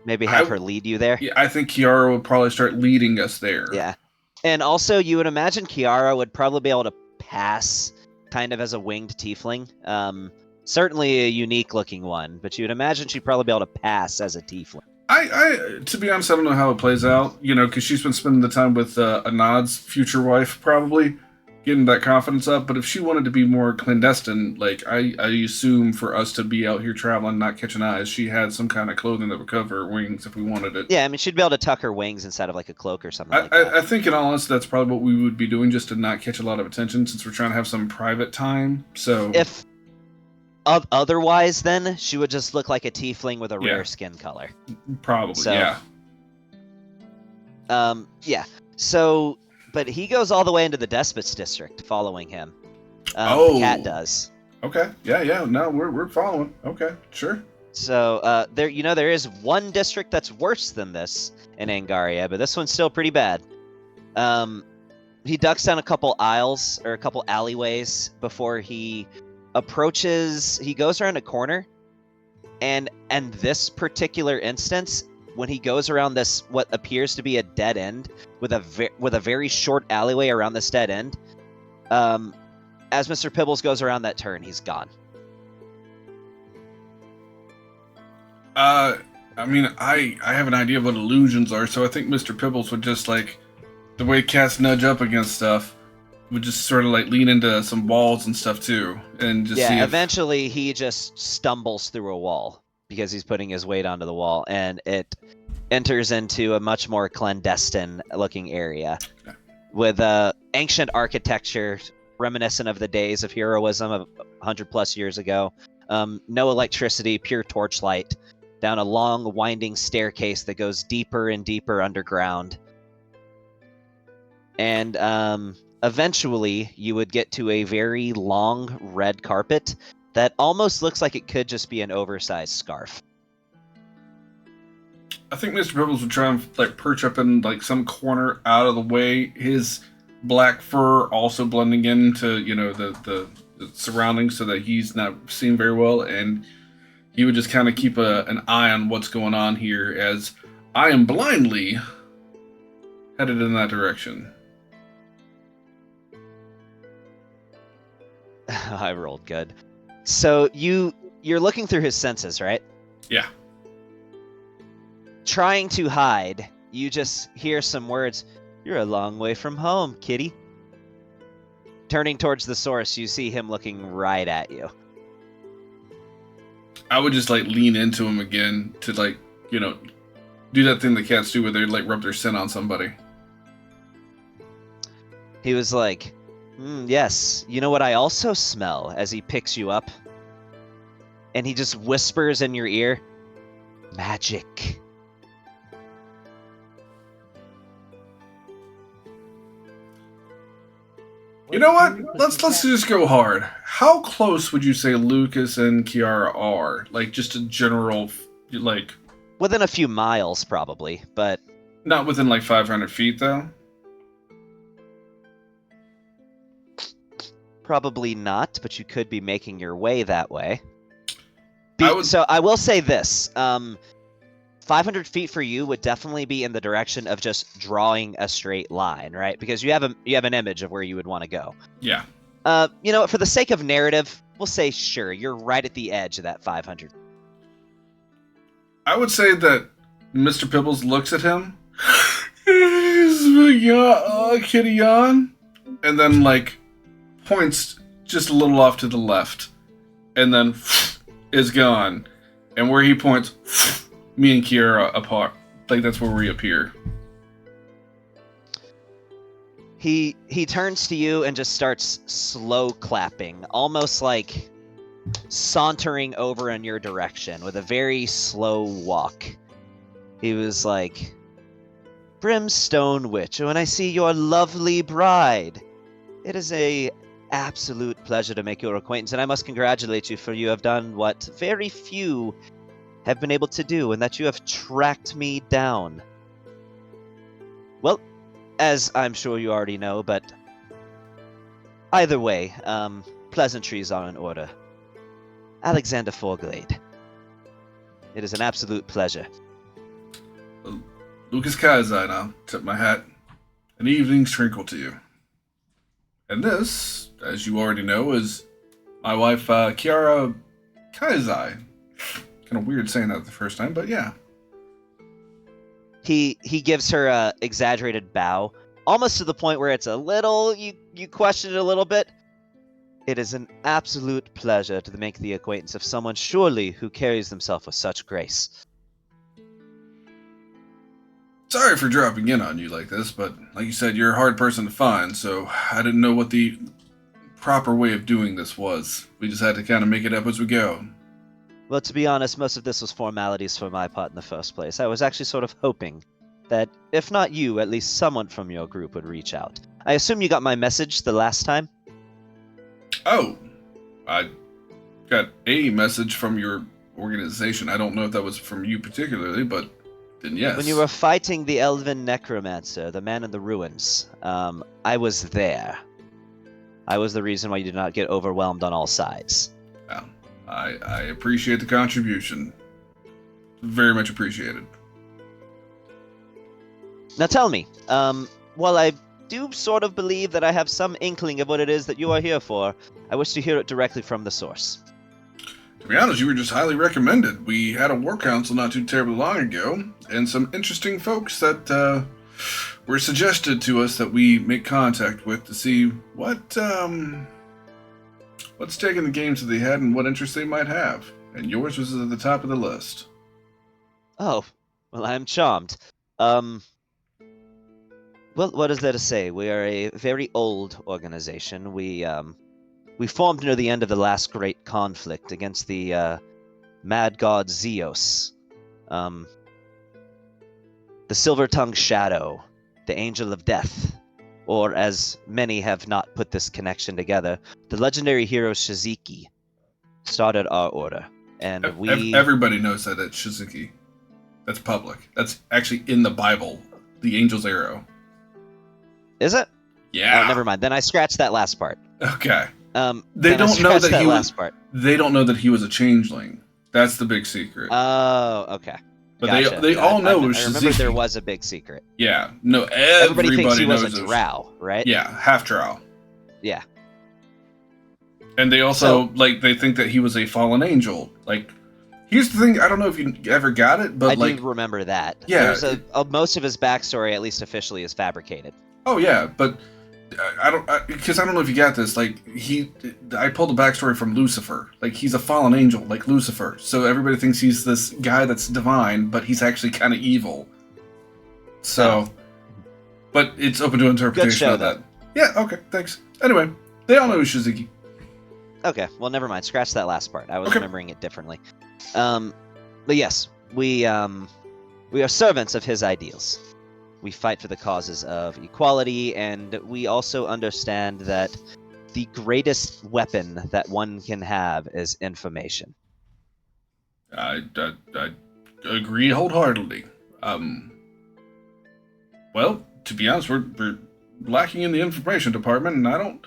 maybe have her lead you there. yeah, I think Kiara would probably start leading us there. Yeah. And also, you would imagine Kiara would probably be able to pass kind of as a winged tiefling. Certainly a unique looking one, but you would imagine she'd probably be able to pass as a tiefling. I to be honest, I don't know how it plays out, because she's been spending the time with Anad's future wife, probably getting that confidence up. But if she wanted to be more clandestine, I assume for us to be out here traveling, not catching eyes, she had some kind of clothing that would cover her wings if we wanted it. Yeah, I mean, she'd be able to tuck her wings inside of a cloak or something like that. I think in all honesty, that's probably what we would be doing, just to not catch a lot of attention, since we're trying to have some private time. So If otherwise, then she would just look like a tiefling with a rare skin color. probably, So- yeah. Yeah. So, but he goes all the way into the Despots District, following him. The cat does. Okay. Yeah. No, we're following. Okay, sure. So, there is one district that's worse than this in Angaria, but this one's still pretty bad. He ducks down a couple aisles or a couple alleyways before he approaches. He goes around a corner, and this particular instance, when he goes around this what appears to be a dead end with a very short alleyway around this dead end, as Mr. Pibbles goes around that turn, he's gone. I have an idea of what illusions are, so I think Mr. Pibbles would just the way cats nudge up against stuff, would just sort of lean into some walls and stuff too, and just see if... eventually he just stumbles through a wall because he's putting his weight onto the wall, and it enters into a much more clandestine looking area with ancient architecture reminiscent of the days of heroism of 100+ years ago. No electricity, pure torchlight down a long winding staircase that goes deeper and deeper underground. And eventually you would get to a very long red carpet that almost looks like it could just be an oversized scarf. I think Mr. Pibbles would try and perch up in some corner out of the way, his black fur also blending into the surroundings so that he's not seen very well, and he would just kind of keep an eye on what's going on here as I am blindly headed in that direction. I rolled good. So you're looking through his senses, right? Yeah. Trying to hide, you just hear some words. You're a long way from home, kitty. Turning towards the source, you see him looking right at you. I would just like lean into him again to like, do that thing the cats do where they like rub their scent on somebody. He was like, yes, you know what I also smell, as he picks you up. And he just whispers in your ear, magic. You know what? Let's just go hard. How close would you say Lucas and Kiara are? Like just a general, like... Within a few miles, probably, but... Not within like 500 feet, though? Probably not, but you could be making your way that way. I So I will say this. 500 feet for you would definitely be in the direction of just drawing a straight line, right? Because you have an image of where you would want to go. Yeah. For the sake of narrative, we'll say sure, you're right at the edge of that 500. I would say that Mr. Pibbles looks at him, kitty yawn, and then like points just a little off to the left, and then is gone. And where he points, me and Kiara apart. Like that's where we appear. He turns to you and just starts slow clapping, almost like sauntering over in your direction with a very slow walk. He was like, Brimstone Witch, when I see your lovely bride, it is a absolute pleasure to make your acquaintance, and I must congratulate you, for you have done what very few have been able to do, and that you have tracked me down. Well, as I'm sure you already know, but either way, pleasantries are in order. Alexander Forglade. It is an absolute pleasure. Lucas Kaizai now. Tip my hat. An evening's tranquil to you. And this, as you already know, is my wife, Kiara Kaizai. Kind of weird saying that the first time, but yeah. He gives her a exaggerated bow, almost to the point where it's a little, you question it a little bit. It is an absolute pleasure to make the acquaintance of someone surely who carries themselves with such grace. Sorry for dropping in on you like this, but like you said, you're a hard person to find, so I didn't know what the proper way of doing this was. We just had to kind of make it up as we go. Well, to be honest, most of this was formalities for my part in the first place. I was actually sort of hoping that, if not you, at least someone from your group would reach out. I assume you got my message the last time? Oh, I got a message from your organization. I don't know if that was from you particularly, but then yes. When you were fighting the Elven Necromancer, the man in the ruins, I was there. I was the reason why you did not get overwhelmed on all sides. Well, I appreciate the contribution. Very much appreciated. Now tell me, while I do sort of believe that I have some inkling of what it is that you are here for, I wish to hear it directly from the source. To be honest, you were just highly recommended. We had a war council not too terribly long ago, and some interesting folks that were suggested to us that we make contact with to see what's taking the game to the head and what interests they might have. And yours was at the top of the list. Oh, well, I am charmed. Well, what is there to say? We are a very old organization. We formed near the end of the last great conflict against the mad god Zeus. The Silver-Tongued Shadow, the Angel of Death, or as many have not put this connection together, the legendary hero Shiziki started our order. And everybody knows that it's Shiziki. That's public. That's actually in the Bible, the angel's arrow. Is it? Yeah. Oh, never mind. Then I scratched that last part. Okay. They don't know that he was. last part. They don't know that he was a changeling. That's the big secret. Oh, okay. But Gotcha. they all know it was I Shiziki. remember there was a big secret. Yeah. No, Everybody thinks he was knows a it drow, right? Yeah, half drow. Yeah. And they also, they think that he was a fallen angel. Like, here's the thing, I don't know if you ever got it, but, I do remember that. Yeah. There's most of his backstory, at least officially, is fabricated. Oh, yeah, but because I don't know if you got this, I pulled the backstory from Lucifer. Like, he's a fallen angel, like Lucifer. So everybody thinks he's this guy that's divine, but he's actually kind of evil. So, but it's open to interpretation Good show, of that. Yeah, okay, thanks. Anyway, they all know who's Shiziki. Okay, well, never mind. Scratch that last part. I was Okay. remembering it differently. But yes, we are servants of his ideals. We fight for the causes of equality, and we also understand that the greatest weapon that one can have is information. I agree wholeheartedly. Well, to be honest, we're lacking in the information department, and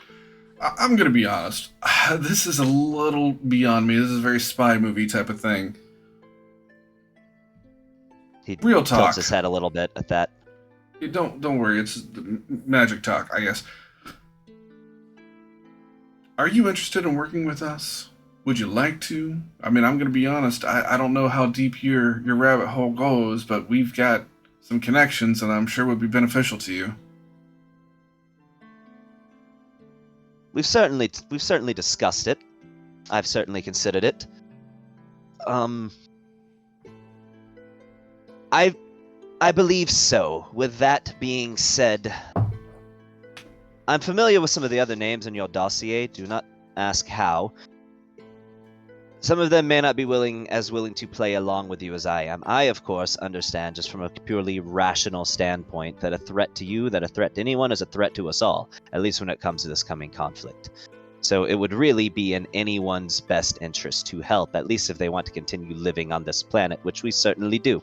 I'm gonna be honest. This is a little beyond me. This is a very spy movie type of thing. He Real talk. tilts his head a little bit at that. Don't worry. It's magic talk, I guess. Are you interested in working with us? Would you like to? I mean, I'm gonna be honest. I don't know how deep your rabbit hole goes, but we've got some connections, and I'm sure would be beneficial to you. We've certainly discussed it. I've certainly considered it. I believe so. With that being said, I'm familiar with some of the other names in your dossier. Do not ask how. Some of them may not be willing to play along with you as I am. I, of course, understand just from a purely rational standpoint that a threat to you, that a threat to anyone is a threat to us all, at least when it comes to this coming conflict. So it would really be in anyone's best interest to help, at least if they want to continue living on this planet, which we certainly do.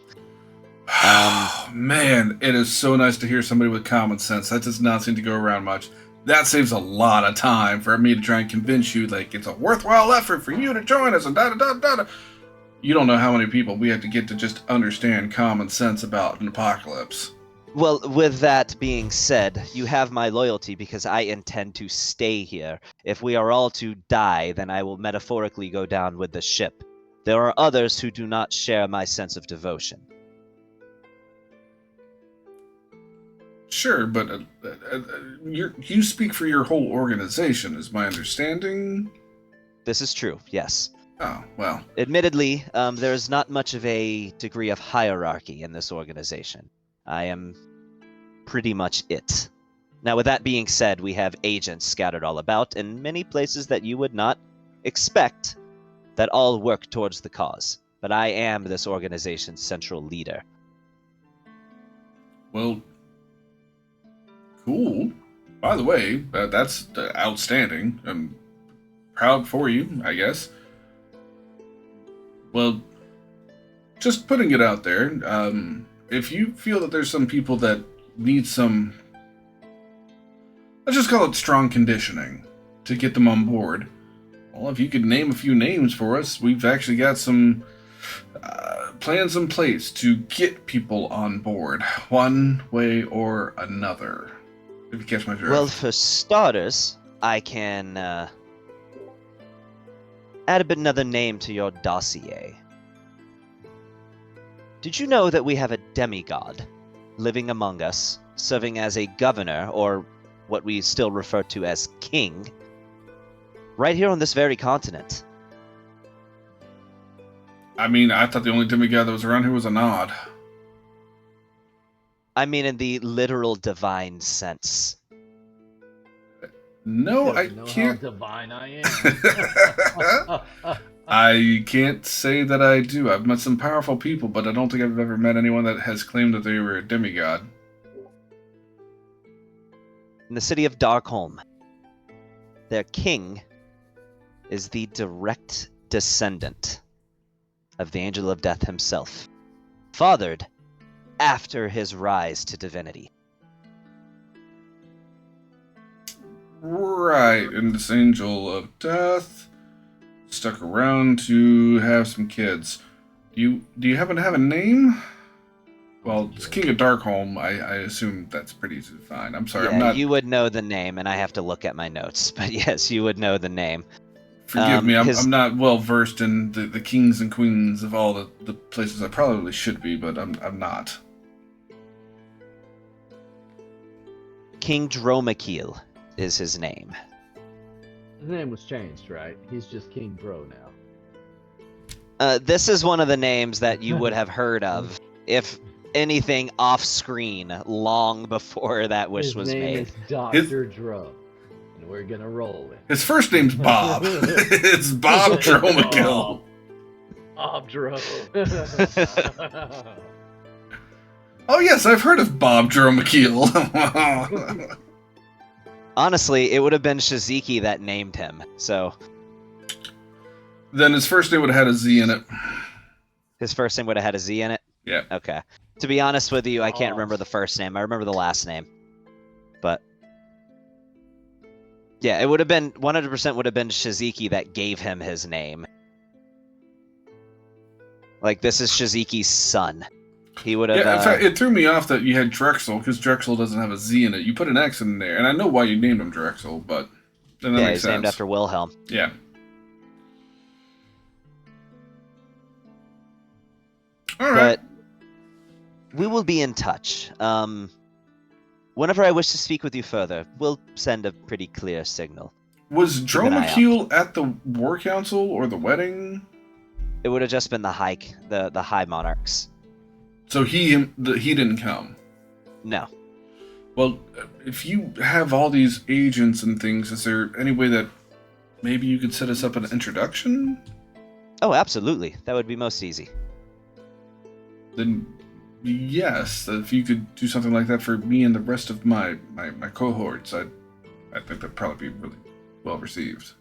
Man, it is so nice to hear somebody with common sense. That does not seem to go around much. That saves a lot of time for me to try and convince you, it's a worthwhile effort for you to join us, and da-da-da-da-da. You don't know how many people we have to get to just understand common sense about an apocalypse. Well, with that being said, you have my loyalty because I intend to stay here. If we are all to die, then I will metaphorically go down with the ship. There are others who do not share my sense of devotion. Sure, but you speak for your whole organization, is my understanding? This is true, yes. Oh, well. Admittedly, there is not much of a degree of hierarchy in this organization. I am pretty much it. Now, with that being said, we have agents scattered all about in many places that you would not expect that all work towards the cause. But I am this organization's central leader. Well, cool. By the way, that's outstanding. I'm proud for you, I guess. Well, just putting it out there, if you feel that there's some people that need some, let's just call it strong conditioning, to get them on board, well, if you could name a few names for us, we've actually got some plans in place to get people on board, one way or another. If you catch my drift. Well, for starters, I can add another name to your dossier. Did you know that we have a demigod living among us, serving as a governor, or what we still refer to as king, right here on this very continent? I mean, I thought the only demigod that was around here was a nod. I mean in the literal divine sense. No, I Know can't. how divine I am. I can't say that I do. I've met some powerful people, but I don't think I've ever met anyone that has claimed that they were a demigod. In the city of Darkholm, their king is the direct descendant of the Angel of Death himself, fathered after his rise to divinity. Right, and this Angel of Death stuck around to have some kids. Do you happen to have a name? Well, it's King of Darkholm. I assume that's pretty easy to find. I'm sorry, Yeah, I'm not. you would know the name, and I have to look at my notes. But yes, you would know the name. Forgive me, his- I'm not well versed in the kings and queens of all the places I probably should be, but I'm not. King Dromakiel is his name. His name was changed, right? He's just King Bro now. This is one of the names that you would have heard of, if anything, off screen long before that wish His was name made. is Dr. Drum, and we're gonna roll it. His first name's Bob. It's Bob Dromakill. Bob Drum. Oh yes, I've heard of Bob Dromakill. Honestly, it would have been Shiziki that named him. So Then his first name would have had a Z in it. his first name would have had a Z in it. Yeah. Okay. To be honest with you, I can't Oh. remember the first name. I remember the last name. But yeah, it would have been 100% would have been Shiziki that gave him his name. Like, this is Shiziki's son. He would have. Yeah, in fact, it threw me off that you had Drexel, because Drexel doesn't have a Z in it. You put an X in there, and I know why you named him Drexel, but then that yeah, makes he's sense. named after Wilhelm. Yeah. All right. But we will be in touch. Whenever I wish to speak with you further, we'll send a pretty clear signal. Was an eye out. Dromakiel at the War Council or the wedding? It would have just been the High Monarchs. So he didn't come. No. Well, if you have all these agents and things, is there any way that maybe you could set us up an introduction? Oh, absolutely. That would be most easy. Then yes, if you could do something like that for me and the rest of my cohorts, I think that'd probably be really well received.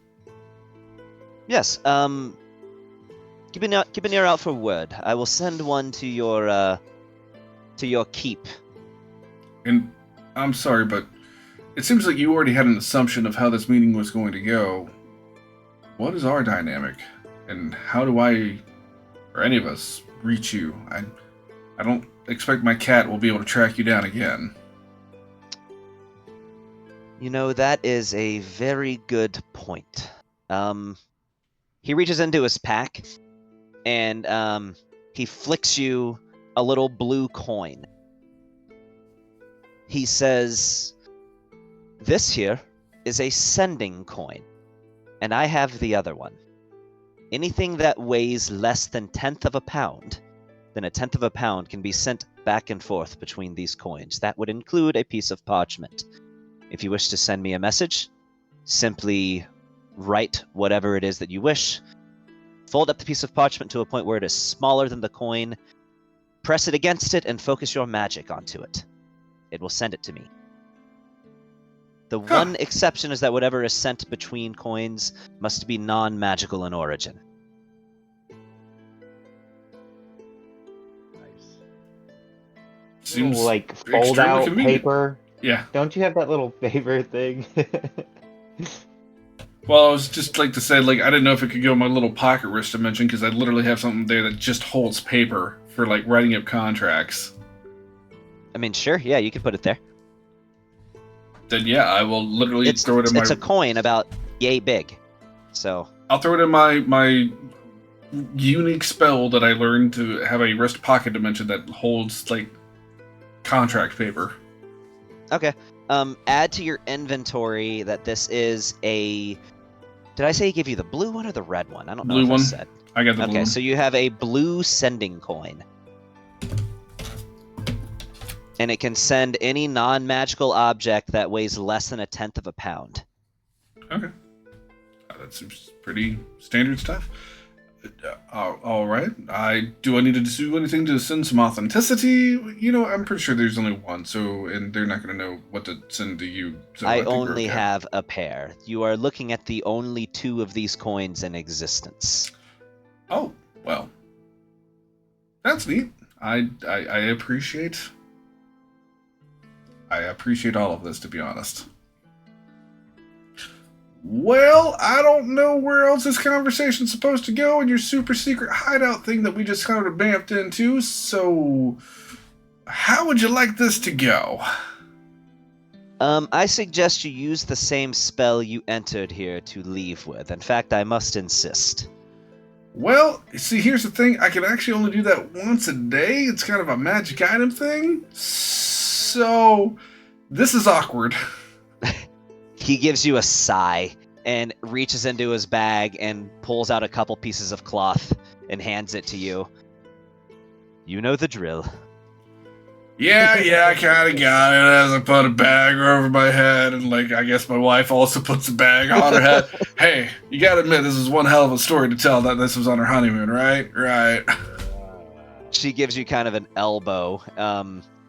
Yes. Keep an ear out for word. I will send one to your keep. And I'm sorry, but it seems like you already had an assumption of how this meeting was going to go. What is our dynamic? And how do I, or any of us, reach you? I don't expect my cat will be able to track you down again. You know, that is a very good point. He reaches into his pack, and he flicks you a little blue coin. He says, "This here is a sending coin, and I have the other one. Anything that weighs less than 1/10 of a pound, then 1/10 of a pound can be sent back and forth between these coins. That would include a piece of parchment. If you wish to send me a message, simply write whatever it is that you wish, fold up the piece of parchment to a point where it is smaller than the coin, press it against it, and focus your magic onto it. It will send it to me. The one exception is that whatever is sent between coins must be non-magical in origin." Nice. Seems Little, like fold extremely out convenient. paper. Yeah. Don't you have that little paper thing? Well, I was just like to say, like, I didn't know if it could go in my little pocket wrist dimension, because I literally have something there that just holds paper for, like, writing up contracts. I mean, sure, yeah, you can put it there. Then yeah, I will literally throw it in my... It's a coin about yay big. So, I'll throw it in my unique spell that I learned to have a wrist pocket dimension that holds, like, contract paper. okay. Add to your inventory that this is a... Did I say he gave you the blue one or the red one? I don't know Blue if one. I said. I got the blue Okay, one. so you have a blue sending coin. And it can send any non-magical object that weighs less than 1/10 of a pound. Okay. That seems pretty standard stuff. All right. I need to do anything to send some authenticity? You know, I'm pretty sure there's only one, and they're not going to know what to send to you. So I think we're only okay. have a pair. You are looking at the only 2 of these coins in existence. Oh, well. That's neat. I appreciate all of this, to be honest. Well, I don't know where else this conversation's supposed to go in your super secret hideout thing that we just kind of vamped into, so how would you like this to go? I suggest you use the same spell you entered here to leave with. In fact, I must insist. Well, see, here's the thing. I can actually only do that once a day. It's kind of a magic item thing. So, this is awkward. He gives you a sigh and reaches into his bag and pulls out a couple pieces of cloth and hands it to you. You know the drill. Yeah, I kind of got it as I put a bag over my head, and like I guess my wife also puts a bag on her head. Hey, you gotta admit this is one hell of a story to tell that this was on her honeymoon, right? Right. She gives you kind of an elbow.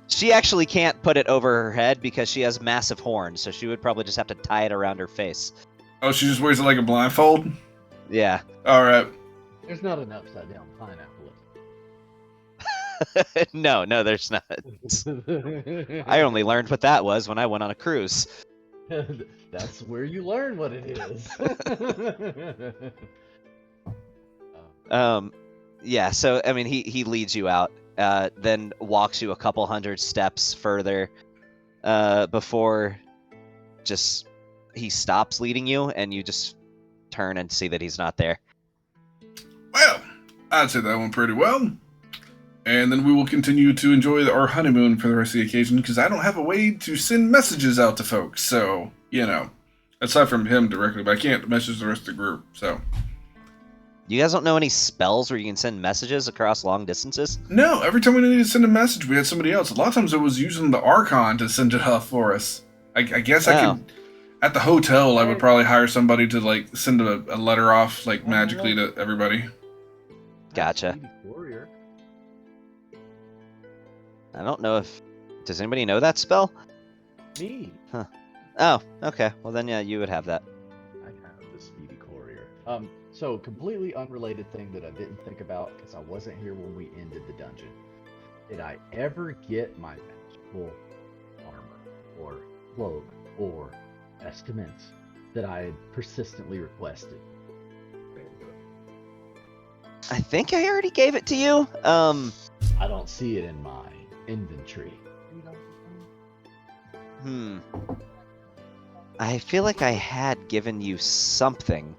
She actually can't put it over her head because she has massive horns, so she would probably just have to tie it around her face. Oh, she just wears it like a blindfold? Yeah. All right. There's not an upside down pineapple. No, there's not. I only learned what that was when I went on a cruise. That's where you learn what it is. Yeah, so I mean he leads you out, then walks you a couple hundred steps further, before just he stops leading you and you just turn and see that he's not there. Well, I'd say that went pretty well. And then we will continue to enjoy our honeymoon for the rest of the occasion, because I don't have a way to send messages out to folks, so, you know. Aside from him directly, but I can't message the rest of the group, so. You guys don't know any spells where you can send messages across long distances? No, every time we needed to send a message, we had somebody else. A lot of times it was using the Archon to send it off for us. I guess I could... At the hotel, I would probably hire somebody to, like, send a letter off, like, magically to everybody. Gotcha. I don't know if... Does anybody know that spell? Me. Huh. Oh, okay. Well then, yeah, you would have that. I have the Speedy Courier. So completely unrelated thing that I didn't think about because I wasn't here when we ended the dungeon. Did I ever get my magical armor or cloak or estimates that I had persistently requested? I think I already gave it to you. I don't see it in my inventory. I feel like I had given you something.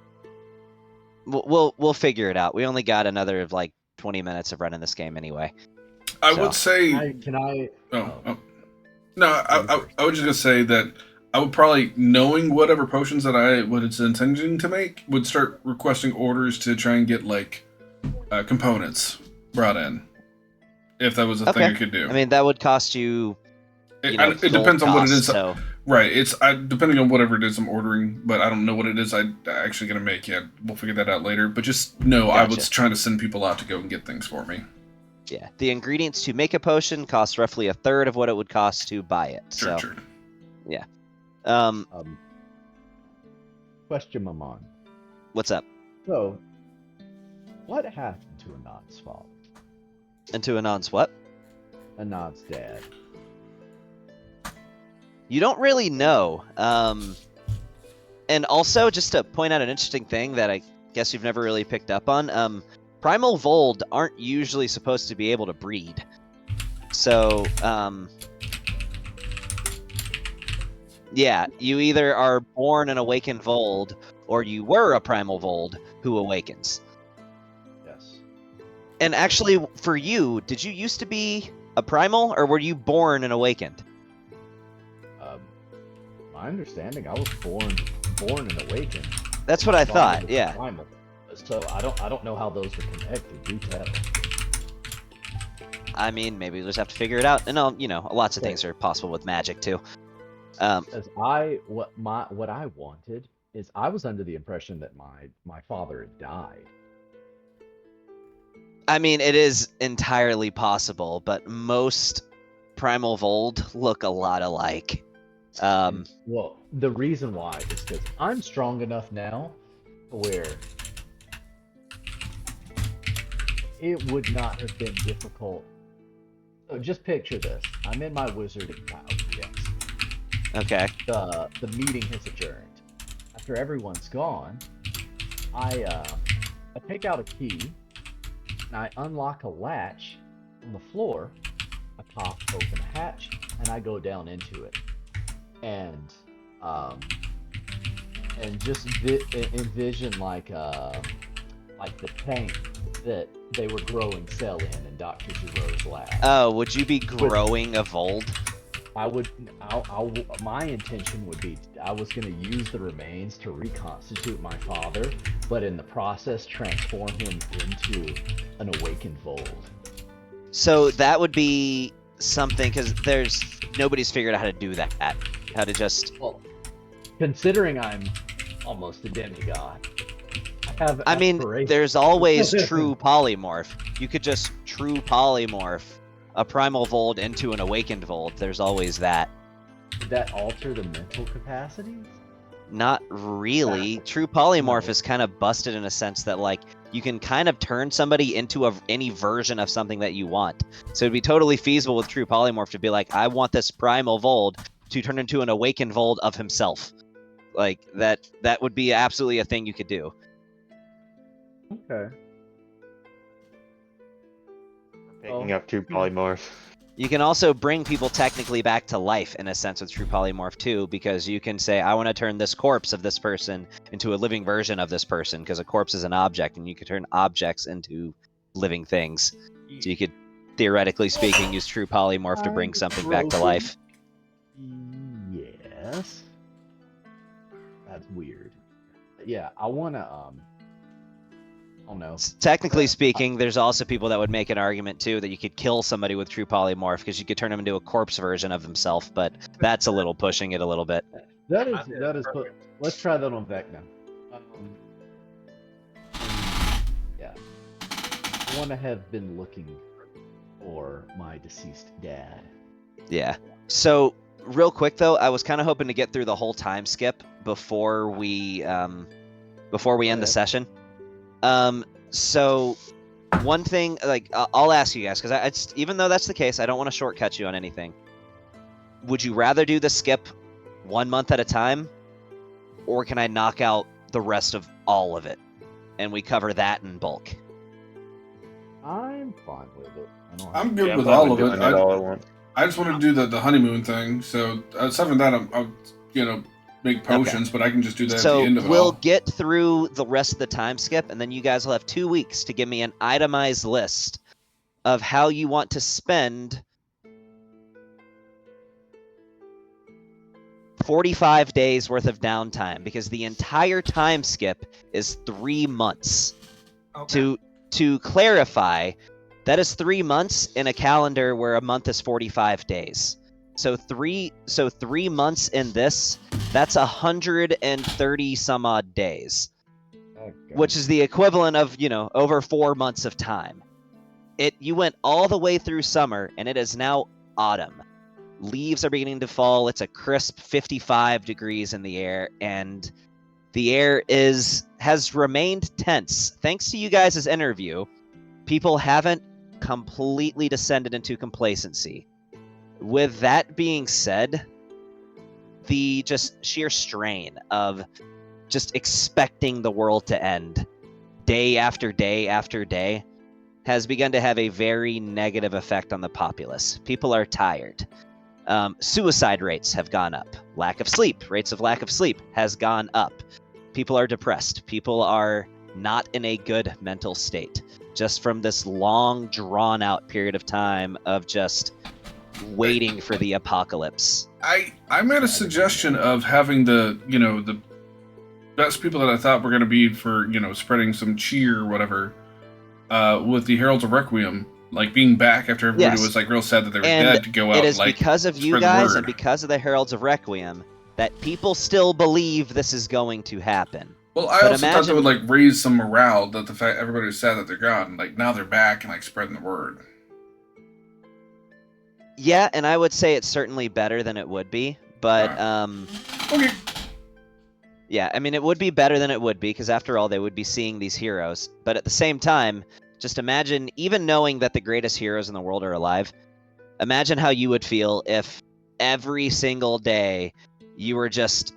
We'll figure it out. We only got another like 20 minutes of running this game anyway. I would say. Can I? No, I was just gonna say that I would probably, knowing whatever potions that I was intending to make, would start requesting orders to try and get like components brought in. If that was a thing I could do. I mean, that would cost you. It depends on what it is. So. Right. It's depending on whatever it is I'm ordering, but I don't know what it is I'm actually going to make yet. We'll figure that out later. But just know I was trying to send people out to go and get things for me. Yeah. The ingredients to make a potion cost roughly a third of what it would cost to buy it. Sure. Yeah. Question, Maman. What's up? So, what happened to Anand's father? And to Anand's what? Anand's dad. You don't really know. And also, just to point out an interesting thing that I guess you've never really picked up on, Primal Vold aren't usually supposed to be able to breed. So, yeah, you either are born an awakened Vold, or you were a Primal Vold who awakens. Yes. And actually, for you, did you used to be a Primal, or were you born and awakened? My understanding, I was born and awakened. That's what I thought. Yeah. Primal. So I don't know how those are connected. Do tell. I mean, maybe we'll just have to figure it out. And lots of things are possible with magic too. As what I wanted is I was under the impression that my father had died. I mean, it is entirely possible, but most Primal Vold look a lot alike. Well, the reason why is because I'm strong enough now where it would not have been difficult. So just picture this. I'm in my wizarding tower, yes. Okay. The meeting has adjourned. After everyone's gone, I take out a key and I unlock a latch on the floor. I pop open a hatch and I go down into it. and just envision like the tank that they were growing cell in Dr. Giro's lab. Oh, would you be growing a Vold? My intention would be, I was going to use the remains to reconstitute my father, but in the process transform him into an awakened Vold. So that would be something, because nobody's figured out how to do that. How to just... Well, considering I'm almost a demigod, I mean, there's always true polymorph. You could just true polymorph a primal Vold into an awakened Vold. There's always that. Would that alter the mental capacities? Not really. True polymorph is kind of busted in a sense that, like, you can kind of turn somebody into any version of something that you want. So it'd be totally feasible with true polymorph to be like, I want this primal Vold to turn into an awakened Vold of himself. Like, that would be absolutely a thing you could do. Okay. Picking up True Polymorph. You can also bring people technically back to life in a sense with True Polymorph too, because you can say, I want to turn this corpse of this person into a living version of this person, because a corpse is an object, and you can turn objects into living things. So you could, theoretically speaking, use True Polymorph to bring something back to life. Yes. That's weird. Yeah, I want to, oh no. Technically speaking, there's also people that would make an argument too that you could kill somebody with True Polymorph because you could turn him into a corpse version of himself, but that's a little pushing it a little bit. That is. Let's try that on Vecna. Yeah, I want to have been looking for my deceased dad. Yeah. So real quick though, I was kind of hoping to get through the whole time skip before we end the session. So one thing, like, I'll ask you guys, because even though that's the case, I don't want to shortcut you on anything. Would you rather do the skip 1 month at a time, or can I knock out the rest of all of it, and we cover that in bulk? I'm fine with it. I'm good with all of it. All at once. I just wanted to do the honeymoon thing. So aside from that, I'll make potions, but I can just do that at the end of it we'll all. get through the rest of the time skip, and then you guys will have 2 weeks to give me an itemized list of how you want to spend 45 days worth of downtime, because the entire time skip is 3 months. Okay. To clarify, that is 3 months in a calendar where a month is 45 days. So three months in this, that's 130 some odd days, which is the equivalent of, over 4 months of time. You went all the way through summer, and it is now autumn. Leaves are beginning to fall. It's a crisp 55 degrees in the air, and the air has remained tense. Thanks to you guys' interview, people haven't completely descended into complacency. With that being said, the just sheer strain of just expecting the world to end day after day after day has begun to have a very negative effect on the populace. People are tired. Suicide rates have gone up. Rates of lack of sleep has gone up. People are depressed. People are not in a good mental state, just from this long, drawn-out period of time of just waiting for the apocalypse. I made a suggestion of having the best people that I thought were going to be for spreading some cheer or whatever, with the Heralds of Requiem, like being back after everybody was like real sad that they were dead, to go out. It is like, because of you guys and because of the Heralds of Requiem that people still believe this is going to happen. Well, I also thought that would like raise some morale, that the fact everybody was sad that they're gone, and like now they're back and like spreading the word. Yeah, and I would say it's certainly better than it would be, but Okay. Yeah, I mean, it would be better than it would be, because after all, they would be seeing these heroes. But at the same time, just imagine, even knowing that the greatest heroes in the world are alive, imagine how you would feel if every single day you were just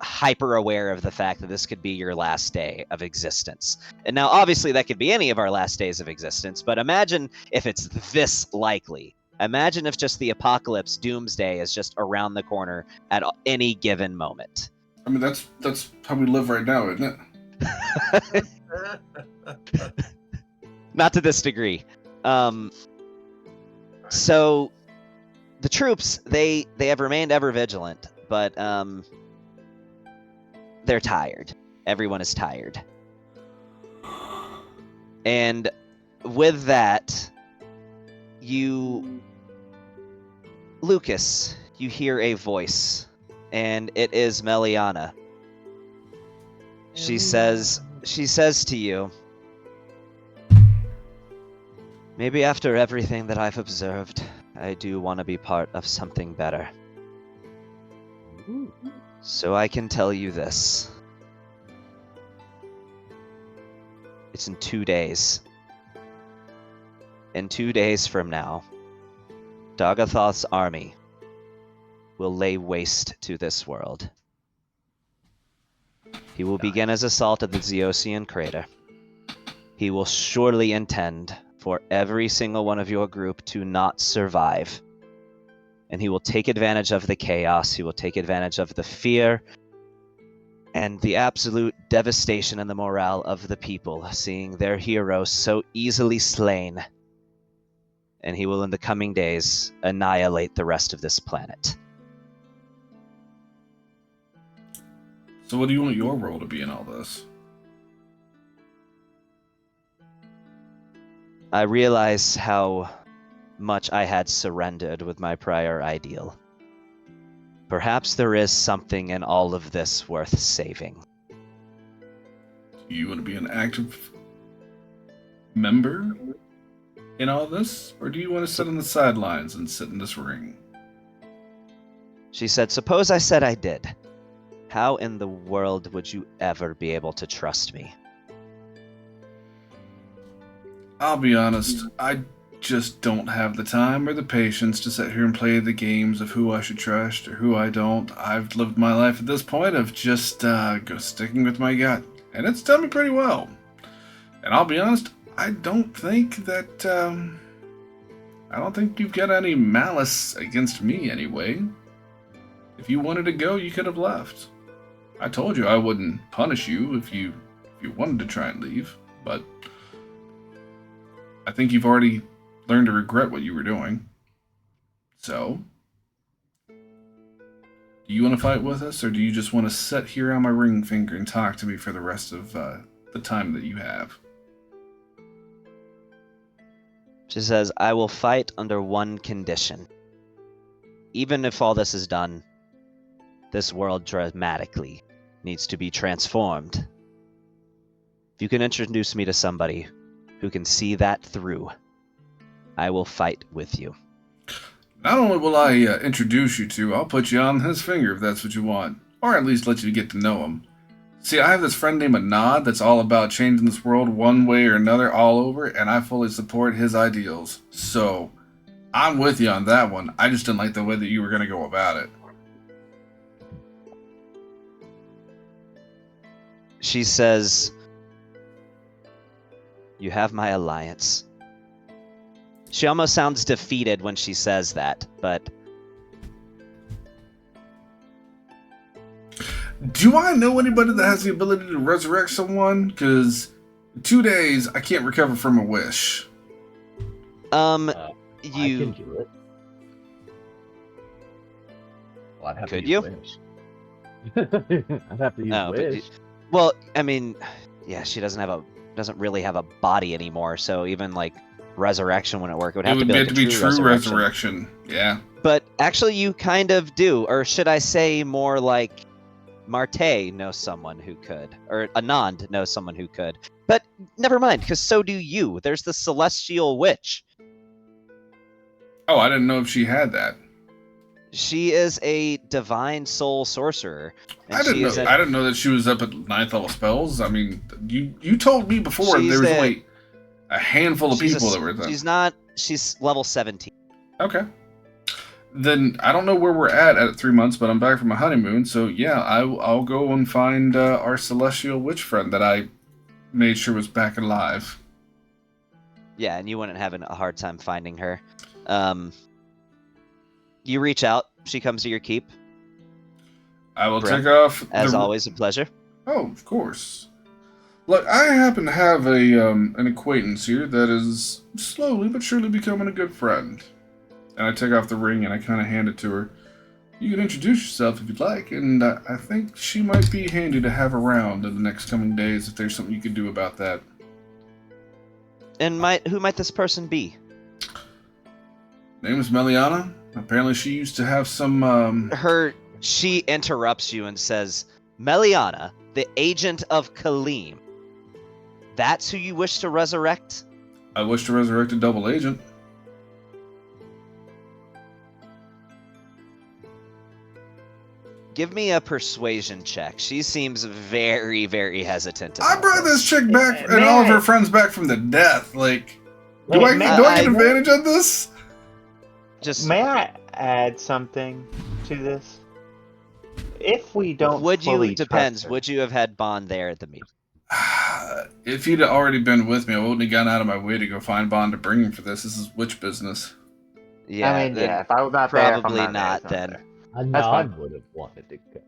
hyper aware of the fact that this could be your last day of existence. And now, obviously, that could be any of our last days of existence, but imagine if it's this likely Imagine if just the apocalypse, doomsday, is just around the corner at any given moment. I mean, that's how we live right now, isn't it? Not to this degree. So the troops, they have remained ever vigilant, but they're tired. Everyone is tired. And with that, Lucas, you hear a voice, and it is Meliana. She says to you, maybe after everything that I've observed, I do want to be part of something better. So I can tell you this. It's in 2 days. In 2 days from now, Dagathoth's army will lay waste to this world. He will begin his assault at the Zeosian crater. He will surely intend for every single one of your group to not survive. And he will take advantage of the chaos, he will take advantage of the fear, and the absolute devastation and the morale of the people, seeing their heroes so easily slain. And he will, in the coming days, annihilate the rest of this planet. So what do you want your role to be in all this? I realize how much I had surrendered with my prior ideal. Perhaps there is something in all of this worth saving. Do you want to be an active member in all this? Or do you want to sit on the sidelines and sit in this ring? She said, suppose I said I did. How in the world would you ever be able to trust me? I'll be honest, I just don't have the time or the patience to sit here and play the games of who I should trust or who I don't. I've lived my life at this point of just sticking with my gut, and it's done me pretty well. And I'll be honest, I don't think you've got any malice against me anyway. If you wanted to go, you could have left. I told you I wouldn't punish you if you wanted to try and leave, but I think you've already learned to regret what you were doing. So, do you want to fight with us, or do you just want to sit here on my ring finger and talk to me for the rest of the time that you have? She says, I will fight under one condition. Even if all this is done, this world dramatically needs to be transformed. If you can introduce me to somebody who can see that through, I will fight with you. Not only will I introduce you to, I'll put you on his finger if that's what you want. Or at least let you get to know him. See, I have this friend named Anad that's all about changing this world one way or another all over, and I fully support his ideals. So, I'm with you on that one. I just didn't like the way that you were going to go about it. She says, you have my alliance. She almost sounds defeated when she says that, but... Do I know anybody that has the ability to resurrect someone? Because 2 days, I can't recover from a wish. I can do it. Well, I'd have Could to use Wish. I'd have to use Wish. Well, I mean, yeah, she doesn't really have a body anymore, so even like resurrection wouldn't work. It would have to be true resurrection. Yeah. But actually, you kind of do, or should I say more like Marte knows someone who could, or Anand knows someone who could. But never mind, because so do you. There's the Celestial Witch. Oh, I didn't know if she had that. She is a divine soul sorcerer. I didn't know that she was up at 9th level spells. I mean, you told me before there was only a handful of people that were there. She's level 17. Okay. Then I don't know where we're at 3 months, but I'm back from my honeymoon, so yeah, I'll go and find our Celestial Witch friend that I made sure was back alive. Yeah, and you wouldn't have a hard time finding her. You reach out. She comes to your keep. I will Brim, take off. As always, a pleasure. Oh, of course. Look, I happen to have an acquaintance here that is slowly but surely becoming a good friend. And I take off the ring and I kind of hand it to her. You can introduce yourself if you'd like, and I think she might be handy to have around in the next coming days if there's something you could do about that. And who might this person be? Name is Meliana. Apparently she used to have some, She interrupts you and says, Meliana, the agent of Kaleem. That's who you wish to resurrect? I wish to resurrect a double agent. Give me a persuasion check. She seems very, very hesitant. I about brought this chick back and May all of I- her friends back from the death. Like, do May- I may get advantage of this? Just May I add something to this? If we don't would fully you depends. trust her- Would you have had Bond there at the meeting? If he'd already been with me, I wouldn't have gone out of my way to go find Bond to bring him for this. This is witch business. Yeah, I mean, then yeah. If I was not there, if I'm probably not there, not it's then. there. A That's nod fine. would have wanted to go.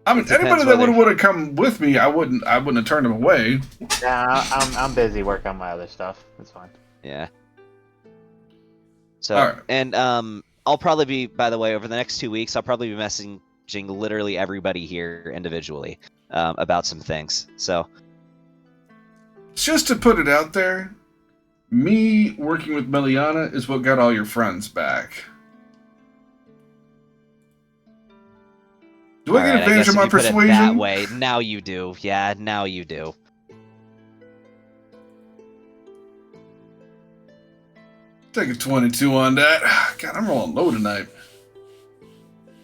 I mean, It depends anybody that whether- would have come with me, I wouldn't have turned him away. Nah, I'm busy working on my other stuff. It's fine. Yeah. So, Alright. and I'll probably be, by the way, over the next 2 weeks, I'll probably be messaging literally everybody here individually about some things. So, Just to put it out there, me working with Meliana is what got all your friends back. Do I get alright, advantage guess of if my you put it that persuasion? way, now you do. Yeah, now you do. Take a 22 on that. God, I'm rolling low tonight.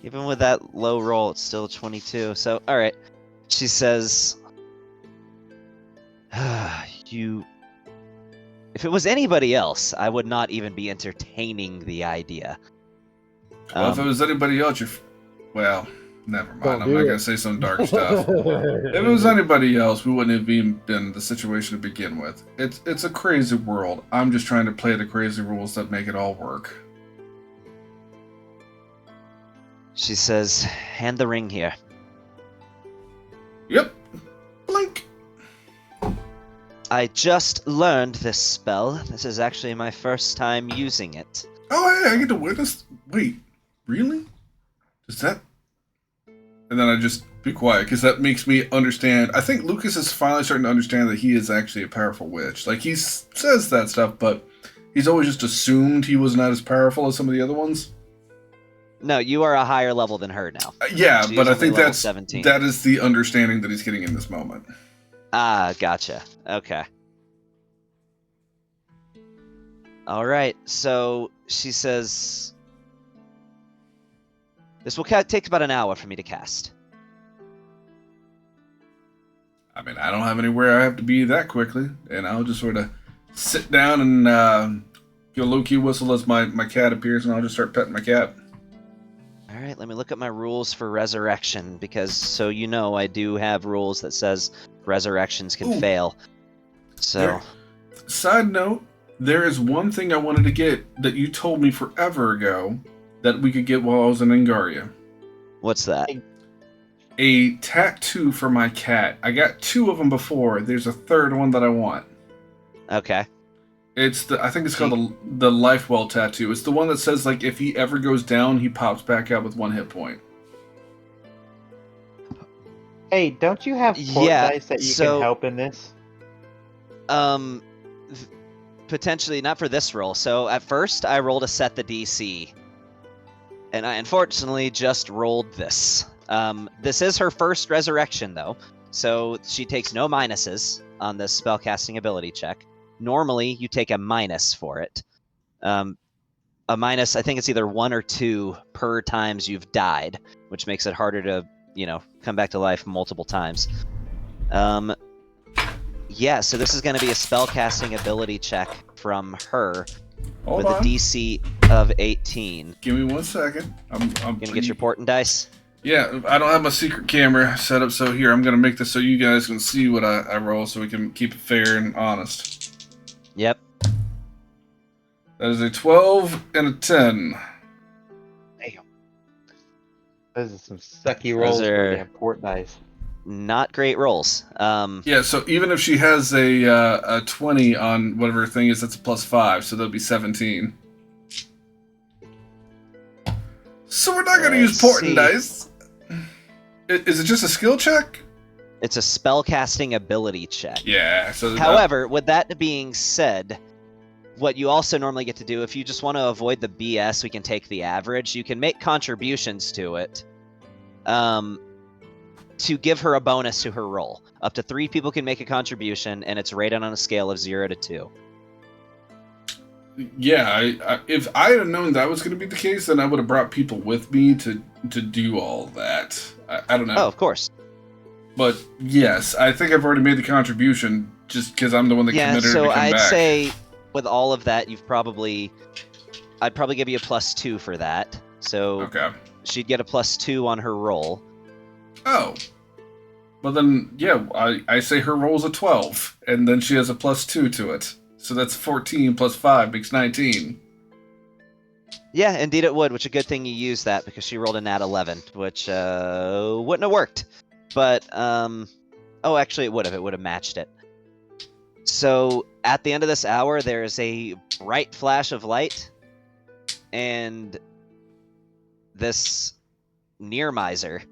Even with that low roll, it's still 22. So, all right. She says, "You. If it was anybody else, I would not even be entertaining the idea." Well, if it was anybody else, well, never mind. Don't I'm do not it. going to say some dark stuff. If it was anybody else, we wouldn't have even been in the situation to begin with. It's a crazy world. I'm just trying to play the crazy rules that make it all work. She says, "Hand the ring here." Yep. Blink. I just learned this spell. This is actually my first time using it. Oh, hey, I get to witness. Wait, really? Does that? And then I just be quiet because that makes me understand. I think Lucas is finally starting to understand that he is actually a powerful witch. Like, he says that stuff, but he's always just assumed he was not as powerful as some of the other ones. No, you are a higher level than her now. Yeah, She's but I only think level 17. that is the understanding that he's getting in this moment. Ah, gotcha. Okay. All right. So she says, "This will take about an hour for me to cast." I mean, I don't have anywhere I have to be that quickly, and I'll just sort of sit down and give a low-key whistle as my cat appears, and I'll just start petting my cat. All right. Let me look at my rules for resurrection because, so you know, I do have rules that says resurrections can Ooh. fail. So. There- Side note, there is one thing I wanted to get that you told me forever ago that we could get while I was in Angaria. What's that? A tattoo for my cat. I got 2 of them before. There's a third one that I want. Okay. I think it's called the Lifewell tattoo. It's the one that says, like, if he ever goes down, he pops back out with 1 hit point. Hey, don't you have port Yeah, dice that you so- can help in this? Potentially not for this roll. So at first I rolled to set the DC, and I unfortunately just rolled this. This is her first resurrection though, so she takes no minuses on this spellcasting ability check. Normally you take a minus for it. A minus, I think it's either 1 or 2 per times you've died, which makes it harder to, come back to life multiple times. Yeah, so this is going to be a spellcasting ability check from her Hold with on. a DC of 18. Give me 1 second. I'm Gonna get your port and dice? Yeah, I don't have my secret camera set up, so here, I'm going to make this so you guys can see what I roll so we can keep it fair and honest. Yep. That is a 12 and a 10. Those are some sucky rolls for are- damn port dice. Not great rolls. Yeah, so even if she has a 20 on whatever her thing is, that's a +5, so that'll be 17. So we're not going to use Let's portent see. dice. Is it just a skill check? It's a spellcasting ability check. Yeah. So However, with that being said, what you also normally get to do, if you just want to avoid the BS, we can take the average. You can make contributions to it to give her a bonus to her roll. Up to 3 people can make a contribution, and it's rated on a scale of 0 to 2. yeah, if I had known that was going to be the case, then I would have brought people with me to do all that. I don't know. Oh, of course. But yes, I think I've already made the contribution just because I'm the one that Yeah, committed so to come I'd back. say with all of that, I'd probably give you a +2 for that. So Okay. she'd get a +2 on her roll. Oh. Well then, yeah, I say her roll's a 12, and then she has a +2 to it. So that's 14 plus 5 makes 19. Yeah, indeed it would, which a good thing you used that because she rolled a nat 11, which wouldn't have worked. But, oh, actually it would have. It would have matched it. So, at the end of this hour, there is a bright flash of light, and this near miser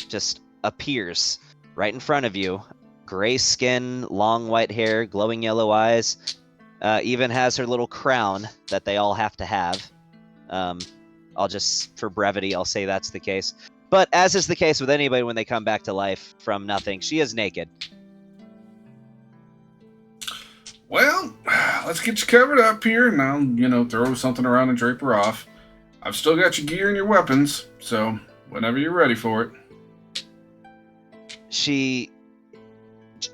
just appears right in front of you. Gray skin, long white hair, glowing yellow eyes, even has her little crown that they all have to have. I'll just, for brevity, I'll say that's the case. But as is the case with anybody when they come back to life from nothing, she is naked. Well, let's get you covered up here, and I'll, throw something around and drape her off. I've still got your gear and your weapons, so whenever you're ready for it. She,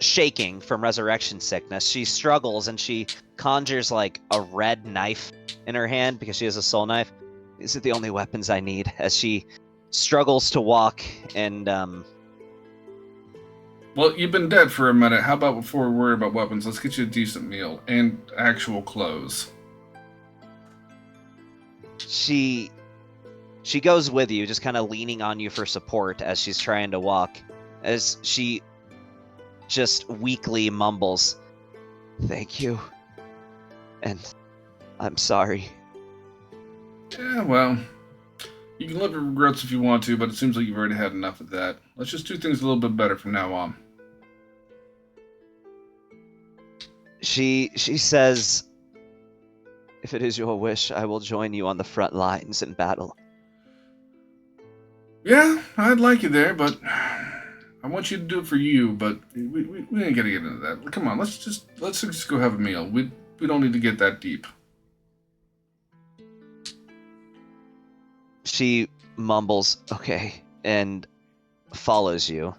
shaking from resurrection sickness, she struggles and she conjures like a red knife in her hand because she has a soul knife. These are the only weapons I need. As she struggles to walk and Well, you've been dead for a minute. How about before we worry about weapons, let's get you a decent meal and actual clothes. she goes with you, just kind of leaning on you for support as she's trying to walk. As she just weakly mumbles, "Thank you. And I'm sorry." Yeah, well, you can live with regrets if you want to, but it seems like you've already had enough of that. Let's just do things a little bit better from now on. She says, "If it is your wish, I will join you on the front lines in battle." Yeah, I'd like you there, but I want you to do it for you, but we ain't gonna get into that. Come on, let's just go have a meal. We don't need to get that deep. She mumbles, "Okay," and follows you.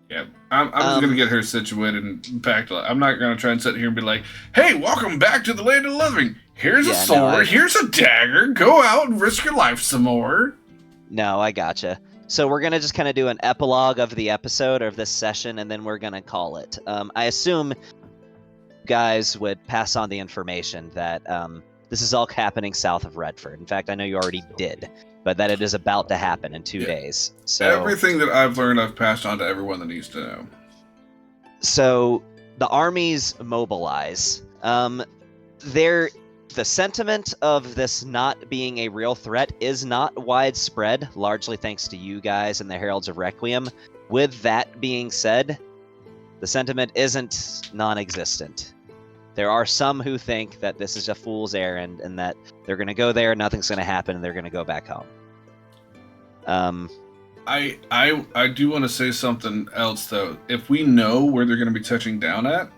Yeah, I'm just gonna get her situated and packed. I'm not gonna try and sit here and be like, "Hey, welcome back to the land of the living. Here's a Yeah, no, sword. Here's a dagger. Go out and risk your life some more." No, I gotcha. So we're gonna just kind of do an epilogue of the episode or of this session, and then we're gonna call it. I assume you guys would pass on the information that this is all happening south of Redford. In fact, I know you already did, but that it is about to happen in 2 Yeah. days. So Everything that I've learned, I've passed on to everyone that needs to know. So the armies mobilize. The sentiment of this not being a real threat is not widespread, largely thanks to you guys and the Heralds of Requiem. With that being said, the sentiment isn't non-existent. There are some who think that this is a fool's errand and that they're going to go there, nothing's going to happen, and they're going to go back home. I do want to say something else though. If we know where they're going to be touching down at,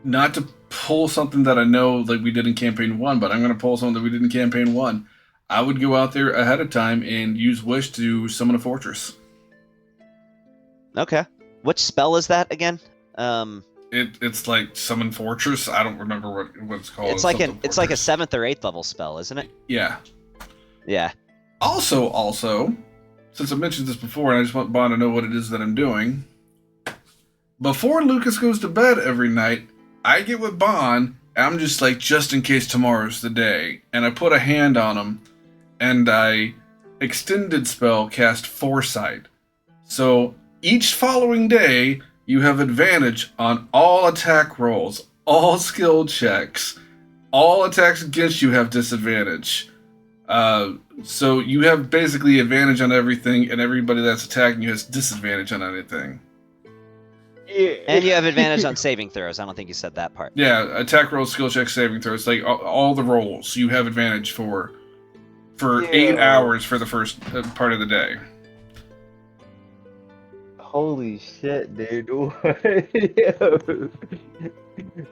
not to pull something that I know like we did in campaign 1, but I'm going to pull something that we did in campaign 1. I would go out there ahead of time and use Wish to summon a fortress. Okay. Which spell is that again? It's like summon fortress. I don't remember what it's called. It's like a fortress. 7th or 8th level spell, isn't it? Yeah. Yeah. Also, since I mentioned this before, and I just want Bond to know what it is that I'm doing. Before Lucas goes to bed every night, I get with Bond, and I'm just like, just in case tomorrow's the day, and I put a hand on him, and I extended spell cast Foresight. So each following day, you have advantage on all attack rolls, all skill checks, all attacks against you have disadvantage. So you have basically advantage on everything, and everybody that's attacking you has disadvantage on anything. Yeah. And you have advantage on saving throws. I don't think you said that part. Yeah, attack rolls, skill checks, saving throws, like all the rolls you have advantage for 8 hours for the first part of the day. Holy shit, dude. Yo.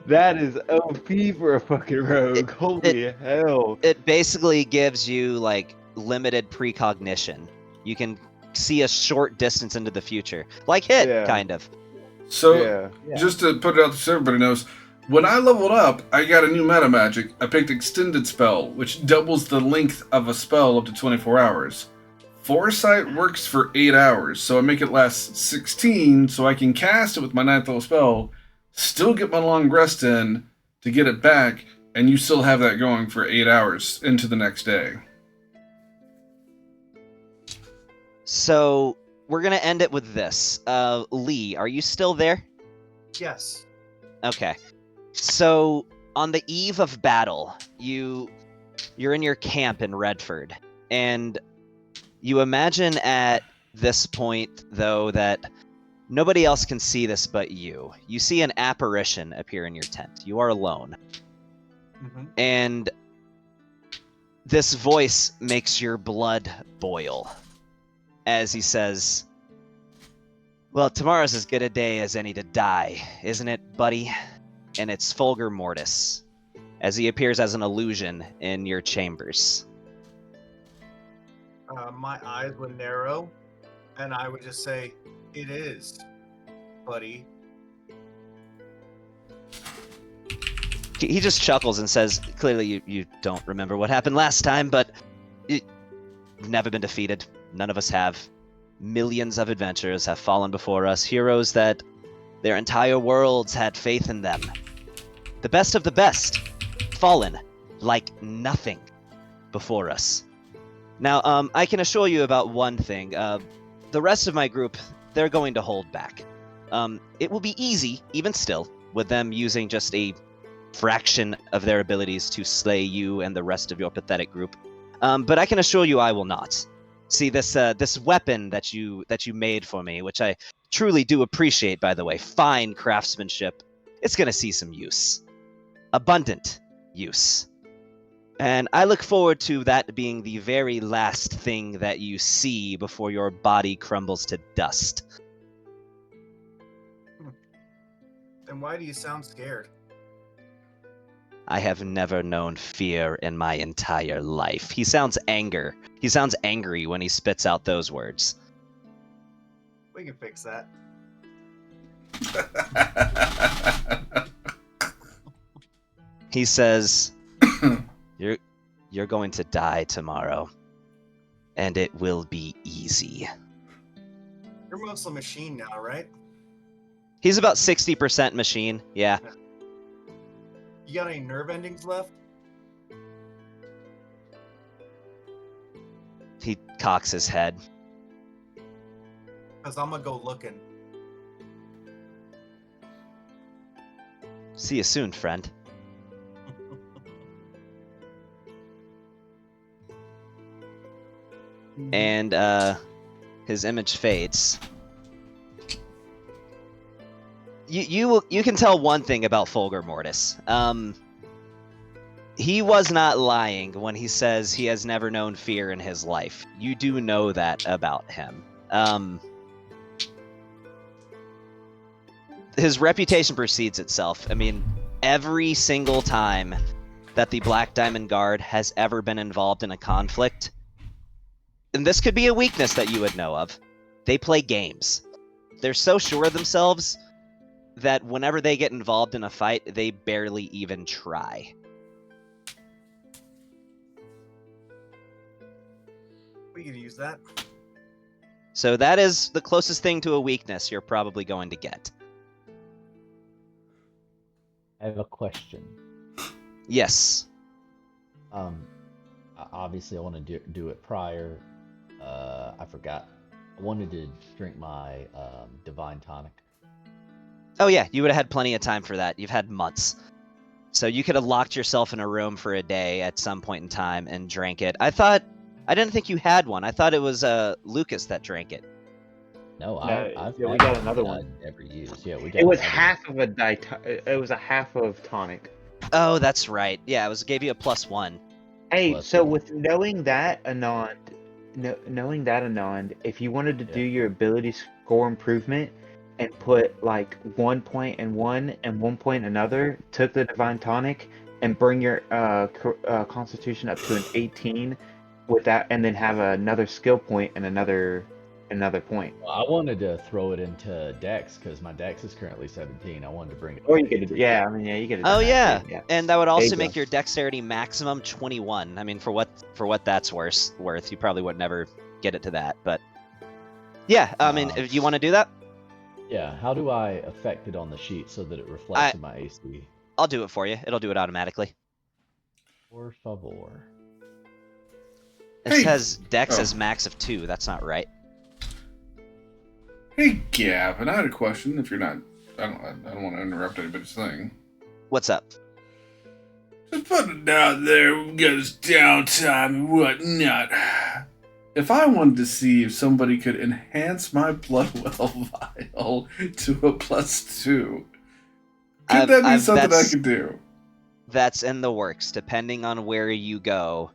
That is OP for a fucking rogue. Holy hell. It basically gives you like limited precognition. You can see a short distance into the future, like hit, Yeah. kind of. So, Yeah. just to put it out so everybody knows, when I leveled up, I got a new meta magic. I picked Extended Spell, which doubles the length of a spell up to 24 hours. Foresight works for 8 hours, so I make it last 16, so I can cast it with my 9th level spell, still get my long rest in to get it back, and you still have that going for 8 hours into the next day. So we're gonna end it with this. Lee, are you still there? Yes. Okay. So on the eve of battle, you're in your camp in Redford, and you imagine at this point, though, that nobody else can see this but you. You see an apparition appear in your tent. You are alone. Mm-hmm. And this voice makes your blood boil as he says, "Well, tomorrow's as good a day as any to die, isn't it, buddy?" And it's Fulgur Mortis, as he appears as an illusion in your chambers. My eyes would narrow, and I would just say, "It is, buddy." He just chuckles and says, "Clearly you don't remember what happened last time, but you've never been defeated. None of us have. Millions of adventurers have fallen before us, heroes that their entire worlds had faith in them. The best of the best, fallen like nothing before us. Now, I can assure you about one thing. The rest of my group, they're going to hold back. It will be easy, even still, with them using just a fraction of their abilities to slay you and the rest of your pathetic group. But I can assure you I will not. See, this weapon that you made for me, which I truly do appreciate, by the way, fine craftsmanship, it's going to see some use. Abundant use. And I look forward to that being the very last thing that you see before your body crumbles to dust." Then why do you sound scared? I have never known fear in my entire life. He sounds angry when he spits out those words. We can fix that. He says, You're going to die tomorrow, and it will be easy." You're mostly machine now, right? He's about 60% machine, yeah. You got any nerve endings left? He cocks his head. Because I'm gonna go looking. See you soon, friend. And his image fades. You can tell one thing about Fulgur Mortis. He was not lying when he says he has never known fear in his life. You do know that about him. His reputation precedes itself. I mean, every single time that the Black Diamond Guard has ever been involved in a conflict, and this could be a weakness that you would know of, they play games. They're so sure of themselves that whenever they get involved in a fight, they barely even try. We could use that. So that is the closest thing to a weakness you're probably going to get. I have a question. Yes. Obviously, I want to do it prior I forgot. I wanted to drink my divine tonic. Oh yeah, you would have had plenty of time for that. You've had months. So you could have locked yourself in a room for a day at some point in time and drank it. I didn't think you had one. I thought it was Lucas that drank it. No, No, I've yeah, we had got one another that I one. never used. Yeah, we got. It was another half of it was a half of tonic. Oh, that's right. Yeah, gave you a +1. Hey, Plus so one. with knowing that, Anand, if you wanted to do Yeah. your ability score improvement and put like 1 point in one and 1 point in another, took the divine tonic and bring your constitution up to an 18 with that, and then have another skill point and another point. Well, I wanted to throw it into Dex because my Dex is currently 17. I wanted to bring it. Or to you could, 18. yeah, I mean, yeah, you could have Oh done that yeah. too, yeah. And that would There you also go. make your dexterity maximum 21. I mean, for what that's worth, you probably would never get it to that. But yeah, I mean, if you want to do that, Yeah. How do I affect it on the sheet so that it reflects in my AC? I'll do it for you. It'll do it automatically. Por favor. It Hey. says Dex Oh. as max of 2. That's not right. Hey, Gavin, I had a question. If you're not, I don't want to interrupt anybody's thing. What's up? Just putting it out there. We got this downtime and whatnot. If I wanted to see if somebody could enhance my Bloodwell vial to a +2, could that be something I could do? That's in the works, depending on where you go.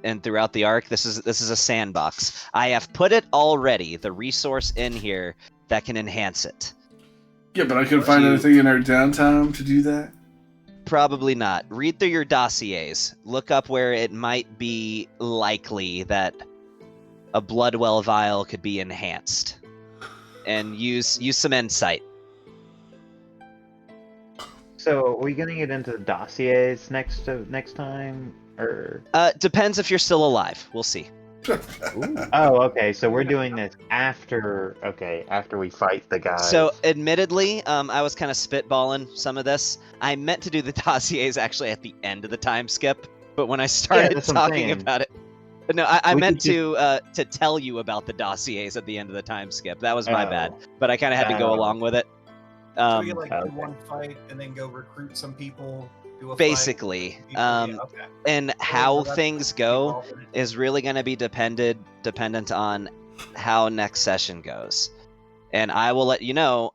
And throughout the arc, this is a sandbox. I have put it already, the resource in here that can enhance it. Yeah, but I couldn't find anything in our downtime to do that. Probably not. Read through your dossiers. Look up where it might be likely that a Bloodwell vial could be enhanced. And use some insight. So, are we gonna get into the dossiers next time, or? Depends if you're still alive. We'll see. Oh, okay. So we're doing this after we fight the guys. So, admittedly, I was kind of spitballing some of this. I meant to do the dossiers actually at the end of the time skip, but when I started that's what I'm talking saying. about it, no, I We meant could to tell you about the dossiers at the end of the time skip. That was my bad, Oh. but I kind of had to go Oh. along with it. So we like do okay. one fight and then go recruit some people. Do a Basically, fight. Yeah, okay. and how that's things go involved in it. is really going to be dependent on how next session goes, and I will let you know.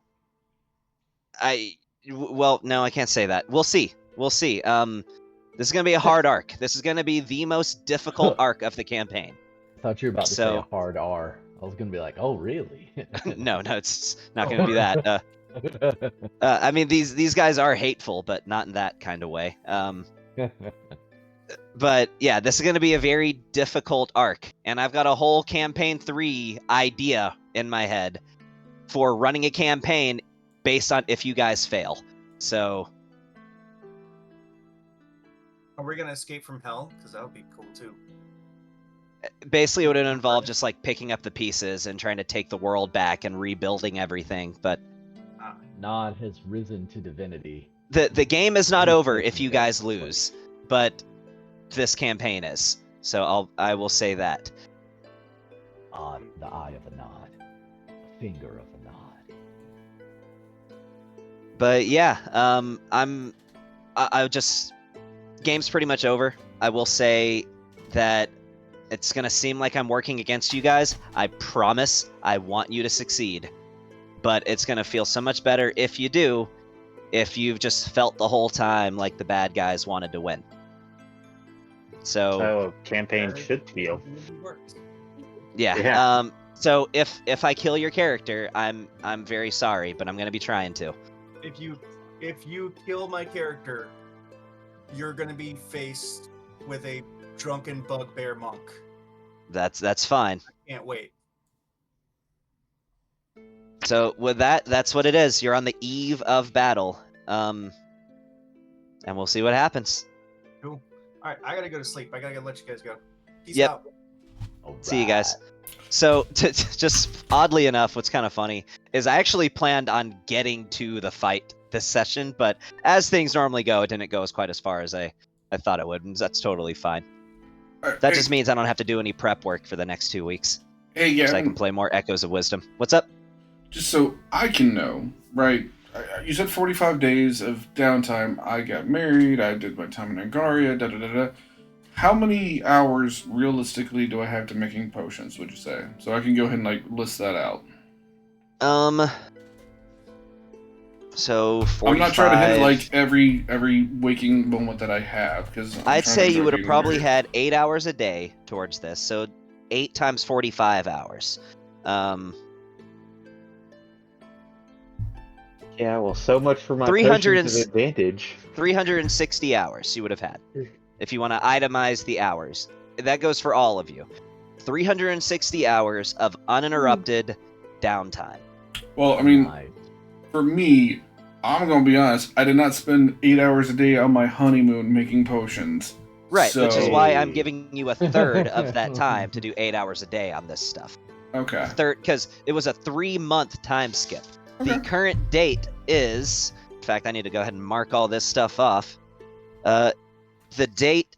Well, no, I can't say that. We'll see. This is going to be a hard arc. This is going to be the most difficult arc of the campaign. I thought you were about to say So- a hard R. I was gonna be like, oh really? No, it's not going to be that. I mean, these guys are hateful, but not in that kind of way. But yeah, this is going to be a very difficult arc, and I've got a whole campaign 3 idea in my head for running a campaign based on if you guys fail. So Are we gonna escape from hell? Because that would be cool too. basically, it would involve just like picking up the pieces and trying to take the world back and rebuilding everything. But Nod has risen to divinity. the game is not over if you guys lose, but this campaign is. So I will say that. On the eye of a nod, a finger of a nod. But yeah, I just game's pretty much over. I will say that it's gonna seem like I'm working against you guys. I promise I want you to succeed, but it's gonna feel so much better if you do. If you've just felt the whole time like the bad guys wanted to win. So So a campaign should feel. yeah. Yeah. So if I kill your character, I'm very sorry, but I'm gonna be trying to. If you kill my character, you're gonna be faced with a drunken bugbear monk. That's fine. Can't wait. So with that, that's what it is. You're on the eve of battle. And we'll see what happens. Cool. All right, I gotta go to sleep. I gotta let you guys go. Peace Yep. out. See you guys. So, just oddly enough, what's kind of funny is I actually planned on getting to the fight this session, but as things normally go, it didn't go as quite as far as I thought it would, and that's totally fine. That just means I don't have to do any prep work for the next 2 weeks. Hey, yeah. So I can play more Echoes of Wisdom. What's up? Just so I can know, right? You said 45 days of downtime. I got married. I did my time in Angaria. Da da da da. How many hours realistically do I have to making potions? Would you say? So I can go ahead and like list that out. So 45. I'm not trying to hit it like every waking moment that I have because I'd say you would have probably had 8 hours a day towards this. So 8 times 45 hours. Yeah, well, so much for my 300 potions of advantage. 360 hours you would have had if you want to itemize the hours. That goes for all of you. 360 hours of uninterrupted downtime. Well, I mean, Nice. for me, I'm gonna be honest. I did not spend 8 hours a day on my honeymoon making potions. Right, which is So- why I'm giving you a third of that time to do 8 hours a day on this stuff. Okay. Third, because it was a 3-month time skip. The Okay. current date is, in fact, I need to go ahead and mark all this stuff off. The date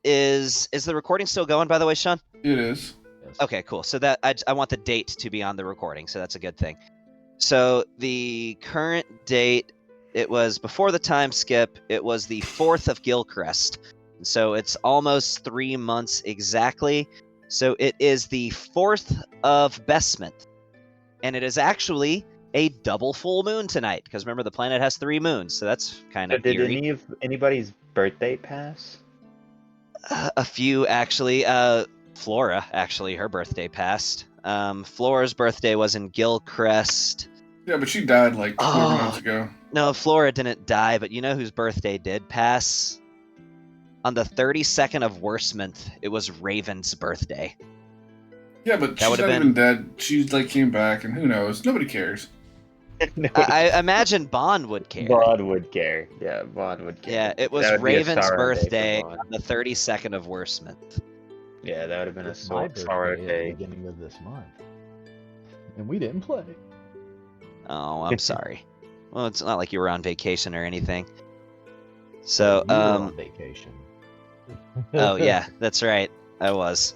is the recording still going, by the way, Sean? It is. Yes. Okay, cool. So that I want the date to be on the recording, so that's a good thing. So the current date, it was before the time skip. It was the 4th of Gilcrest. So it's almost 3 months exactly. So it is the 4th of Bestment. And it is actually a double full moon tonight, because remember the planet has 3 moons, so that's kind So of did eerie. anybody's birthday pass? A few actually. Flora, actually, her birthday passed. Flora's birthday was in Gilcrest. Yeah, but she died like 4 Oh. months ago. No, Flora didn't die, but you know whose birthday did pass? On the 32nd of Worstmonth, it was Raven's birthday. Yeah, but That she's would've not been- even dead. She's like came back, and who knows? Nobody cares. No, I imagine Bond would care. Bond would care. Yeah, Bond would care. Yeah, it was That would be a Raven's sorrow day for birthday Bond. on the 32nd of Worstmonth. Yeah, that would have been a It's my sorrow birthday at day. the beginning of this month, and we didn't play. Oh, I'm sorry. Well, it's not like you were on vacation or anything. So, You were on vacation. oh yeah, that's right. I was.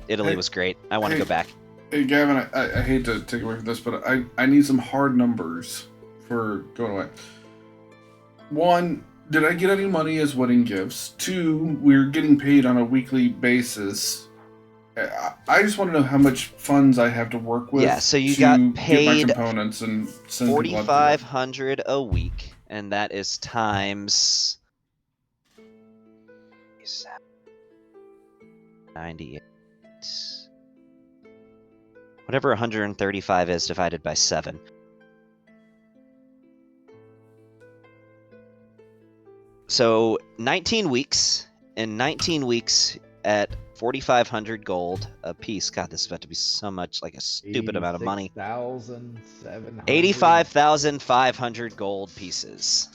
Italy Hey- was great. I want to hey. go back. Hey, Gavin, I hate to take away from this, but I need some hard numbers for going away. 1, did I get any money as wedding gifts? 2, we're getting paid on a weekly basis. I just want to know how much funds I have to work with. Yeah, so you to got get paid my components and send people out to do it. 4,500 a week, and that is times 98. Whatever 135 is divided by 7. So 19 weeks. In 19 weeks at 4,500 gold a piece. God, this is about to be so much like a stupid amount of money. 86,700. 85,500 gold pieces.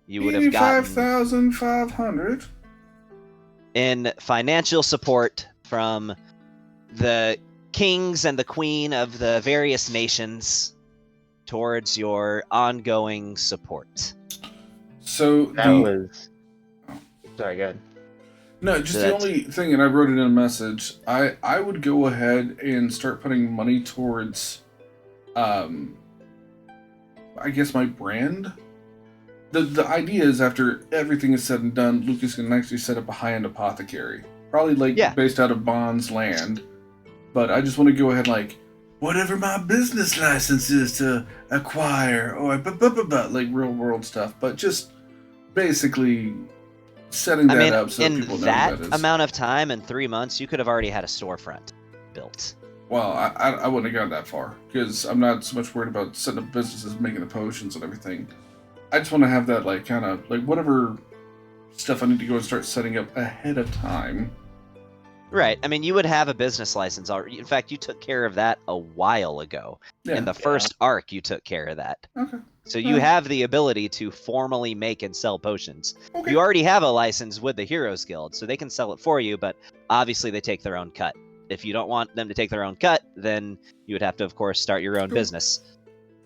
You would have gotten 85,500. in financial support from the kings and the queen of the various nations towards your ongoing support. So That the, was. Sorry, go ahead. no, just the That's- only thing, and I wrote it in a message. I would go ahead and start putting money towards, I guess my brand. The idea is after everything is said and done, Lucas can actually set up a high-end apothecary, probably like Yeah. based out of Bond's land. But I just want to go ahead and like whatever my business license is to acquire, or like real world stuff. But just basically setting I that mean, up so in people know that what that is. amount of time, in 3 months, you could have already had a storefront built. Well, I wouldn't have gone that far because I'm not so much worried about setting up businesses, making the potions and everything. I just want to have that like kind of like whatever stuff I need to go and start setting up ahead of time. Right. I mean, you would have a business license already. In fact, you took care of that a while ago. Yeah. In the first arc, you took care of that. Okay. So you Yeah. have the ability to formally make and sell potions. Okay. You already have a license with the Heroes Guild, so they can sell it for you, but obviously they take their own cut. If you don't want them to take their own cut, then you would have to, of course, start your own Sure. business.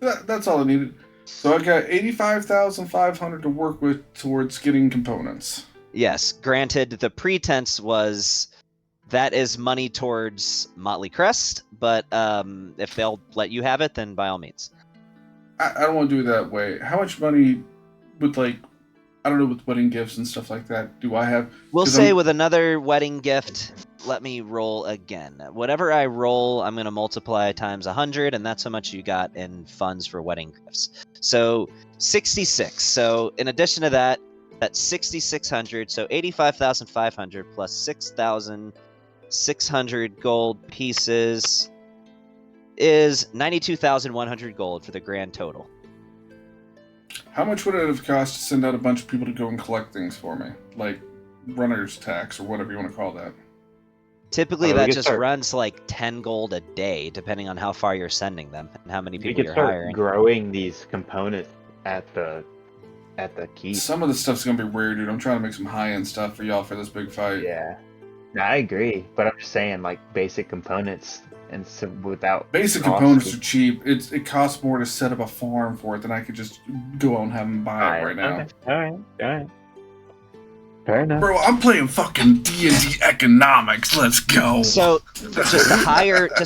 That's all I needed. So I got 85,500 to work with towards getting components. Yes, granted, the pretense was that is money towards Motley Crest, but if they'll let you have it, then by all means. I don't want to do it that way. How much money with, like, I don't know, with wedding gifts and stuff like that, do I have? We'll 'Cause say I'm- with another wedding gift, let me roll again. Whatever I roll, I'm going to multiply times 100, and that's how much you got in funds for wedding gifts. So 66. So in addition to that, that's 6,600. So 85,500 plus 6,600 gold pieces is 92,100 gold for the grand total. How much would it have cost to send out a bunch of people to go and collect things for me? Like runner's tax or whatever you want to call that. Typically, Oh, we that could just start- runs like 10 gold a day, depending on how far you're sending them and how many We people could you're start hiring. growing these components at the keep. Some of the stuff's gonna be weird, dude. I'm trying to make some high-end stuff for y'all for this big fight. Yeah, no, I agree, but I'm just saying like basic components and so without Basic cost, components are cheap. It costs more to set up a farm for it than I could just go out and have them buy it right now. Okay. All right. Fair enough. Bro, I'm playing fucking D&D economics. Let's go. So just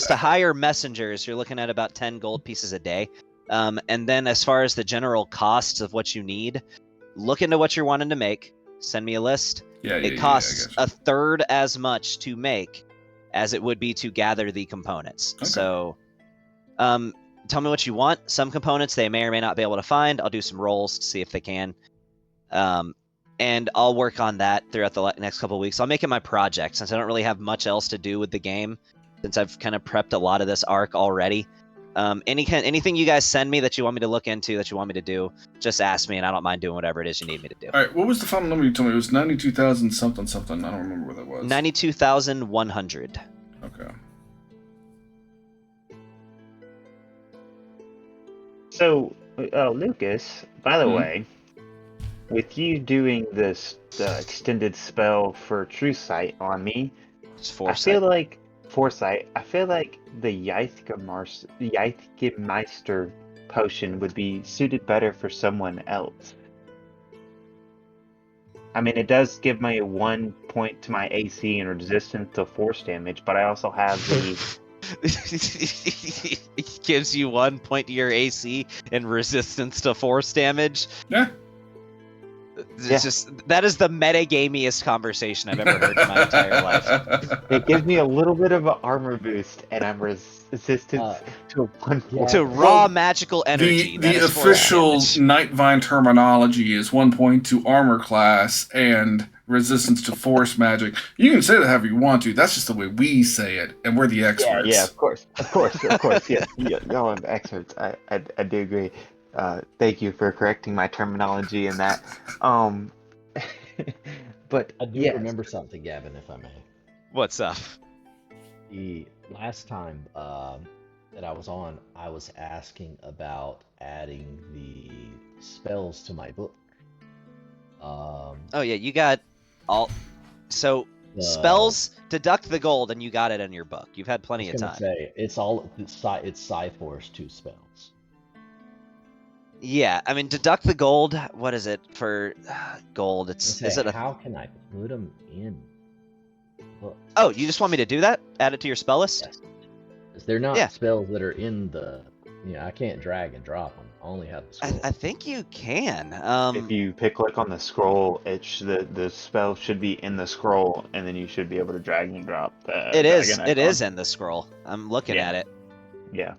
to hire messengers, you're looking at about 10 gold pieces a day. And then as far as the general costs of what you need, look into what you're wanting to make. Send me a list. It costs I a third as much to make as it would be to gather the components. Okay. So tell me what you want. Some components they may or may not be able to find. I'll do some rolls to see if they can. And I'll work on that throughout the next couple of weeks. I'll make it my project since I don't really have much else to do with the game, since I've kind of prepped a lot of this arc already. Anything you guys send me that you want me to look into, that you want me to do, just ask me, and I don't mind doing whatever it is you need me to do. All right, what was the final number you told me? It was 92,000 something something. I don't remember what that was. 92,100. Okay. So, Lucas, by the Mhm. way, with you doing this extended spell for True Sight on me, It's I foresight. feel like Foresight. I feel like the Yithgemeister potion would be suited better for someone else. I mean, it does give me 1 point to my AC and resistance to force damage, but I also have the It gives you 1 point to your AC and resistance to force damage. Yeah. It's Yeah. just that is the metagamiest conversation I've ever heard in my entire life. It gives me a little bit of an armor boost, and I'm resistant to one yeah. force. To raw magical energy. that The is force official damage. Nightvine terminology is 1 point to armor class and resistance to force magic. You can say that however you want to. That's just the way we say it, and we're the experts. Yeah, of course. Yeah, y'all are the experts. I do agree. Thank you for correcting my terminology in that. But I do yes. remember something, Gavin, if I may. What's up? The last time that I was on, I was asking about adding the spells to my book. Oh yeah, you got all. So the- spells, deduct the gold, and you got it in your book. You've had plenty I of was time. gonna say it's Psi-Force 2 spells. Yeah, I mean, deduct the gold. What is it for gold? Is it a? How can I put them in the book? Oh, you just want me to do that? Add it to your spell list? Yes. 'Cause they're not Yeah. spells that are in the. I can't drag and drop them. I only have the scroll. I think you can. If you click on the scroll, the spell should be in the scroll, and then you should be able to drag and drop the. It is. dragon It icon. is in the scroll. I'm looking Yeah. at it. Yeah.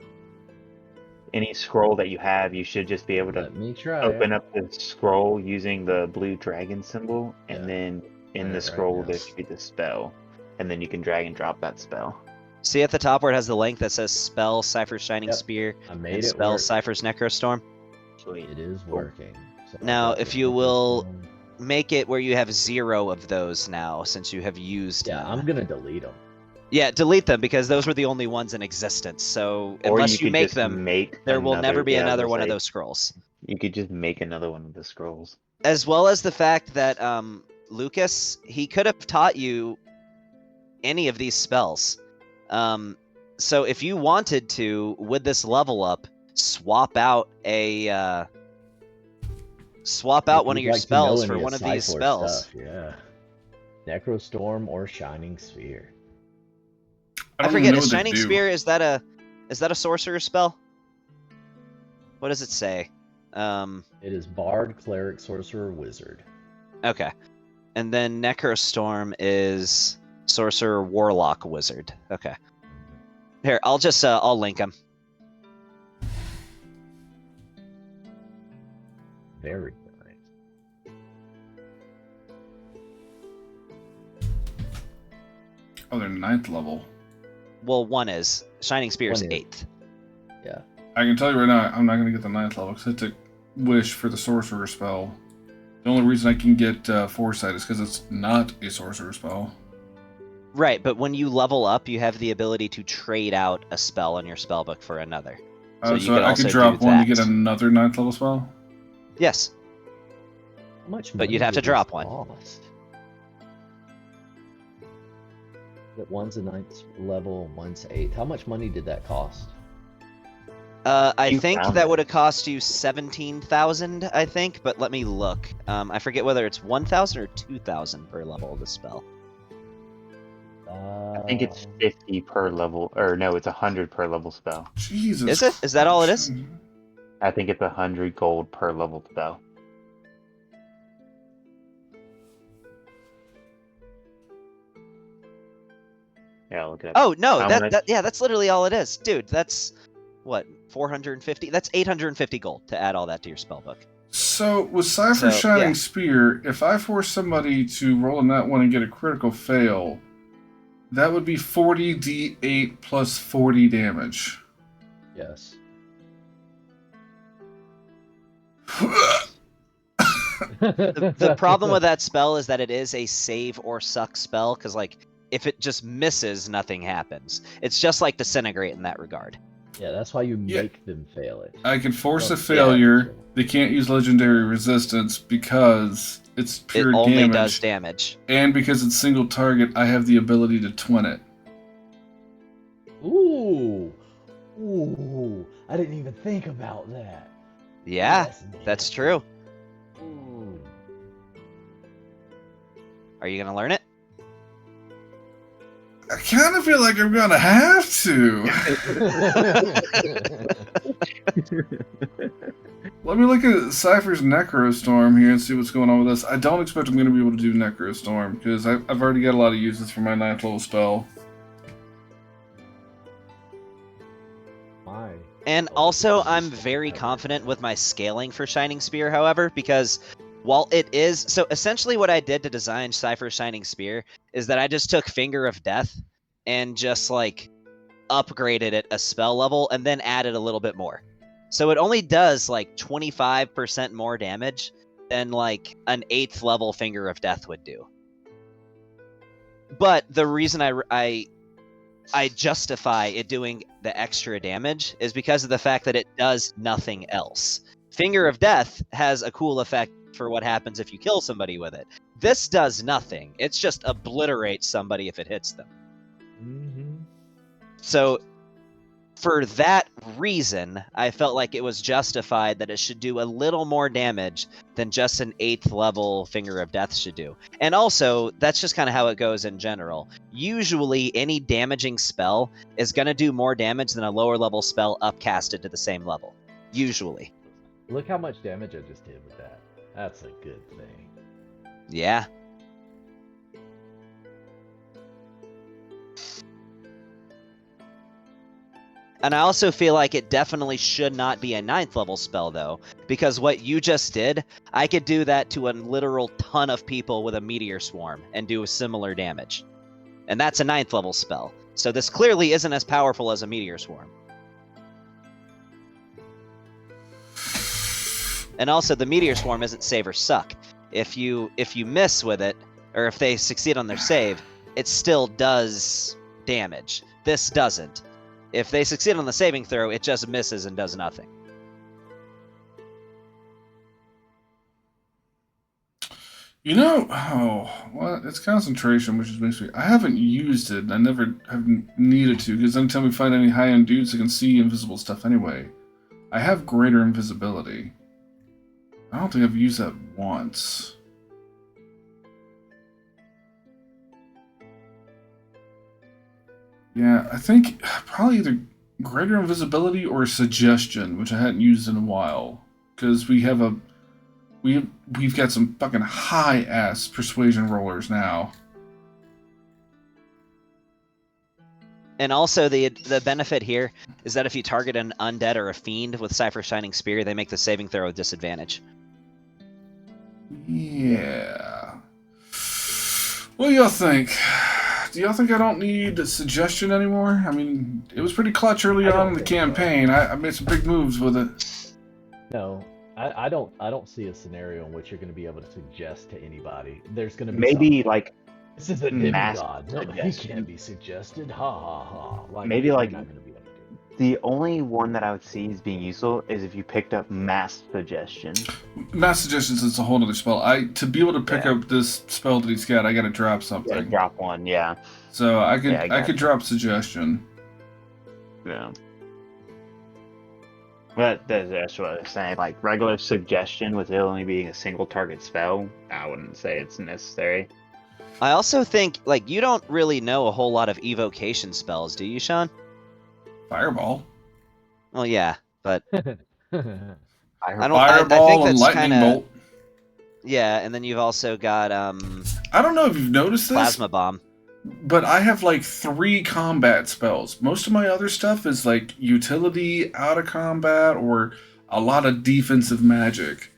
Any scroll that you have, you should just be able to Let me try. open up the scroll using the blue dragon symbol, and Yeah. then in Right, the right scroll now. there should be the spell, and then you can drag and drop that spell. See at the top where it has the link that says spell Cypher's Shining Yep. Spear I made and it spell work. Cypher's Necrostorm. Sweet. It is working. So I Now, got if the you will- Necrostorm. Make it where you have 0 of those now, since you have used Yeah, them. I'm gonna delete them. Yeah, delete them because those were the only ones in existence. So Or unless you could make just them, make there will never be yeah, I was another gonna one of say, those scrolls. You could just make another one of the scrolls. As well as the fact that Lucas, he could have taught you any of these spells. So if you wanted to, with this level up, swap out If one of you'd your like to know spells any for of one of these Psi-Force spells. stuff, yeah. Necrostorm or Shining Sphere. I don't even forget. know Is what they Shining do. Spear is that a sorcerer spell? What does it say? It is Bard, Cleric, Sorcerer, Wizard. Okay. And then Necrostorm is Sorcerer, Warlock, Wizard. Okay. Here, I'll just I'll link them. Very nice. Oh, they're 9th level. Well, one is Shining Spear is One is. 8th. Yeah. I can tell you right now, I'm not going to get the 9th level because I took Wish for the sorcerer spell. The only reason I can get Foresight is because it's not a sorcerer spell. Right, but when you level up, you have the ability to trade out a spell in your spellbook for another. So you could I also could drop do one that. to get another 9th level spell? Yes. How much But money you'd have did to drop this one. cost? That one's a 9th level, one's 8th. How much money did that cost? I You think found that it. would have cost you 17,000, I think, but let me look. I forget whether it's 1,000 or 2,000 per level of the spell. I think it's 50 per level, or no, it's 100 per level spell. Jesus. Is it? Is that all it is? Christ. I think it's 100 gold per level spell. Yeah, look it up. Oh no, How that, much- that yeah, that's literally all it is, dude. That's what 450. That's 850 gold to add all that to your spellbook. So, with Cypher's So, Shining yeah. Spear, if I force somebody to roll on that one and get a critical fail, that would be 40d8 plus 40 damage. Yes. The problem with that spell is that it is a save or suck spell, because like if it just misses, nothing happens. It's just like Disintegrate in that regard. Yeah, that's why you Yeah. make them fail it. I can force a Well, failure. They can't use legendary resistance because it's pure it only damage. does damage. And because it's single target, I have the ability to twin it. Ooh. Ooh. I didn't even think about that. Yeah, That's that's nasty. true. Ooh. Are you gonna learn it? I kind of feel like I'm gonna have to. Let me look at Cypher's Necrostorm here and see what's going on with this. I don't expect I'm going to be able to do Necrostorm because I've already got a lot of uses for my 9th level spell. My. And also, I'm very confident with my scaling for Shining Spear, however, because while it is... So essentially what I did to design Cypher's Shining Spear is that I just took Finger of Death and just, like, upgraded it a spell level and then added a little bit more. So it only does, like, 25% more damage than, like, an 8th level Finger of Death would do. But the reason I justify it doing the extra damage is because of the fact that it does nothing else. Finger of Death has a cool effect for what happens if you kill somebody with it. This does nothing. It's just obliterates somebody if it hits them. Mm-hmm. So for that reason, I felt like it was justified that it should do a little more damage than just an 8th level Finger of Death should do. And also, that's just kind of how it goes in general. Usually, any damaging spell is going to do more damage than a lower level spell upcasted to the same level. Usually. Look how much damage I just did with that. That's a good thing. Yeah. And I also feel like it definitely should not be a 9th level spell, though, because what you just did, I could do that to a literal ton of people with a Meteor Swarm and do similar damage. And that's a 9th level spell. So this clearly isn't as powerful as a Meteor Swarm. And also, the Meteor Swarm isn't save or suck. If you miss with it, or if they succeed on their save, it still does damage. This doesn't. If they succeed on the saving throw, it just misses and does nothing. You know, well, it's concentration, which is basically, I haven't used it, and I never have needed to, because anytime we find any high-end dudes that can see invisible stuff anyway, I have greater invisibility. I don't think I've used that once. Yeah, I think probably either greater invisibility or suggestion, which I hadn't used in a while, because we've got some fucking high ass persuasion rollers now. And also the benefit here is that if you target an undead or a fiend with Cypher's Shining Spear, they make the saving throw with disadvantage. Yeah. What do y'all think? Do y'all think I don't need a suggestion anymore? I mean, it was pretty clutch early on in the campaign. I made some big moves with it. No, I don't see a scenario in which you're going to be able to suggest to anybody. There's going to be Maybe some, like this is a mass demigod. No, he suggestion. can't be suggested. Ha ha ha. Like, Maybe, you're like, not gonna be able to do it. the only one that I would see as being useful is if you picked up mass suggestion. Mass suggestions is a whole other spell. To be able to pick up this spell that he's got, I gotta drop something. Yeah, drop one, yeah. So I could Yeah, I I could drop suggestion. Yeah. But that's what I was saying. Like, regular suggestion with it only being a single target spell, I wouldn't say it's necessary. I also think, like, you don't really know a whole lot of evocation spells, do you, Sean? Fireball. Well, yeah, but I don't. I Fireball think and that's lightning kind of bolt. yeah, and then you've also got I don't know if you've noticed this, plasma bomb. but I have like 3 combat spells. Most of my other stuff is like utility, out of combat, or a lot of defensive magic.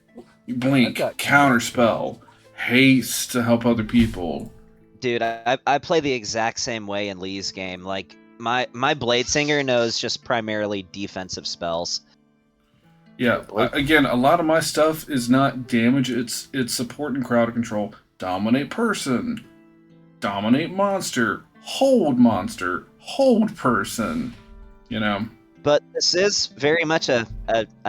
Blink, counter spell, haste to help other people. Dude, I play the exact same way in Lee's game. Like my Blade Singer knows just primarily defensive spells. Yeah, again, a lot of my stuff is not damage, it's support and crowd control. Dominate person, dominate monster, hold person, you know. But this is very much a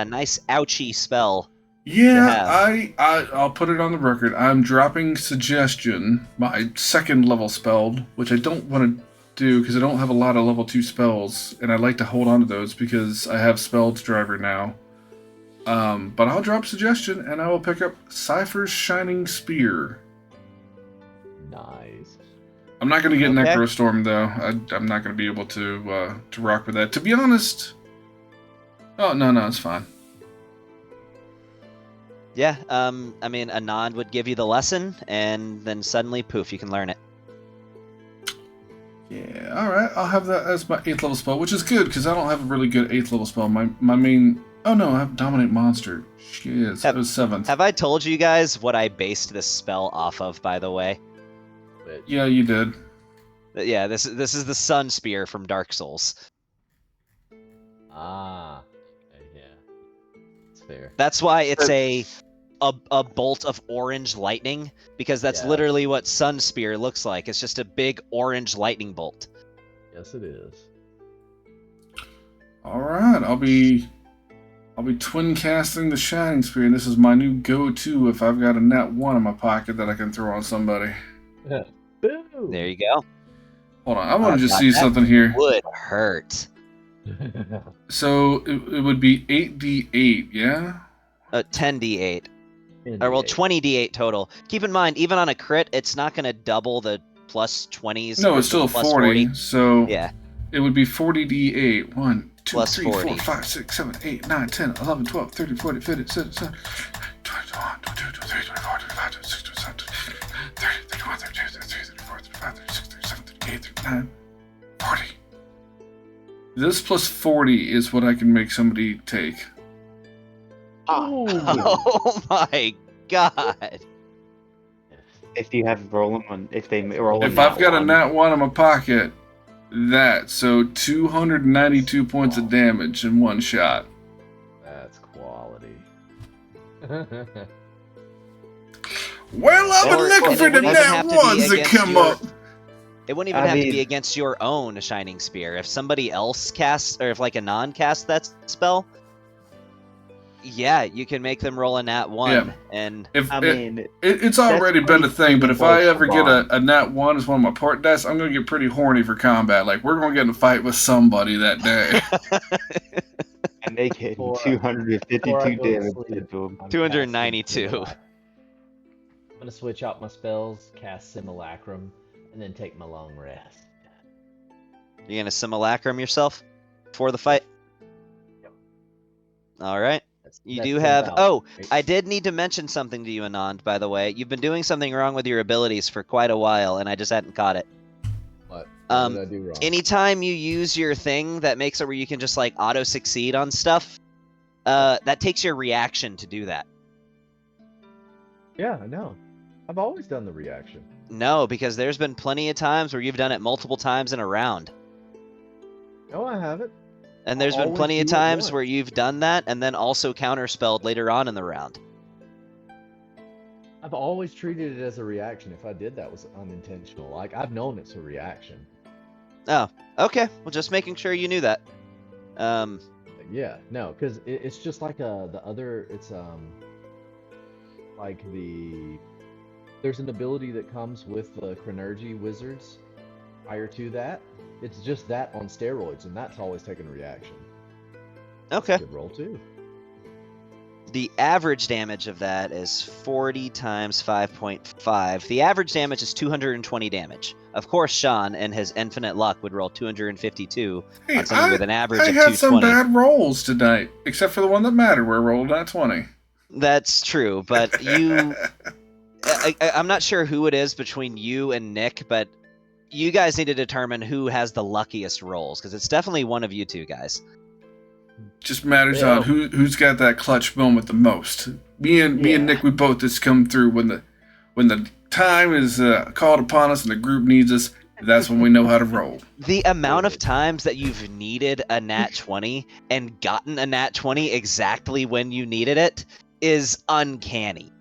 nice ouchy spell. Yeah, I'll put it on the record. I'm dropping suggestion, my second level spell, which I don't want to do because I don't have a lot of level 2 spells, and I like to hold on to those because I have Spells Driver now. But I'll drop suggestion, and I will pick up Cypher's Shining Spear. Nice. I'm not going to get Okay. Necrostorm, though. I'm not going to be able to rock with that. To be honest... Oh, no, it's fine. Yeah, I mean, a nod would give you the lesson, and then suddenly, poof, you can learn it. Yeah, alright. I'll have that as my 8th level spell, which is good, because I don't have a really good 8th level spell. My main... Oh, no, I have Dominate Monster. Shit, it was 7th. Have I told you guys what I based this spell off of, by the way? Yeah, you did. Yeah, this is the Sun Spear from Dark Souls. Ah. Okay, yeah. It's fair. That's why it's a bolt of orange lightning, because that's Yeah. literally what Sun Spear looks like. It's just a big orange lightning bolt. Yes, it is. Alright, I'll be twin casting the Shining Spear, and this is my new go-to if I've got a nat 1 in my pocket that I can throw on somebody. Boom. There you go. Hold on, I want to just God, see that something here. Would hurt. So it would be 8d8, yeah? 10d8. Or, well, 20d8 total. Keep in mind, even on a crit, it's not going to double the plus 20s. No, it's still plus 40, so Yeah. it would be 40d8. 1, 2, Plus 3, 40. 4, 5, 6, 7, 8, 9, 10, 11, 12, 13, 14, 15, 16, 17, 21, 22, 23, 24, 25, 26, 27, 30, 31, 32, 33, 34, 35, 36, 37, 38, 39, 40. This plus 40 is what I can make somebody take. Oh my god. If you have rolling on, if they roll. If I've got a nat 1 in my pocket, so 292 points of damage in one shot. That's quality. Well, I've been looking for the nat 1s to come up. It wouldn't even have to be against your own Shining Spear. If somebody else casts, or if like a non casts that spell, yeah, you can make them roll a nat 1. Yeah. And It's already been a thing, but if I ever get a nat 1 as one of my port dice, I'm going to get pretty horny for combat. Like, we're going to get in a fight with somebody that day. And they get 252 damage to them. 292. I'm gonna switch out my spells, cast Simulacrum, and then take my long rest. You're gonna simulacrum yourself for the fight. Yep. All right. You do have. Oh, I did need to mention something to you, Anand. By the way, you've been doing something wrong with your abilities for quite a while, and I just hadn't caught it. What Um, did I do wrong? Anytime you use your thing that makes it where you can just like auto succeed on stuff, that takes your reaction to do that. Yeah, I know. I've always done the reaction. No, because there's been plenty of times where you've done it multiple times in a round. No, I haven't. And there's been Always plenty of do it times once. where you've done that and then also counterspelled later on in the round. I've always treated it as a reaction. If I did that was unintentional. Like I've known it's a reaction. Oh, okay. Well, just making sure you knew that. Yeah, no, because it's just like the other. It's like there's an ability that comes with the Chronergy wizards. Prior to that, it's just that on steroids, and that's always taken a reaction. Okay. Good roll too. The average damage of that is 40 times 5.5. The average damage is 220 damage. Of course, Sean, in his infinite luck, would roll 252 Hey, on something with an average I of had some 220. bad rolls tonight, except for the one that mattered where I rolled at 20. That's true, but you... I'm not sure who it is between you and Nick, but you guys need to determine who has the luckiest rolls, because it's definitely one of you two guys. Just matters Yeah. on who's got that clutch moment the most. Me and Nick, we both just come through when the time is called upon us and the group needs us. That's when we know how to roll. The amount of times that you've needed a nat 20 and gotten a nat 20 exactly when you needed it is uncanny.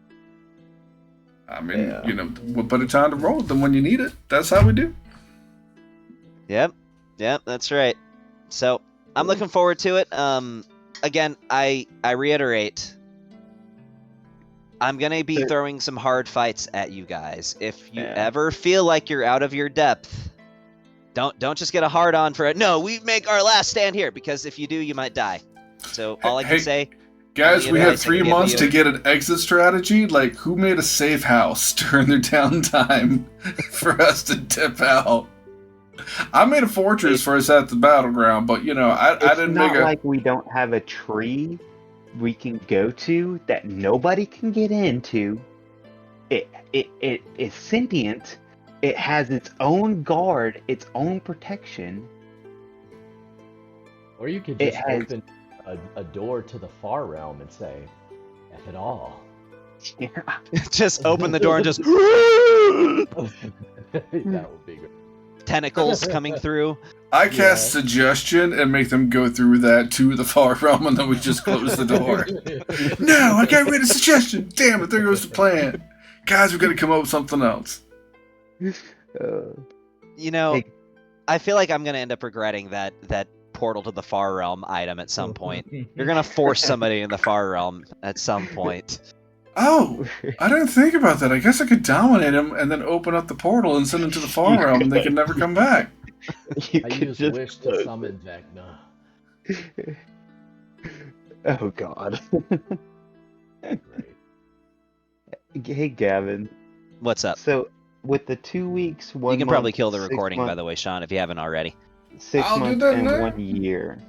I mean, Yeah. you know, what better time to roll than when you need it? That's how we do. Yep, that's right. So I'm looking forward to it. Again, I reiterate, I'm gonna be Sure. throwing some hard fights at you guys. If you Yeah. ever feel like you're out of your depth, don't just get a hard on for it. No, we make our last stand here, because if you do, you might die. So all I can Hey, say, Guys, Any we had advice I 3 can give months you? to get an exit strategy. Like, who made a safe house during their downtime for us to dip out? I made a fortress for us at the battleground, but, you know, I It's didn't not make a... like we don't have a tree we can go to that nobody can get into. It is sentient. It has its own guard, its own protection. Or you could It just has- open a door to the far realm and say, "F it all." Yeah. just open the door and just That would be great. tentacles coming through. I cast suggestion and make them go through that to the far realm, and then we just close the door. No, I got rid of suggestion. Damn it, there goes the plan. Guys, we're gonna come up with something else. You know, Hey. I feel like I'm gonna end up regretting that portal to the far realm item at some point. You're gonna force somebody in the far realm at some point. Oh, I didn't think about that. I guess I could dominate them and then open up the portal and send them to the far realm, and they can never come back. You I could use just wish to summon Vecna. Oh God. Great. Hey Gavin. What's up? So with the 2 weeks, 1 You can month, probably kill the 6 recording, by month- the way, Sean, if you haven't already. 6 I'll do months that and now. 1 year.